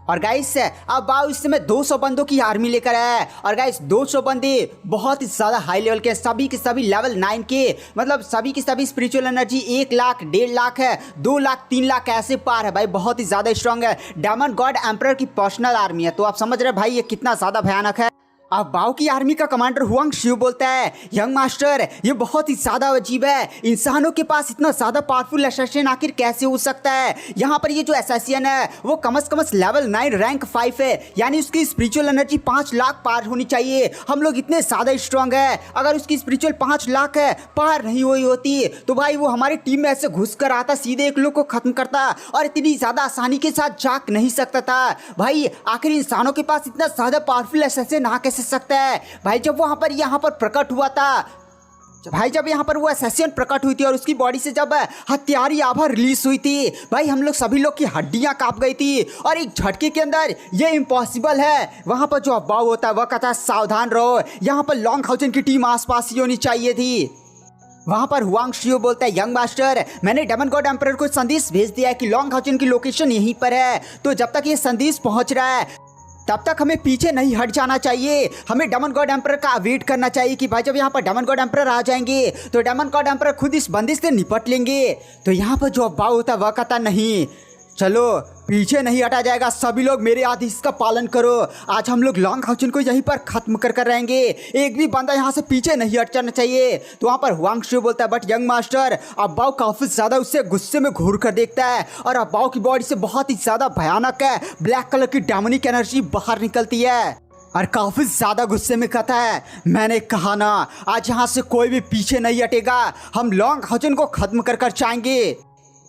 और गाइस अब्बाऊ इस समय 200 बंदों की आर्मी लेकर आया है। और गाइस 200 बंदे बहुत ही ज्यादा हाई लेवल के, सभी के सभी लेवल 9 के, मतलब सभी की सभी स्पिरिचुअल एनर्जी 1 लाख 1.5 लाख है, 2 लाख 3 लाख ऐसे पार है भाई, बहुत ही ज्यादा स्ट्रांग है। डेमन गॉड एम्परर की पर्सनल आर्मी है। तो आप समझ रहे हैं भाई ये कितना ज्यादा भयानक है। अब्बाऊ की आर्मी का कमांडर हुआंग शियो बोलता है यंग मास्टर ये बहुत ही ज्यादा अजीब है, इंसानों के पास इतना ज्यादा पावरफुल असैसिन आखिर कैसे हो सकता है। यहाँ पर ये जो असैसिन है वो कम से कम लेवल 9 रैंक 5 है, यानी उसकी स्पिरिचुअल एनर्जी 5 लाख पार होनी चाहिए। हम लोग इतने ज्यादा स्ट्रांग है, अगर उसकी स्पिरिचुअल 5 लाख है पार नहीं हुई होती तो भाई वो हमारी टीम में ऐसे घुस कर आता, सीधे एक लोग को खत्म करता और इतनी ज्यादा आसानी के साथ जाग नहीं सकता था। भाई आखिर इंसानों के पास इतना ज्यादा पावरफुल असैसिन आ कैसे सकता है। भाई जब वहां पर यहाँ पर प्रकट हुआ था, भाई जब यहाँ पर वो असैसिन प्रकट हुई थी और उसकी बॉडी से जब हत्यारी आभा रिलीज हुई थी भाई हम लोग सभी लोग की हड्डियां कांप गई थी और एक झटके के अंदर ये इम्पॉसिबल है। वहां पर जो अब्बाऊ होता है वह कहता है सावधान रहो, यहाँ पर लॉन्ग हाउचन की टीम आसपास ही होनी चाहिए थी। वहां पर हुआंग शियो बोलता है यंग मास्टर मैंने डेमन गॉड एम्परर को संदेश भेज दिया है कि लॉन्ग हाउचन की लोकेशन यहीं पर है, तो जब तक ये संदेश पहुंच रहा है तब तक हमें पीछे नहीं हट जाना चाहिए। हमें डेमन गॉड एम्परर का वेट करना चाहिए कि भाई जब यहाँ पर डेमन गॉड एम्परर आ जाएंगे तो डेमन गॉड एम्परर खुद इस बंदिश से निपट लेंगे। तो यहाँ पर जो अब्बाऊ होता है वह कहता नहीं चलो पीछे नहीं हटा जाएगा, सभी लोग मेरे आदेश का पालन करो। आज हम लोग लॉन्ग हाउचन को यहीं पर खत्म कर रहेंगे, एक भी बंदा यहाँ से पीछे नहीं हट जाना चाहिए। तो वहाँ पर हुआंगशु बोलता है बट यंग मास्टर, अब्बाओ काफी ज्यादा उससे गुस्से में घूर कर देखता है और अब्बाओ की बॉडी से बहुत ही ज्यादा भयानक है ब्लैक कलर की डेमोनिक एनर्जी बाहर निकलती है और काफी ज्यादा गुस्से में कहता है, मैंने कहा ना आज यहाँ से कोई भी पीछे नहीं हटेगा, हम लॉन्ग हाउचन को खत्म कर जाएंगे।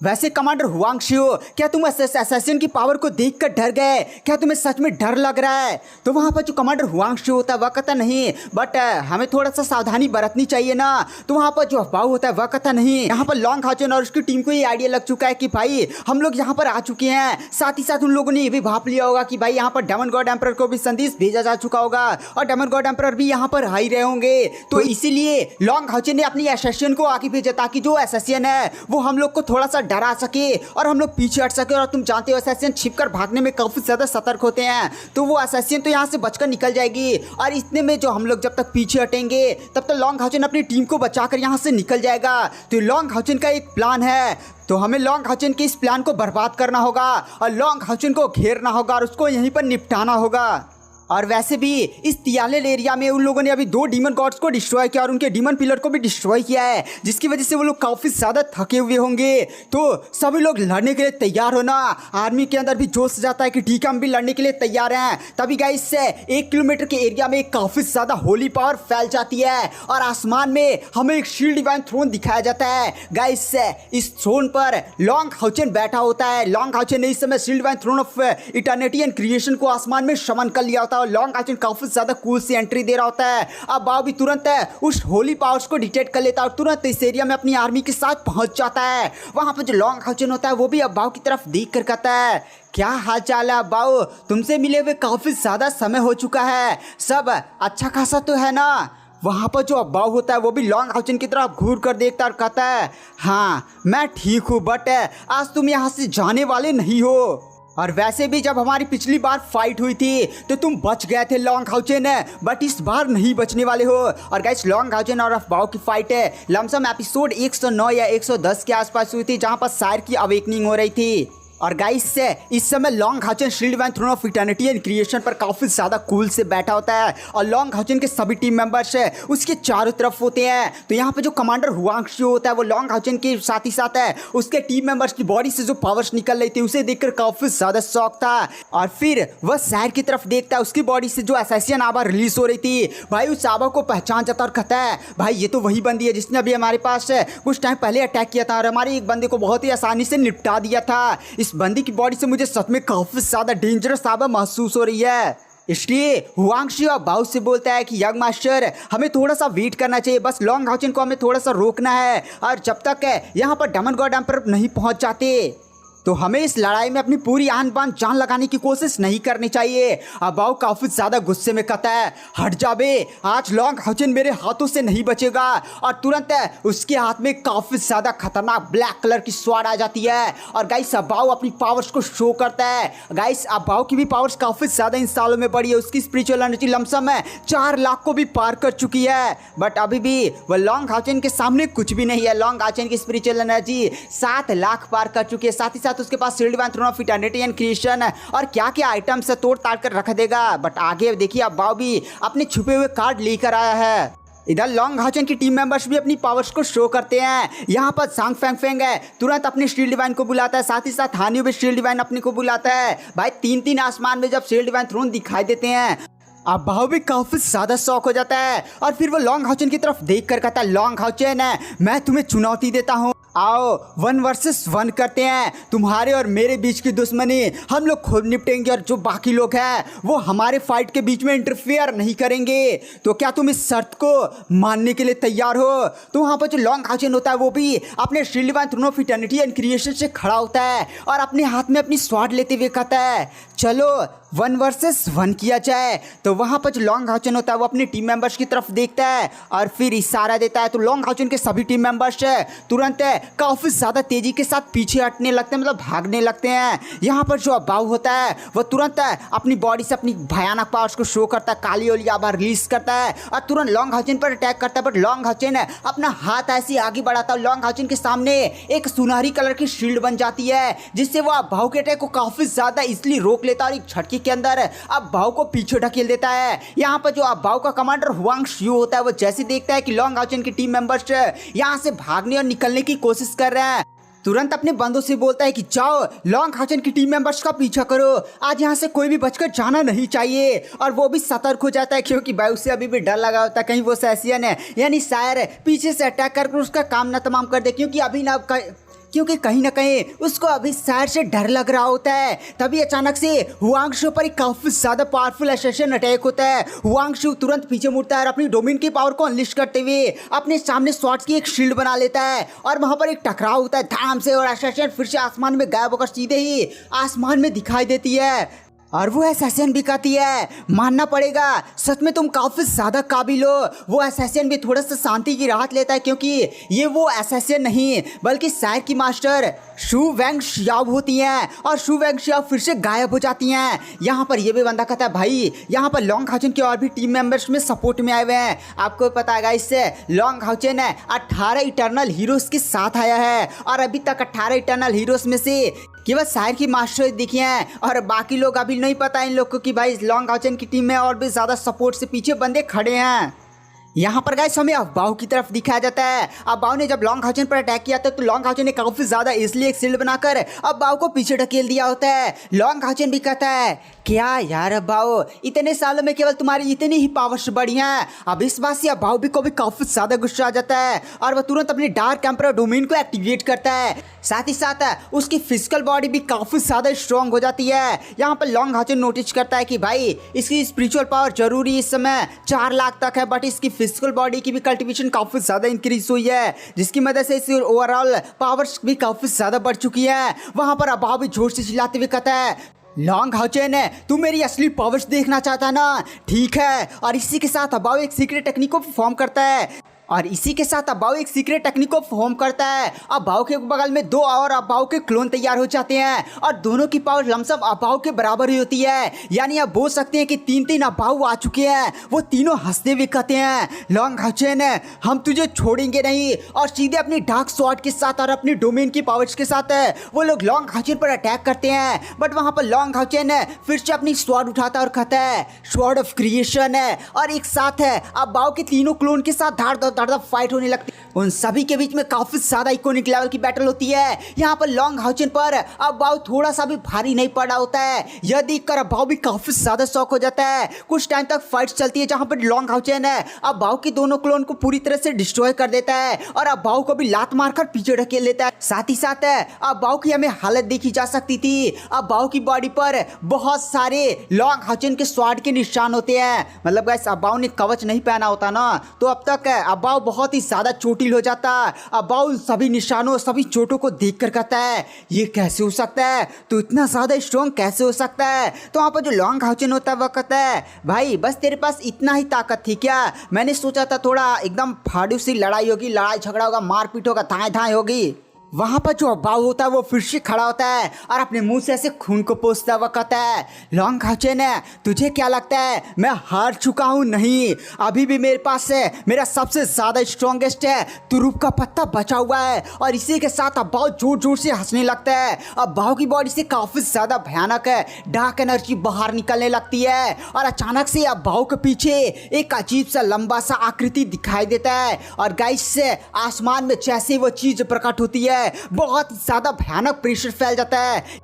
वैसे कमांडर हुआंगशियो, क्या तुम असैसिन की पावर को देखकर डर गए? क्या तुम्हें सच में डर लग रहा है? तो वहाँ पर जो कमांडर हुआंगशियो होता है वह कहता नहीं, बट हमें थोड़ा सा सावधानी बरतनी चाहिए ना। तो वहाँ पर जो अफवाह होता है वह कहता नहीं, यहाँ पर लॉन्ग हाउचन और उसकी टीम को ये आइडिया लग चुका है कि भाई हम लोग यहाँ पर आ चुके हैं। साथ ही साथ उन लोगों ने ये भी भाप लिया होगा कि भाई यहाँ पर डेमन गॉड एम्परर को भी संदेश भेजा जा चुका होगा और डेमन गॉड एम्परर भी यहाँ पर आ ही रहे होंगे। तो इसीलिए लॉन्ग हाउचन ने अपनी असैसिन को आगे भेजा ताकि जो असैसिन है वो हम लोग को थोड़ा सा डरा सके और हम लोग पीछे हट सके। और तुम जानते हो असैसिन छिपकर भागने में काफी ज्यादा सतर्क होते हैं, तो वो असैसिन तो यहाँ से बचकर निकल जाएगी और इतने में जो हम लोग जब तक पीछे हटेंगे तब तक लॉन्ग हाउचन अपनी टीम को बचाकर यहाँ से निकल जाएगा। तो लॉन्ग हाउचन का एक प्लान है, तो हमें लॉन्ग हाउचन के इस प्लान को बर्बाद करना होगा और लॉन्ग हाउचन को घेरना होगा और उसको यहीं पर निपटाना होगा। और वैसे भी इस तियालेल एरिया में उन लोगों ने अभी 2 डीमन गॉड्स को डिस्ट्रॉय किया और उनके डीमन पिलर को भी डिस्ट्रॉय किया है, जिसकी वजह से वो लोग काफ़ी ज़्यादा थके हुए होंगे। तो सभी लोग लड़ने के लिए तैयार होना। आर्मी के अंदर भी जोश जाता है कि ठीक है हम भी लड़ने के लिए तैयार हैं। तभी गाइस से 1 किलोमीटर के एरिया में काफ़ी ज़्यादा होली पावर फैल जाती है और आसमान में हमें एक शील्ड डिवाइन थ्रोन दिखाया जाता है। गाइस से इस थ्रोन पर लॉन्ग हाउचन बैठा होता है। लॉन्ग हाउचन ने इस समय shield divine throne of eternity and creation को आसमान में शमन कर लिया होता है। लॉन्ग हाउचन काफी ज्यादा कूल सी एंट्री दे रहा होता है। अब बाव भी तुरंत उस होली पावर्स को डिटेक्ट कर लेता है और तुरंत इस एरिया में अपनी आर्मी के साथ पहुंच जाता है। वहां पर जो लॉन्ग हाउचन होता है वो भी अब बाव की तरफ देख कर कहता है, क्या हाल चाल है बाव, तुमसे मिले हुए काफी ज्यादा समय हो चुका है, सब अच्छा खासा तो है ना? वहाँ पर जो अब्बाओ होता है वो भी लॉन्ग हाउचन की तरफ घूर कर देखता और कहता है, हाँ मैं ठीक हूँ, बट आज तुम यहाँ से जाने वाले नहीं हो। और वैसे भी जब हमारी पिछली बार फाइट हुई थी तो तुम बच गए थे लॉन्ग हाउचन, बट इस बार नहीं बचने वाले हो। और गाइस लॉन्ग हाउचन और अफबाओ की फाइट है लमसम एपिसोड 109 या 110 के आसपास हुई थी, जहाँ पर सायर की अवेकनिंग हो रही थी। और गाइस से इस समय Long Haochen shield divine throne of eternity and creation पर काफी ज्यादा कूल से बैठा होता है और लॉन्ग हाउचन के सभी टीम मेंबर्स उसके चारों तरफ होते हैं। तो यहाँ पे जो कमांडर हुआंगशियो होता है वो लॉन्ग हाउचन के साथ ही साथ है उसके टीम मेंबर्स की बॉडी से जो पावर्स निकल रही थी उसे देखकर काफी ज्यादा शौक था। और फिर वह सायर की तरफ देखता है, उसकी बॉडी से जो असैसिन आभा रिलीज हो रही थी, भाई उस आभा को पहचान जाता और कहता है, भाई ये तो वही बंदी है जिसने अभी हमारे पास कुछ टाइम पहले अटैक किया था और हमारे एक बंदे को बहुत ही आसानी से निपटा दिया था। इस बंदी की बॉडी से मुझे सच में काफी ज्यादा डेंजरस आभा महसूस हो रही है। इसलिए हुआंगशियो बाउ से बोलता है कि यंग मास्टर हमें थोड़ा सा वेट करना चाहिए, बस लॉन्ग हाउचन को हमें थोड़ा सा रोकना है और जब तक यहाँ पर डेमन गॉड एम्परर नहीं पहुंच जाते तो हमें इस लड़ाई में अपनी पूरी आन बान जान लगाने की कोशिश नहीं करनी चाहिए। अब बाउ काफी ज्यादा गुस्से में कहता है, हट जा बे, आज लॉन्ग हाउचन मेरे हाथों से नहीं बचेगा। और तुरंत उसके हाथ में काफी ज्यादा खतरनाक ब्लैक कलर की स्वाड आ जाती है और गाइस अबाउ अपनी पावर्स को शो करता है। गाइस अबाउ की भी पावर्स काफी ज्यादा इन सालों में बढ़ी है, उसकी स्पिरिचुअल एनर्जी लमसम 4 लाख को भी पार कर चुकी है, बट अभी भी वह लॉन्ग हाउचन के सामने कुछ भी नहीं है। लॉन्ग हाउचन की स्पिरिचुअल एनर्जी 7 लाख पार कर चुकी है, साथ ही साथ उसके पास shield divine throne of eternity and creation और क्या क्या आइटम्स है तोड़ ताड़ कर रख देगा। बट आगे देखिए अब बाउ भी अपने छुपे हुए कार्ड लेकर आया है। इधर लॉन्ग हाउचन की टीम मेंबर्स भी अपनी पावर्स को शो करते हैं। यहाँ पर सांग फैंग फैंग है तुरंत अपने शील्ड डिवाइन को बुलाता है, साथ ही साथ हानियो भी शील्ड डिवाइन अपने को बुलाता है। भाई 3-3 आसमान में जब शील्ड डिवाइन थ्रोन दिखाई देते हैं अब बाहु भी काफी ज्यादा शौक हो जाता है और फिर वो लॉन्ग हाउचन की तरफ देख कर कहता है, लॉन्ग हाउचन है मैं तुम्हें चुनौती देता हूँ, आओ 1 वर्सेस 1 करते हैं। तुम्हारे और मेरे बीच की दुश्मनी हम लोग खुद निपटेंगे और जो बाकी लोग हैं वो हमारे फाइट के बीच में इंटरफेयर नहीं करेंगे। तो क्या तुम इस शर्त को मानने के लिए तैयार हो? तो वहाँ पर जो लॉन्ग हाउचन होता है वो भी अपने shield divine throne of eternity and creation से खड़ा होता है और अपने हाथ में अपनी स्वाड लेते हुए कहता है, चलो 1 वर्सेस 1 किया जाए। तो वहाँ पर जो लॉन्ग हाउचन होता है वो अपने टीम मेंबर्स की तरफ देखता है और फिर इशारा देता है। तो लॉन्ग हाउचन के सभी टीम मेंबर्स तुरंत काफ़ी ज़्यादा तेज़ी के साथ पीछे हटने लगते हैं, मतलब भागने लगते हैं। यहाँ पर जो अबाउ होता है वो तुरंत अपनी बॉडी से अपनी भयानक पावर्स को शो करता है, काली ओली आभा रिलीज करता है और तुरंत लॉन्ग हाउचन पर अटैक करता है। बट लॉन्ग हाउचन अपना हाथ ऐसे आगे बढ़ाता है, लॉन्ग हाउचन के सामने एक सुनहरी कलर की शील्ड बन जाती है जिससे वो अबाउ के अटैक को काफ़ी ज़्यादा इसलिए रोक लेता है और एक झटके के अंदर अबाउ को पीछे ढकेल देता है। यहाँ पर जो अबाउ का कमांडर हुआंग शियो होता है वो जैसे देखता है कि लॉन्ग हाउचन की टीम मेंबर्स यहाँ से भागने और निकलने की कोशिश कर रहे हैं, तुरंत अपने बंदों से बोलता है कि जाओ लॉन्ग हाउचन की टीम मेंबर्स का पीछा करो, आज यहाँ से कोई भी बचकर जाना नहीं चाहिए। और वो भी सतर्क हो जाता है क्योंकि भाई उसे अभी भी डर लगा होता है कहीं वो सैसियन है यानी शायर पीछे से अटैक करके उसका काम न तमाम कर दे, क्योंकि कहीं ना कहीं उसको अभी शायर से डर लग रहा होता है। तभी अचानक से हुआंग शो पर एक काफी ज्यादा पावरफुल असैसिन अटैक होता है। हुआंग शो तुरंत पीछे मुड़ता है और अपनी डोमेन की पावर को अनलिश करते हुए अपने सामने स्वॉर्ड्स की एक शील्ड बना लेता है और वहां पर एक टकराव होता है धाम से और असैसिन फिर से आसमान में गायब होकर सीधे ही आसमान में दिखाई देती है। और वो असैसिन भी कहती है मानना पड़ेगा सच में तुम काफ़ी ज़्यादा काबिल हो। वो असैसिन भी थोड़ा सा शांति की राहत लेता है क्योंकि ये वो असैसिन नहीं बल्कि शायर की मास्टर शू वैंग शियाओ होती हैं और शू वैंग शियाओ फिर से गायब हो जाती हैं। यहाँ पर ये भी बंदा कहता है भाई यहाँ पर लॉन्ग हाउचन के और भी टीम मेंबर्स में सपोर्ट में आए हुए हैं। आपको पता है इससे लॉन्ग हाउचन 18 इटर्नल हीरोज़ के साथ आया है और अभी तक 18 इटर्नल हीरोज़ में से केवल शायर की मास्टर दिखे हैं और बाकी लोग अभी नहीं पता इन लोग को कि भाई लॉन्ग हाउचन की टीम में और भी ज़्यादा सपोर्ट से पीछे बंदे खड़े हैं। यहाँ पर गाइस हमें अबाउ की तरफ दिखाया जाता है। अबाउ ने जब लॉन्ग हाउचन पर अटैक किया था तो लॉन्ग हाउचन ने काफी ज्यादा इसलिए एक शील्ड बनाकर अबाउ को पीछे ढकेल दिया होता है। लॉन्ग हाउचन भी कहता है क्या यार अबाउ इतने सालों में केवल तुम्हारी इतनी ही पावर्स बढ़ी हैं। अब इस बात से अबाउ भी को भी काफी ज्यादा गुस्सा आ जाता है और वह तुरंत अपनी डार्क एम्परर डोमेन को एक्टिवेट करता है। साथ ही साथ उसकी फिजिकल बॉडी भी काफी ज्यादा स्ट्रॉन्ग हो जाती है। यहाँ पर लॉन्ग हाउचन नोटिस करता है कि भाई इसकी स्पिरिचुअल पावर जरूरी इस समय 4 लाख तक है बट इसकी फिजिकल बॉडी की भी कल्टीवेशन काफी ज्यादा इंक्रीज हुई है जिसकी मदद से इसकी ओवरऑल पावर्स भी काफी ज्यादा बढ़ चुकी है। वहां पर अबाउ भी जोर से चिल्लाते हुए कहता है लॉन्ग हाउचन तू मेरी असली पावर्स देखना चाहता है ना, ठीक है। और इसी के साथ अबाउ एक सीक्रेट टेक्निक को परफॉर्म करता है अबाउ के बगल में 2 और अबाउ के क्लोन तैयार हो जाते हैं और दोनों की पावर लमसम अबाउ के बराबर ही होती है। यानी आप बोल सकते हैं कि 3 अबाउ आ चुके हैं। वो तीनों हंसते हुए कहते हैं लॉन्ग हाउचन हम तुझे छोड़ेंगे नहीं और सीधे अपनी डार्क स्वॉर्ड के साथ और अपनी डोमेन की पावर्स के साथ वो लोग लॉन्ग हाउचन पर अटैक करते हैं। बट वहां पर लॉन्ग हाउचन फिर से अपनी स्वॉर्ड उठाता है और कहता है स्वॉर्ड ऑफ क्रिएशन और एक साथ अबाउ के तीनों क्लोन के साथ धाड़ फाइट होने लगती है। उन सभी के बीच में काफी ज्यादा इकोनिक लेवल की बैटल होती है। यहाँ पर लॉन्ग हाउचन पर अबाउ थोड़ा सा भी भारी नहीं पड़ा होता है। यह देखकर अबाउ भी काफी ज्यादा शॉक हो जाता है। कुछ टाइम तक फाइट चलती है जहाँ पर लॉन्ग हाउचन अबाउ के दोनों क्लोन को पूरी तरह से डिस्ट्रॉय कर देता है और अबाउ को भी लात मारकर पीछे ढकेल लेता है। साथ ही साथ अबाउ की हमें हालत देखी जा सकती थी। अबाउ की बॉडी पर बहुत सारे लॉन्ग हाउचन के स्वॉर्ड के निशान होते हैं। मतलब गाइस अबाउ ने कवच नहीं पहना होता ना तो अब तक अबाउ बहुत ही ज्यादा चोटिल हो जाता। अबाउ सभी निशानों सभी चोटों को देखकर कहता है ये कैसे हो सकता है, तो इतना ज्यादा स्ट्रॉन्ग कैसे हो सकता है। तो वहाँ पर जो लॉन्ग हाउचन होता है वह कहता है भाई बस तेरे पास इतना ही ताकत थी क्या, मैंने सोचा था थोड़ा एकदम फाड़ू सी लड़ाई होगी, लड़ाई झगड़ा होगा, मारपीट होगा, धाए धाए होगी। वहां पर जो अबाउ होता है वो फिर से खड़ा होता है और अपने मुंह से ऐसे खून को पोंछता हुआ कहता है लॉन्ग हाउचन तुझे क्या लगता है मैं हार चुका हूं? नहीं, अभी भी मेरे पास मेरा सबसे ज्यादा स्ट्रॉन्गेस्ट तुरुप का पत्ता बचा हुआ है। और इसी के साथ अबाउ जोर जोर से हंसने लगता है। अबाउ की बॉडी से काफी ज्यादा भयानक डार्क एनर्जी बाहर निकलने लगती है और अचानक से अबाउ के पीछे एक अजीब सा लंबा सा आकृति दिखाई देता है और गाइस से आसमान में जैसे वो चीज प्रकट होती है बहुत ज्यादा भयानक प्रेशर फैल जाता है।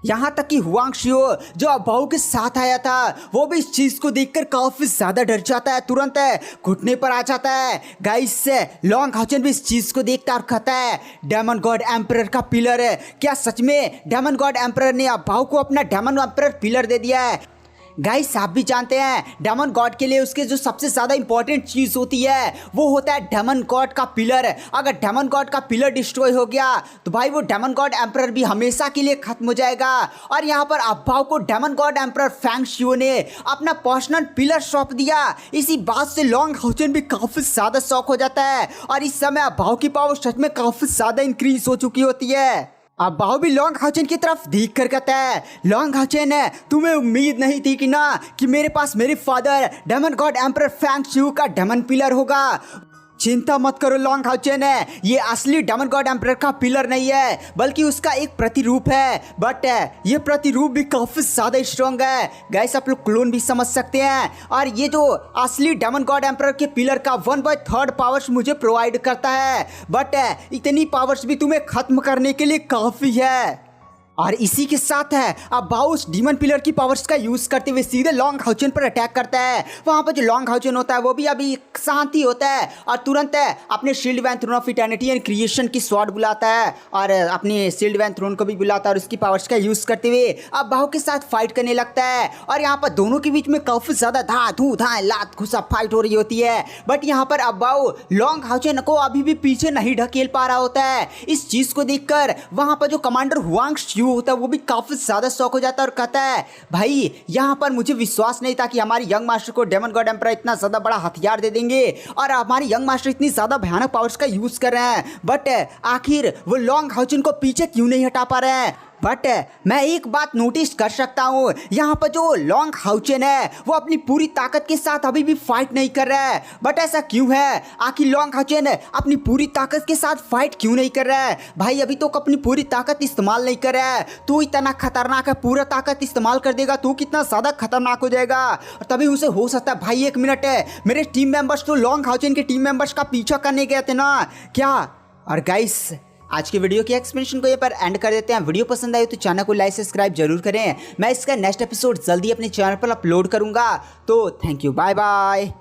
यहाँ तक कि हुआंग शियो जो अबाउ के साथ आया था वो भी इस चीज को देखकर काफी ज्यादा डर जाता है, तुरंत घुटने पर आ जाता है। गाइस लॉन्ग हाउचन भी इस चीज को देखता है और कहता है डेमन गॉड एम्परर का पिलर क्या सच में डेमन गॉड एम्परर ने अबाउ को अपना डेमन एम्परर पिलर दे दिया है? गाइस आप भी जानते हैं डेमन गॉड के लिए उसके जो सबसे ज्यादा इंपॉर्टेंट चीज होती है वो होता है डेमन गॉड का पिलर। अगर डेमन गॉड का पिलर डिस्ट्रॉय हो गया तो भाई वो डेमन गॉड एम्परर भी हमेशा के लिए खत्म हो जाएगा। और यहाँ पर अब्बाओ को डेमन गॉड एम्परर फैंग शियो ने अपना पर्सनल पिलर सौंप दिया। इसी बात से लॉन्ग हाउचन भी काफी ज्यादा शॉक हो जाता है और इस समय अब्बाओ की पावर सच में काफी ज्यादा इंक्रीज हो चुकी होती है। अब बाहु भी लॉन्ग हाउचन की तरफ देख कर कहता है, लॉन्ग हाउचन है तुम्हें उम्मीद नहीं थी कि ना कि मेरे पास मेरे father demon god emperor Fang Xiao का डेमन पिलर होगा। चिंता मत करो लॉन्ग हाउचन है, ये असली डेमन गॉड एम्परर का पिलर नहीं है बल्कि उसका एक प्रतिरूप है। बट ये प्रतिरूप भी काफी ज्यादा स्ट्रॉन्ग है। गाइस आप लोग क्लोन भी समझ सकते हैं। और ये जो असली डेमन गॉड एम्परर के पिलर का 1/3 पावर्स मुझे प्रोवाइड करता है। बट इतनी पावर्स भी तुम्हें खत्म करने के लिए काफी है। और इसी के साथ है अब बाउस डीमन पिलर की पावर्स का यूज करते हुए सीधे लॉन्ग हाउचन पर अटैक करता है। वहां पर जो लॉन्ग हाउचन होता है वो भी अभी शांति होता है और तुरंत अपने shield divine throne of eternity and creation की स्वॉर्ड बुलाता है और अपने शील्ड वैन थ्रोन को भी बुलाता है और उसकी पावर्स का यूज करते हुए अब बाहु के साथ फाइट करने लगता है। और यहाँ पर दोनों के बीच में काफी ज्यादा धा धू धा लात घुसा फाइट हो रही होती है। बट यहाँ पर अब बाहु लॉन्ग हाउचन को अभी भी पीछे नहीं ढकेल पा रहा होता है। इस चीज को देखकर वहां पर जो कमांडर हुआंग होता है वो भी काफी ज्यादा शौक हो जाता है और कहता है, भाई यहाँ पर मुझे विश्वास नहीं था कि हमारे यंग मास्टर को डेमन गॉड एम्परर इतना ज्यादा बड़ा हथियार दे देंगे और हमारे यंग मास्टर इतनी ज्यादा भयानक पावर्स का यूज कर रहे हैं। बट आखिर वो लॉन्ग हाउचन को पीछे क्यों नहीं हटा पा रहे हैं। बट मैं एक बात नोटिस कर सकता हूँ, यहाँ पर जो लॉन्ग हाउचन है वो अपनी पूरी ताकत के साथ अभी भी फाइट नहीं कर रहा है। बट ऐसा क्यों है? आखिर लॉन्ग हाउचन अपनी पूरी ताकत के साथ फाइट क्यों नहीं कर रहा है? भाई अभी तो अपनी पूरी ताकत इस्तेमाल नहीं कर रहा है। तू इतना खतरनाक है, पूरा ताकत इस्तेमाल कर देगा तू कितना ज्यादा खतरनाक हो जाएगा। और तभी उसे हो सकता है भाई 1 मिनट है, मेरे टीम मेंबर्स तो लॉन्ग हाउचन के टीम मेंबर्स का पीछा करने गए थे ना क्या। और गाइस आज की वीडियो की एक्सप्लेनेशन को यहाँ पर एंड कर देते हैं। वीडियो पसंद आई तो चैनल को लाइक सब्सक्राइब जरूर करें। मैं इसका नेक्स्ट एपिसोड जल्दी अपने चैनल पर अपलोड करूंगा। तो थैंक यू, बाय बाय।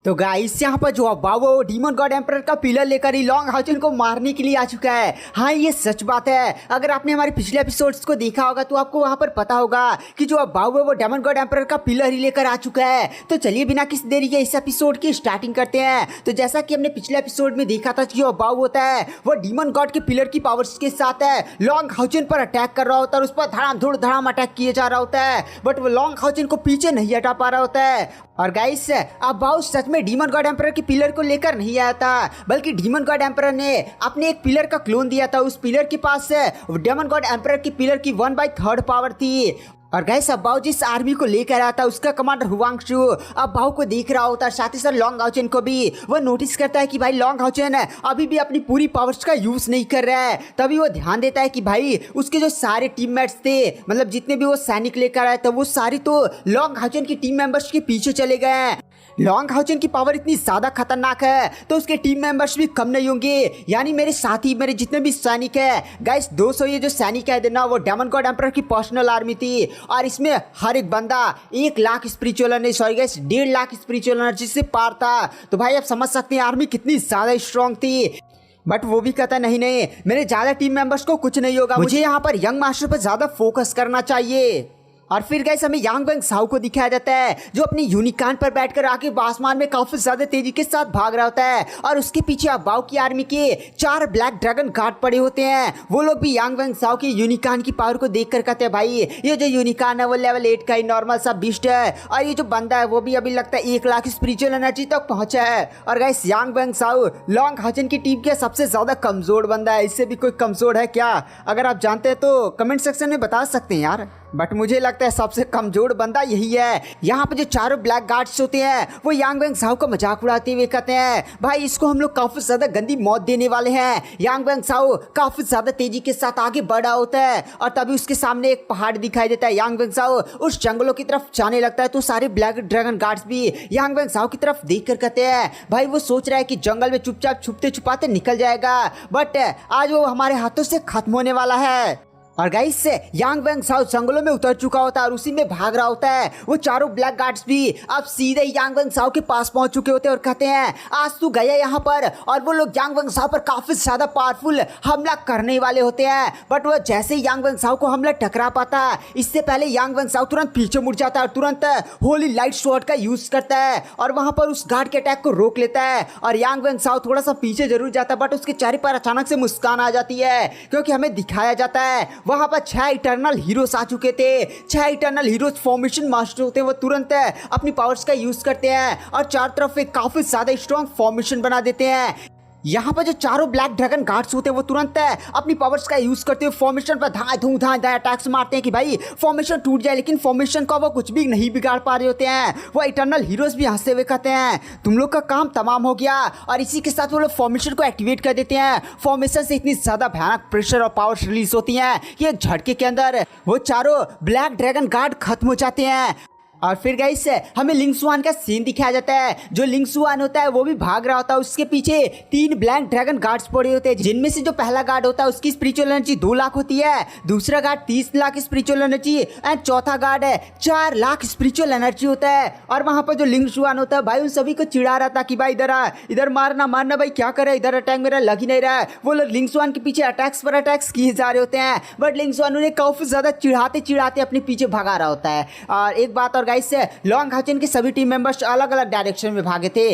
तो गाइस यहाँ पर जो अब्बाओ वो डीमन गॉड एम्परर का पिलर लेकर ही लॉन्ग हाउचन को मारने के लिए आ चुका है। हाँ ये सच बात है। अगर आपने हमारे पिछले एपिसोड्स को देखा होगा तो आपको वहां पर पता होगा कि जो अब्बाओ है वो डेमन गॉड एम्परर का पिलर ही लेकर आ चुका है। तो चलिए बिना किसी देरी के इस एपिसोड की स्टार्टिंग करते हैं। तो जैसा कि हमने पिछले एपिसोड में देखा था कि जो अब्बाओ होता है वो डीमन गॉड के पिलर की पावर्स के साथ है लॉन्ग हाउचन पर अटैक कर रहा होता है और उस पर धड़ाम धूड़ धड़ाम अटैक किए जा रहा होता है। बट वो लॉन्ग हाउचन को पीछे नहीं हटा पा रहा होता है। और गाइस अब्बाओ सच में डीमन गॉड एम्परर के पिलर को लेकर नहीं आया था बल्कि डीमन गॉड एम्परर ने अपने एक पिलर का क्लोन दिया था। उस पिलर के पास डेमन गॉड एम्परर की पिलर की 1/3 पावर थी। और गाइस अब्बाओ जिस आर्मी को लेकर आया था उसका कमांडर हुआंग शू अब्बाओ को देख रहा होता है, साथ ही साथ लॉन्ग हाउचन को भी। वो नोटिस करता है कि भाई लॉन्ग हाउचन अभी भी अपनी पूरी पावर्स का यूज नहीं कर रहा है। तभी वो ध्यान देता है कि भाई उसके जो सारे टीममेट्स थे, मतलब जितने भी वो सैनिक लेकर आए थे वो सारी तो लॉन्ग हाउचन की टीम मेंबर्स के पीछे चले गए हैं। लॉन्ग हाउचन की पावर इतनी ज्यादा खतरनाक है तो उसके टीम मेंबर्स भी कम नहीं होंगे। यानी मेरे साथी मेरे जितने भी सैनिक है गाइस 200 ये जो सैनिक है ना वो डेमन गॉड एम्परर की पर्सनल आर्मी थी। और इसमें हर एक बंदा 1 lakh spiritual energy, sorry guys 1.5 lakh spiritual energy से पार था। तो भाई आप समझ सकते हैं आर्मी कितनी ज्यादा स्ट्रॉन्ग थी। बट वो भी कहता नहीं मेरे ज्यादा टीम मेंबर्स को कुछ नहीं होगा, मुझे यहाँ पर यंग मास्टर पर ज्यादा फोकस करना चाहिए। और फिर गाइस हमें यांग वेंग साओ को दिखाया जाता है जो अपनी यूनिकॉर्न पर बैठकर आके आसमान में काफी ज्यादा तेजी के साथ भाग रहा होता है। और उसके पीछे अब्बाओ की आर्मी के 4 ब्लैक ड्रैगन गार्ड पड़े होते हैं। वो लोग भी यांग वेंग साओ की यूनिकॉर्न की पावर को देखकर कहते हैं भाई ये जो यूनिकॉर्न है वो लेवल 8 का ही नॉर्मल सा बीस्ट है और ये जो बंदा है वो भी अभी लगता है 1 लाख स्पिरिचुअल एनर्जी तक पहुंचा है। और गाइस यांग वेंग साओ लॉन्ग हाउचन की टीम के सबसे ज्यादा कमजोर बंदा है। इससे भी कोई कमजोर है क्या? अगर आप जानते हैं तो कमेंट सेक्शन में बता सकते हैं यार। बट मुझे लगता है सबसे कमजोर बंदा यही है। यहाँ पे जो चारों ब्लैक गार्ड्स होते हैं वो यांग वेंग साओ का मजाक उड़ाते हुए कहते हैं भाई इसको हम लोग काफी ज्यादा गंदी मौत देने वाले हैं। यांग वेंग साओ काफी ज्यादा तेजी के साथ आगे बढ़ा होता है और तभी उसके सामने एक पहाड़ दिखाई देता है। यांग वेंग साओ उस जंगलों की तरफ जाने लगता है तो सारे ब्लैक ड्रैगन गार्ड्स भी यांग वेंग साओ की तरफ देख कर कहते हैं भाई वो सोच रहा है कि जंगल में चुपचाप छुपते छुपाते निकल जाएगा बट आज वो हमारे हाथों से खत्म होने वाला है। और गाइस यांग वेंग साओ जंगलों में उतर चुका होता है और उसी में भाग रहा होता है। वो चारों ब्लैक गार्ड्स भी अब सीधे यांग वेंग साओ के पास पहुंच चुके होते हैं और कहते हैं आज तू गया यहाँ पर, और वो लोग यांग वेंग साओ पर काफी ज्यादा पावरफुल हमला करने वाले होते हैं। बट वो जैसे ही यांग वेंग साओ को हमला टकरा पाता है, इससे पहले यांग वेंग साओ तुरंत पीछे मुड़ जाता है और तुरंत होली लाइट शॉट का यूज करता है और वहां पर उस गार्ड के अटैक को रोक लेता है। और यांग वेंग साओ थोड़ा सा पीछे जरूर जाता है, बट उसके चेहरे पर अचानक से मुस्कान आ जाती है, क्योंकि हमें दिखाया जाता है वहां पर 6 इटर्नल हीरोज आ चुके थे। 6 इटर्नल हीरोज फॉर्मेशन मास्टर होते हैं, वो तुरंत अपनी पावर्स का यूज करते हैं और चारों तरफ एक काफी ज्यादा स्ट्रॉन्ग फॉर्मेशन बना देते हैं। यहाँ पर जो चारों ब्लैक ड्रैगन गार्ड्स होते हैं वो तुरंत अपनी पावर्स का यूज करते हुए फॉर्मेशन पर धाए धूम धाए अटैक्स मारते हैं कि भाई फॉर्मेशन टूट जाए, लेकिन फॉर्मेशन का वो कुछ भी नहीं बिगाड़ पा रहे होते हैं। वो इटर्नल हीरोज भी हंसते हुए कहते हैं तुम लोग का काम तमाम हो गया, और इसी के साथ वो लोग फॉर्मेशन को एक्टिवेट कर देते हैं। फॉर्मेशन से इतनी ज्यादा भयानक प्रेशर और पावर रिलीज होती है कि एक झटके के अंदर वो चारों ब्लैक ड्रैगन गार्ड खत्म हो जाते हैं। और फिर गाइस हमें लिंग सुआन का सीन दिखाया जाता है। जो लिंग सुआन होता है वो भी भाग रहा होता है, उसके पीछे 3 ब्लैक ड्रैगन गार्ड्स पड़े होते हैं, जिनमें से जो पहला गार्ड होता है उसकी स्पिरिचुअल एनर्जी 2 लाख होती है, दूसरा guard 30 lakh spiritual energy and चौथा गार्ड है 4 लाख स्पिरिचुअल एनर्जी होता है। और वहां पर जो लिंग सुआन होता है भाई उन सभी को चिढ़ा रहा था कि भाई इधर आ, इधर मारना भाई, क्या करे, इधर अटैक मेरा लग ही नहीं रहा है। वो लोग लिंग सुआन के पीछे अटैक्स पर अटैक्स किए जा रहे होते हैं, बट लिंग सुआन उन्हें काफी ज्यादा चिढ़ाते अपने पीछे भगा रहा होता है। और एक बात और गाइस, लॉन्ग हाउचेन के सभी टीम मेंबर्स अलग अलग डायरेक्शन में भागे थे,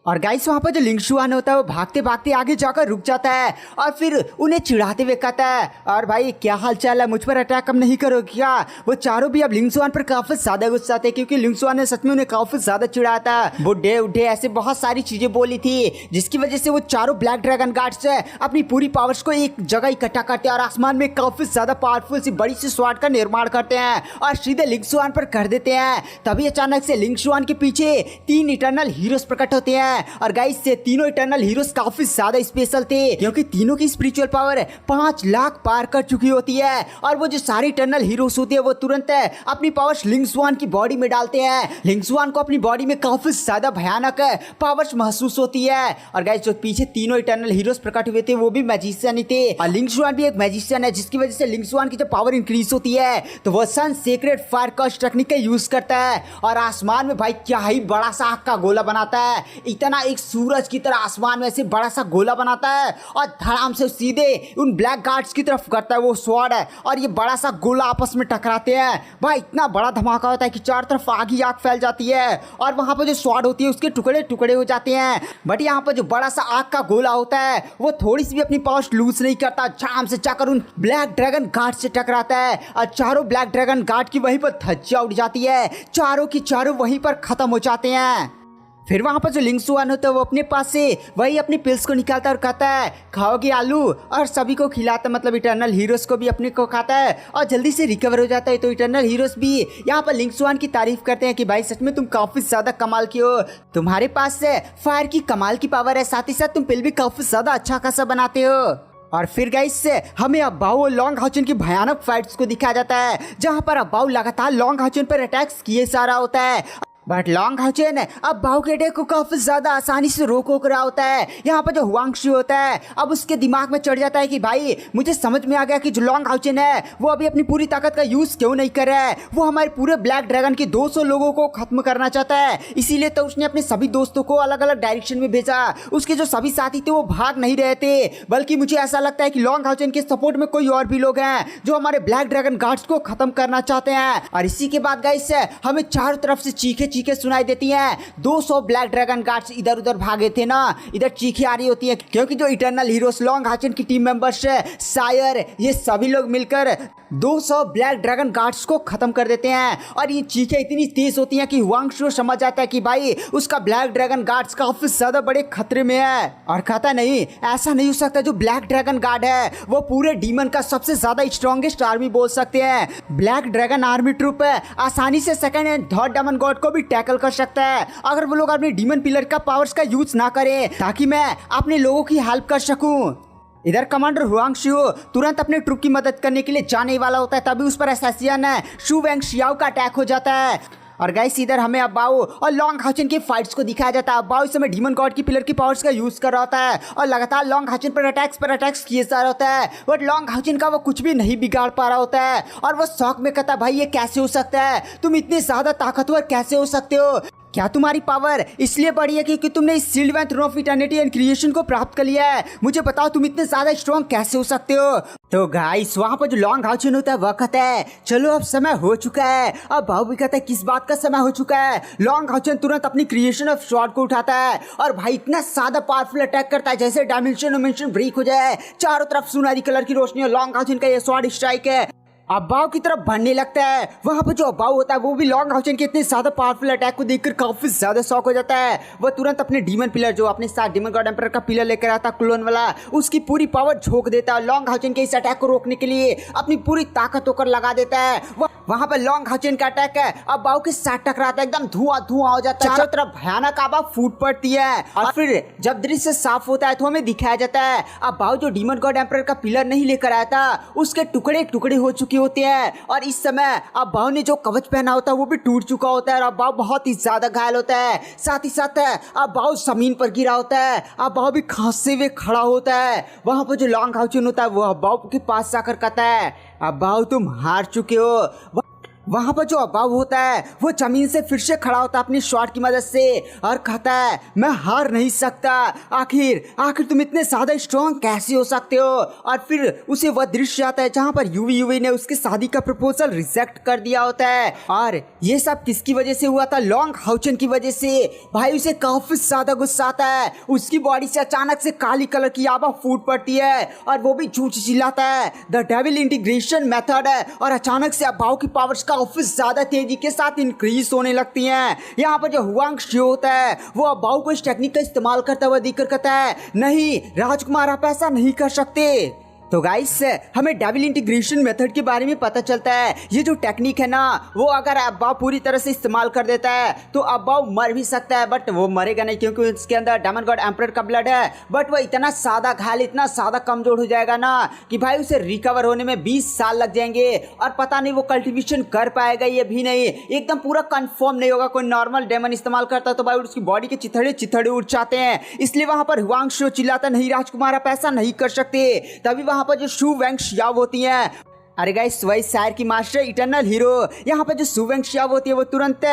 और गाइस वहां पर जो लिंग शुआन होता है वो भागते भागते आगे जाकर रुक जाता है और फिर उन्हें चिढ़ाते हुए कहता है और भाई क्या हाल चाल है, मुझ पर अटैक कम नहीं करोगे क्या। वो चारों भी अब लिंग शुआन पर काफी ज्यादा गुस्सा थे, क्योंकि लिंग शुआन ने सच में उन्हें काफी ज्यादा चिढ़ाया था। बुढ़े उड्ढे ऐसे बहुत सारी चीजें बोली थी, जिसकी वजह से वो चारों ब्लैक ड्रैगन गार्ड्स अपनी पूरी पावर्स को एक जगह इकट्ठा करते हैं और आसमान में काफी ज्यादा पावरफुल सी बड़ी सी स्वॉर्ड का निर्माण करते हैं और सीधे लिंग शुआन पर कर देते हैं। तभी अचानक से लिंग शुआन के पीछे 3 इटर्नल हीरोज प्रकट होते हैं, और गाइस तीनों इटर्नल हीरोज काफी ज्यादा स्पेशल थे, क्योंकि तीनों की स्पिरिचुअल पावर 5 लाख पार कर चुकी होती है। और वो जो सारे इटर्नल हीरोज होते हैं वो तुरंत अपनी पावर्स लिंग शुआन की बॉडी में डालते हैं। लिंग शुआन को अपनी बॉडी में काफी ज्यादा भयानक पावर्स महसूस होती है। और गाइस जो पीछे तीनों इटर्नल हीरोज प्रकट हुए थे वो भी मैजिशियन ही थे, और लिंग शुआन भी एक मैजिशियन है, जिसकी वजह से लिंग शुआन की जब पावर इंक्रीज होती है तो वो सन सीक्रेट फायर कस्ट टेक्निक का यूज करता है और आसमान में भाई क्या ही बड़ा सा आग का गोला बनाता है। इतना एक सूरज की तरह आसमान में ऐसे बड़ा सा गोला बनाता है और धड़ाम से सीधे उन ब्लैक गार्ड्स की तरफ करता है वो स्वॉर्ड है, और ये बड़ा सा गोला आपस में टकराते हैं। भाई इतना बड़ा धमाका होता है कि चारों तरफ आग ही आग फैल जाती है और वहां पर जो स्वॉर्ड होती है उसके टुकड़े टुकड़े हो जाते हैं। बट यहाँ पर जो बड़ा सा आग का गोला होता है वो थोड़ी सी भी अपनी पावर लूज नहीं करता, झाम से जाकर उन ब्लैक ड्रैगन गार्ड से टकराता है और चारों ब्लैक ड्रैगन गार्ड की वहीं पर धज्जियां उड़ जाती है, चारों की चारों वहीं पर खत्म हो जाते हैं। फिर वहां पर जो लिंग शुआन होता है वो अपने पास से वही अपनी पिल्स को निकालता है और कहता है खाओगे आलू, और सभी को खिलाता, मतलब इटर्नल हीरोज को भी अपने को खाता है और जल्दी से रिकवर हो जाता है। तो इटर्नल हीरोज भी यहाँ पर लिंग शुआन की तारीफ करते हैं कि भाई सच में तुम काफी ज्यादा कमाल की हो, तुम्हारे पास से फायर की कमाल की पावर है, साथ ही साथ तुम पिल भी काफी ज्यादा अच्छा खासा बनाते हो। और फिर गाइस हमें अब्बाओ और लॉन्ग हाउचेन की भयानक फाइट्स को दिखाया जाता है, जहां पर अब्बाओ लगातार लॉन्ग हाउचेन पर अटैक्स किए जा रहा होता है, बट लॉन्ग हाउचेन अब बाओ के अटैक को काफी ज्यादा आसानी से रोक रहा होता है। यहाँ पर जो हुआंगशु होता है अब उसके दिमाग में चढ़ जाता है कि भाई मुझे समझ में आ गया कि जो लॉन्ग हाउचेन है वो अभी अपनी पूरी ताकत का यूज क्यों नहीं कर रहा है। वो हमारे पूरे ब्लैक ड्रैगन के 200 लोगों को खत्म करना चाहता है, इसीलिए तो उसने अपने सभी दोस्तों को अलग अलग डायरेक्शन में भेजा। उसके जो सभी साथी थे वो भाग नहीं रहे थे, बल्कि मुझे ऐसा लगता है कि लॉन्ग हाउचेन के सपोर्ट में कोई और भी लोग हैं जो हमारे ब्लैक ड्रैगन गार्ड्स को खत्म करना चाहते हैं। और इसी के बाद गाइस हमें चारों तरफ से चीखे चीखे सुनाई देती है। 200 ब्लैक ड्रैगन गार्ड्स इधर उधर भागे थे ना, इधर चीखें आ रही होती है, क्योंकि जो इटर्नल हीरोज लॉन्ग हाउचेन की टीम मेंबर्स शायर ये सभी लोग मिलकर 200 ब्लैक ड्रैगन गार्ड्स को खत्म कर देते हैं। और ये चीखें इतनी तेज होती हैं कि हुआंगशु समझ जाता है कि भाई उसका ब्लैक ड्रैगन गार्ड्स काफी ज्यादा बड़े खतरे में है, और कहता नहीं ऐसा नहीं हो सकता, जो ब्लैक ड्रैगन गार्ड है वो पूरे डीमन का सबसे ज्यादा स्ट्रॉन्गेस्ट आर्मी बोल सकते हैं। ब्लैक ड्रैगन आर्मी ट्रूप आसानी से second and third demon god को भी टैकल कर सकता है अगर वो लोग अपने डीमन पिलर का पावर्स का यूज ना करें, ताकि मैं अपने लोगों की हेल्प कर सकूं। इधर कमांडर हुआंगशु तुरंत अपने ट्रुप की मदद करने के लिए जाने वाला होता है, तभी उस पर असैसियन शू वेंग शियाओ का अटैक हो जाता है। और गाइस इधर हमें अब्बाओ और लॉन्ग हाउचन की फाइट्स को दिखाया जाता है। अब्बाओ इस समय डीमन गॉड की पिलर की पावर्स का यूज कर रहा होता है और लगातार लॉन्ग हाउचन पर अटैक्स किए जा रहा होता है, बट लॉन्ग हाउचन का वो कुछ भी नहीं बिगाड़ पा रहा होता है और वो शौक में कहता है भाई ये कैसे हो सकता है, तुम इतने ज्यादा ताकतवर कैसे हो सकते हो, क्या तुम्हारी पावर इसलिए बढ़ी है क्योंकि तुमने इस shield and throne of eternity and creation को प्राप्त कर लिया है, मुझे बताओ तुम इतने ज्यादा स्ट्रॉन्ग कैसे हो सकते हो। तो गाइस वहां पर जो लॉन्ग हाउचन होता है वह कहता है चलो अब समय हो चुका है। अब भाव भी कहता है किस बात का समय हो चुका है। लॉन्ग हाउचन तुरंत अपनी क्रिएशन ऑफ स्वॉर्ड को उठाता है और भाई इतना ज्यादा पावरफुल अटैक करता है जैसे डायमेंशन ब्रेक हो जाए, चारों तरफ सुनहरी कलर की रोशनी और लॉन्ग हाउचन का ये स्वॉर्ड स्ट्राइक है अब्बाओ की तरफ बढ़ने लगता है। वहां पर जो अब्बाओ होता है वो भी लॉन्ग हाउचन के इतने ज्यादा पावरफुल अटैक को देखकर काफी ज्यादा शॉक हो जाता है। वह तुरंत अपने डीमन पिलर जो अपने साथ डीमन गॉड एम्परर का पिलर लेकर आता क्लोन वाला, उसकी पूरी पावर झोंक देता है। लॉन्ग हाउचन के इस अटैक को रोकने के लिए अपनी पूरी ताकत होकर लगा देता है। वहां पर लॉन्ग हाउचन का अटैक है अब्बाओ के साथ टकराता है, एकदम धुआं हो जाता है, चारों तरफ भयानक आवाज फूट पड़ती है। और फिर जब दृश्य साफ होता है तो हमें दिखाया जाता है अब्बाओ जो डीमन गॉड एम्परर का पिलर नहीं लेकर आया था उसके टुकड़े हो चुके होते हैं और इस समय अब्बाओ ने जो कवच पहना होता है वो भी टूट चुका होता है और अब्बाओ बहुत ही ज्यादा घायल होता है। साथ ही साथ अब्बाओ जमीन पर गिरा होता है, अब्बाओ भी खांसते हुए खड़ा होता है। वहां पर जो लॉन्ग हाउचन होता है वो अब्बाओ के पास जाकर कहता है अब्बाओ तुम हार चुके हो। वहां पर जो अब्बाओ होता है वो जमीन से फिर से खड़ा होता है अपनी शॉट की मदद से और कहता है मैं हार नहीं सकता, आखिर तुम इतने ज्यादा स्ट्रॉन्ग कैसे हो सकते हो। और फिर उसे वह दृश्य आता है जहां पर यूवी ने उसके शादी का प्रपोजल रिजेक्ट कर दिया होता है और ये सब किसकी वजह से हुआ था, लॉन्ग हाउचन की वजह से। भाई उसे काफी ज्यादा गुस्सा आता है, उसकी बॉडी से अचानक से काली कलर की आवा फूट पड़ती है और वो भी झूठ चिल्लाता है द डेविल इंटीग्रेशन मेथड है और अचानक से अब्बाओ की पावर्स काफी ज्यादा तेजी के साथ इंक्रीज होने लगती हैं। यहाँ पर जो हुआंग शियो होता है वो अब्बाओ को इस टेक्निक का इस्तेमाल करता हुआ दिखकर कहता है नहीं राजकुमार आप ऐसा नहीं कर सकते। तो गाइस हमें डेविल इंटीग्रेशन मेथड के बारे में पता चलता है ये जो टेक्निक है ना वो अगर अब्बाओ पूरी तरह से इस्तेमाल कर देता है तो अब्बाओ मर भी सकता है, बट वो मरेगा नहीं क्योंकि उसके अंदर डेमन गॉड एम्परर का ब्लड है। बट वो इतना सादा घायल इतना सादा कमजोर हो जाएगा ना कि भाई उसे रिकवर होने में 20 साल लग जाएंगे और पता नहीं वो कल्टिवेशन कर पाएगा ये भी नहीं, एकदम पूरा कंफर्म नहीं होगा। कोई नॉर्मल डेमन इस्तेमाल करता तो भाई उसकी बॉडी के चिथड़े उड़ जाते हैं। इसलिए वहां पर हुआंग शियो चिल्लाता नहीं राजकुमार आप ऐसा नहीं कर सकते। तभी वहां पर जो शू वेंग शियाओ होती हैं, अरे गाइस वही शायर की मास्टर इटर्नल हीरो, यहाँ पे जो शू वेंग शियाओ होती है वो तुरंत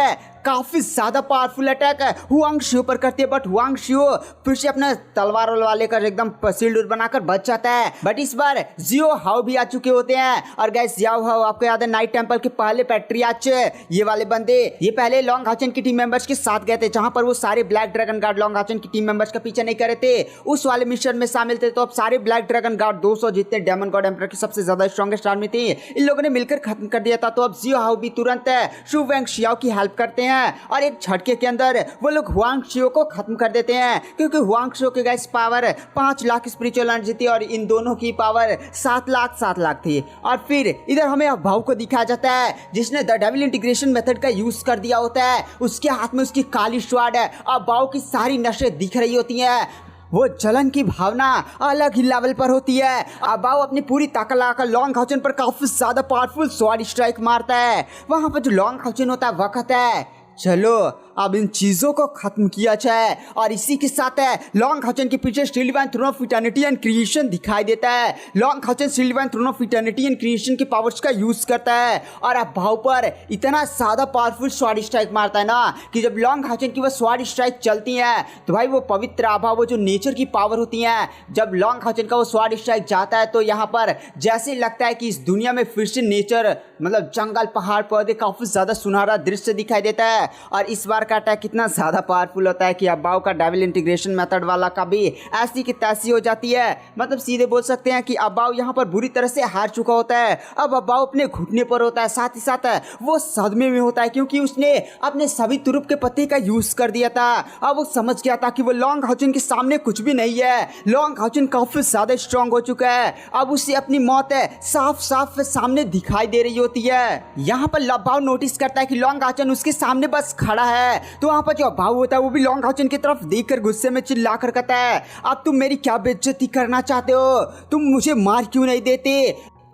काफी ज्यादा पावरफुल अटैक हुआंग शियो पर करती है, बट हुआंग शियो फिर से अपना तलवार लेकर एकदम शील्ड बनाकर बच जाता है। बट इस बार जियो हाउ भी आ चुके होते हैं और गाइस जियो हाउ आपको याद है नाइट टेंपल के पहले पैट्रियाच ये वाले बंदे ये पहले लॉन्ग हाउचन की टीम मेंबर्स के साथ गए थे जहां पर वो सारे ब्लैक ड्रैगन गार्ड लॉन्ग हाउचन की टीम मेंबर्स का पीछे नहीं कर रहे थे, उस वाले मिशन में शामिल थे। तो अब सारे ब्लैक ड्रैगन गार्ड 200 जितने डेमन गॉड एम्परर की सबसे ज्यादा स्ट्रॉन्गेस्ट आर्मी थी इन लोगों ने मिलकर खत्म कर दिया था। तो अब जियो हाउ भी तुरंत शू वेंग शियाओ की हेल्प करते हैं और एक झटके के अंदर वो लोग हुआंग शियो को खत्म कर देते हैं क्योंकि हुआंग शियो के guys power 5 lakh spiritual energy थी और इन दोनों की पावर 7 लाख थी। और फिर इधर हमें अब्बाओ को दिखाया जाता है जिसने द डेविल इंटीग्रेशन मेथड का यूज कर दिया होता है, उसके हाथ में उसकी काली स्वॉर्ड है। अब्बाओ की सारी नसें दिख रही होती हैं, वो जलन की भावना अलग ही लेवल पर होती है। अब्बाओ अपनी पूरी ताकत लगाकर लॉन्ग हाउचन पर काफी ज्यादा पावरफुल स्वॉर्ड स्ट्राइक मारता है। वहां पर जो लॉन्ग हाउचन होता है वह कहता है चलो अब इन चीजों को खत्म किया जाए और इसी के साथ है लॉन्ग हाउचन के पीछे shield and throne of eternity and creation दिखाई देता है। Long Haochen shield and throne of eternity and creation के पावर्स का यूज करता है और अब्बाओ पर इतना ज्यादा पावरफुल स्वॉर्ड स्ट्राइक मारता है ना कि जब लॉन्ग हाउचन की वो स्वॉर्ड स्ट्राइक चलती है तो भाई वो पवित्र आभा वो जो नेचर की पावर होती है, जब लॉन्ग हाउचन का वो स्वॉर्ड स्ट्राइक जाता है तो यहाँ पर जैसे लगता है कि इस दुनिया में फिर से नेचर मतलब जंगल पहाड़ पौधे काफी ज्यादा सुनहरा दृश्य दिखाई देता है। और इस बार का अटैक कितना ज्यादा पावरफुल होता है कि अब्बाओ का डेविल इंटीग्रेशन मेथड वाला का भी ऐसी की तैसी हो जाती है। मतलब सीधे बोल सकते हैं कि अब्बाओ यहाँ पर बुरी तरह से हार चुका होता है। अब अब्बाओ अपने घुटने पर होता है, साथ ही साथ वो सदमे में होता है क्योंकि उसने अपने सभी तुरुप के पत्ते का यूज कर दिया था। अब वो समझ गया था कि वो लॉन्ग हाउचन के सामने कुछ भी नहीं है, लॉन्ग हाउचन काफी ज्यादा स्ट्रांग हो चुका है। अब उसे अपनी मौत साफ साफ सामने दिखाई दे रही होती है। यहाँ पर अब्बाओ नोटिस करता है कि लॉन्ग हाउचन उसके सामने बस खड़ा है। तो वहां पर जो अब्बाओ होता है वो भी लॉन्ग हाउचन की तरफ देखकर गुस्से में चिल्ला कर कहता है अब तुम मेरी क्या बेइज्जती करना चाहते हो, तुम मुझे मार क्यों नहीं देते।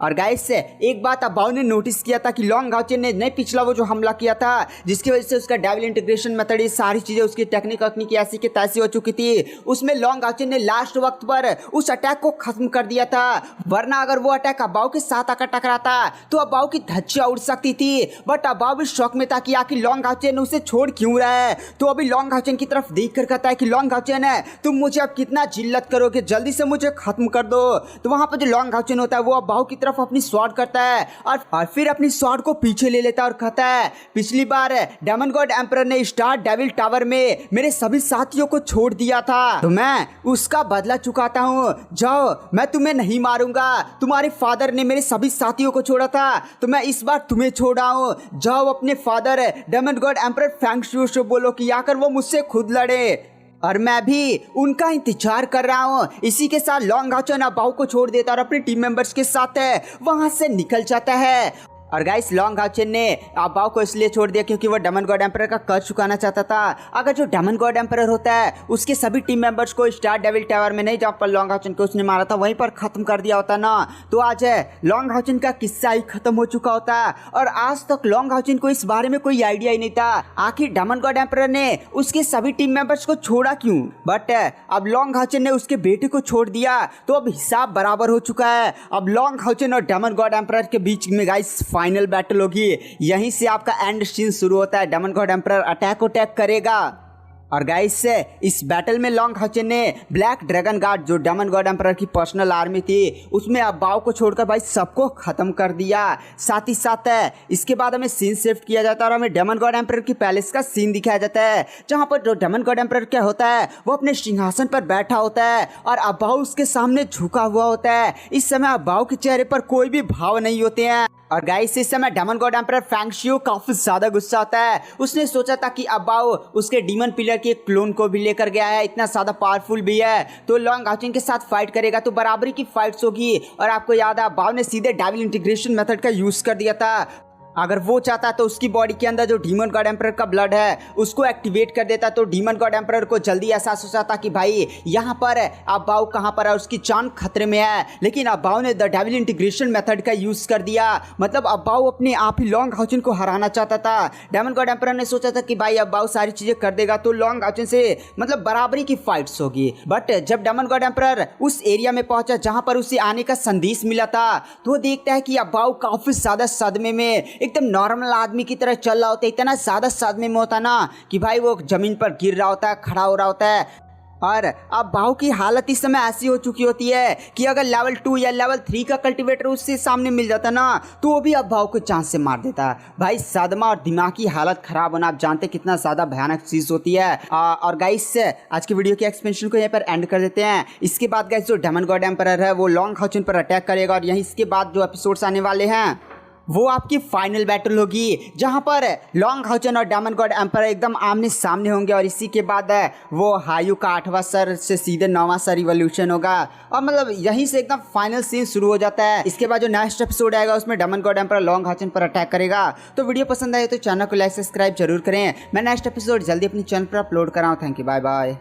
और गाइस एक बात अब्बाओ ने नोटिस किया था कि लॉन्ग घाओचेन ने नहीं पिछला वो जो हमला किया था जिसकी वजह से उसका डेविल इंटीग्रेशन मेथड ये सारी चीजें उसकी टेक्निक ऐसी की तैसी हो चुकी थी, उसमें लॉन्ग घाओचेन ने लास्ट वक्त पर उस अटैक को खत्म कर दिया था। वरना अगर वो अटैक अब्बाओ के साथ आकर टकराता तो अब्बाओ की धज्जियां उड़ सकती थी। बट अब्बाओ भी शौक में था कि आखिर लॉन्ग घाओचेन उसे छोड़ क्यों रहा है। तो अभी लॉन्ग घाओचेन की तरफ देख कर कहता है कि लॉन्ग घाओचेन है तुम मुझे अब कितना जिल्लत करोगे, जल्दी से मुझे खत्म कर दो। तो वहां पर जो लॉन्ग घाओचेन होता है वो अब्बाओ की तरफ अपनी स्वॉर्ड करता है और फिर अपनी स्वॉर्ड को पीछे ले लेता है और कहता है पिछली बार डेमन गॉड एम्परर ने स्टार डेविल टावर में मेरे सभी साथियों को छोड़ दिया था, तो मैं उसका बदला चुकाता हूँ। जाओ, मैं तुम्हें नहीं मारूंगा। तुम्हारे फादर ने मेरे सभी साथियों को छोड़ा था तो मैं इस बार तुम्हें छोड़ा हूँ। जाओ अपने father demon god emperor Fang Shu से बोलो कि आकर वो मुझसे खुद लड़े और मैं भी उनका इंतजार कर रहा हूँ। इसी के साथ लॉन्ग घाओचेन अब्बाओ को छोड़ देता और अपनी टीम मेंबर्स के साथ वहां से निकल जाता है। और गाइस लॉन्ग घाओचेन ने अब्बाओ को इसलिए छोड़ दिया क्योंकि वो डेमन गॉड एम्परर का कर्ज चुकाना चाहता था। अगर जो डेमन गॉड एम्परर होता है उसके सभी टीम मेंबर्स को स्टार डेविल टावर में नहीं, जहाँ पर लॉन्ग घाओचेन को उसने मारा था वहीं पर खत्म कर दिया होता ना, तो आज लॉन्ग घाओचेन का किस्सा ही खत्म हो चुका होता। और आज तक लॉन्ग घाओचेन को इस बारे में कोई आइडिया ही नहीं था आखिर डेमन गॉड एम्परर ने उसके सभी टीम मेंबर्स को छोड़ा क्यों। बट अब लॉन्ग घाओचेन ने उसके बेटे को छोड़ दिया तो अब हिसाब बराबर हो चुका है। अब लॉन्ग घाओचेन और डेमन गॉड एम्परर के बीच में गाइस फाइनल बैटल होगी। यहीं से आपका एंड सीन शुरू होता है। डेमन गॉड एम्परर अटैक करेगा और गाइस इस बैटल में लॉन्ग घाओचेन ने ब्लैक ड्रैगन गार्ड जो डेमन गॉड एम्परर की पर्सनल आर्मी थी उसमें अब्बाओ को छोड़कर भाई सबको खत्म कर दिया। साथ ही साथ इसके बाद हमें सीन शिफ्ट किया जाता है और हमें डेमन गॉड एम्परर की पैलेस का सीन दिखाया जाता है जहां पर जो डेमन गॉड एम्परर क्या होता है वो अपने सिंहासन पर बैठा होता है और अब्बाओ उसके सामने झुका हुआ होता है। इस समय अब्बाओ के चेहरे पर कोई भी भाव नहीं होते हैं। और गाइस इस समय डेमन गॉड एम्परर फैंग शू काफी ज्यादा गुस्सा होता है। उसने सोचा था कि अब्बाओ उसके डीमन पिलर के एक क्लोन को भी लेकर गया है, इतना ज्यादा पावरफुल भी है, तो लॉन्ग घाओचेन के साथ फाइट करेगा तो बराबरी की फाइट्स होगी। और आपको याद है अब्बाओ ने सीधे डेविल इंटीग्रेशन मेथड का यूज कर दिया था। अगर वो चाहता तो उसकी बॉडी के अंदर जो डीमन गॉड एम्परर का ब्लड है उसको एक्टिवेट कर देता तो डीमन गॉड एम्परर को जल्दी एहसास हो जाता कि भाई यहाँ पर अब्बाओ कहाँ पर है, उसकी जान खतरे में है। लेकिन अब्बाओ ने द डेविल इंटीग्रेशन मेथड का यूज कर दिया, मतलब अब्बाओ अपने आप ही लॉन्ग घाओचेन को हराना चाहता था। डेमन गॉड एम्परर ने सोचा था कि भाई अब्बाओ सारी चीजें कर देगा तो लॉन्ग घाओचेन से मतलब बराबरी की फाइट्स होगी। बट जब डेमन गॉड एम्परर उस एरिया में पहुंचा जहां पर उसे आने का संदेश मिला था तो वो देखता है कि अब्बाओ काफी ज्यादा सदमे में एकदम नॉर्मल आदमी की तरह चल रहा होता है, इतना ज्यादा सदमे में होता ना कि भाई वो जमीन पर गिर रहा होता है, खड़ा हो रहा होता है। और अब्बाओ की हालत इस समय ऐसी हो चुकी होती है कि अगर लेवल 2 या लेवल 3 का कल्टीवेटर उससे सामने मिल जाता ना तो वो भी अब्बाओ को चांद से मार देता। भाई सदमा और दिमाग की हालत खराब होना आप जानते कितना ज़्यादा भयानक चीज़ होती है। और गाइस आज की वीडियो के एक्सपेंशन को यहाँ पर एंड कर देते हैं। इसके बाद गाइस जो डेमन गॉड एम्परर है वो लॉन्ग घाओचेन पर अटैक करेगा और यहीं इसके बाद जो एपिसोड्स आने वाले हैं वो आपकी फाइनल बैटल होगी जहां पर लॉन्ग घाओचेन और डेमन गॉड एम्परर एकदम आमने सामने होंगे। और इसी के बाद वो हायू का 8वां सर से सीधे 9वां सर रिवॉल्यूशन होगा और मतलब यहीं से एकदम फाइनल सीन शुरू हो जाता है। इसके बाद जो नेक्स्ट एपिसोड आएगा उसमें डेमन गॉड एम्परर लॉन्ग घाओचेन पर अटैक करेगा। तो वीडियो पसंद आए तो चैनल को लाइक सब्सक्राइब जरूर करें। मैं नेक्स्ट एपिसोड जल्दी अपने चैनल पर अपलोड कर रहा हूँ। Thank you, bye bye.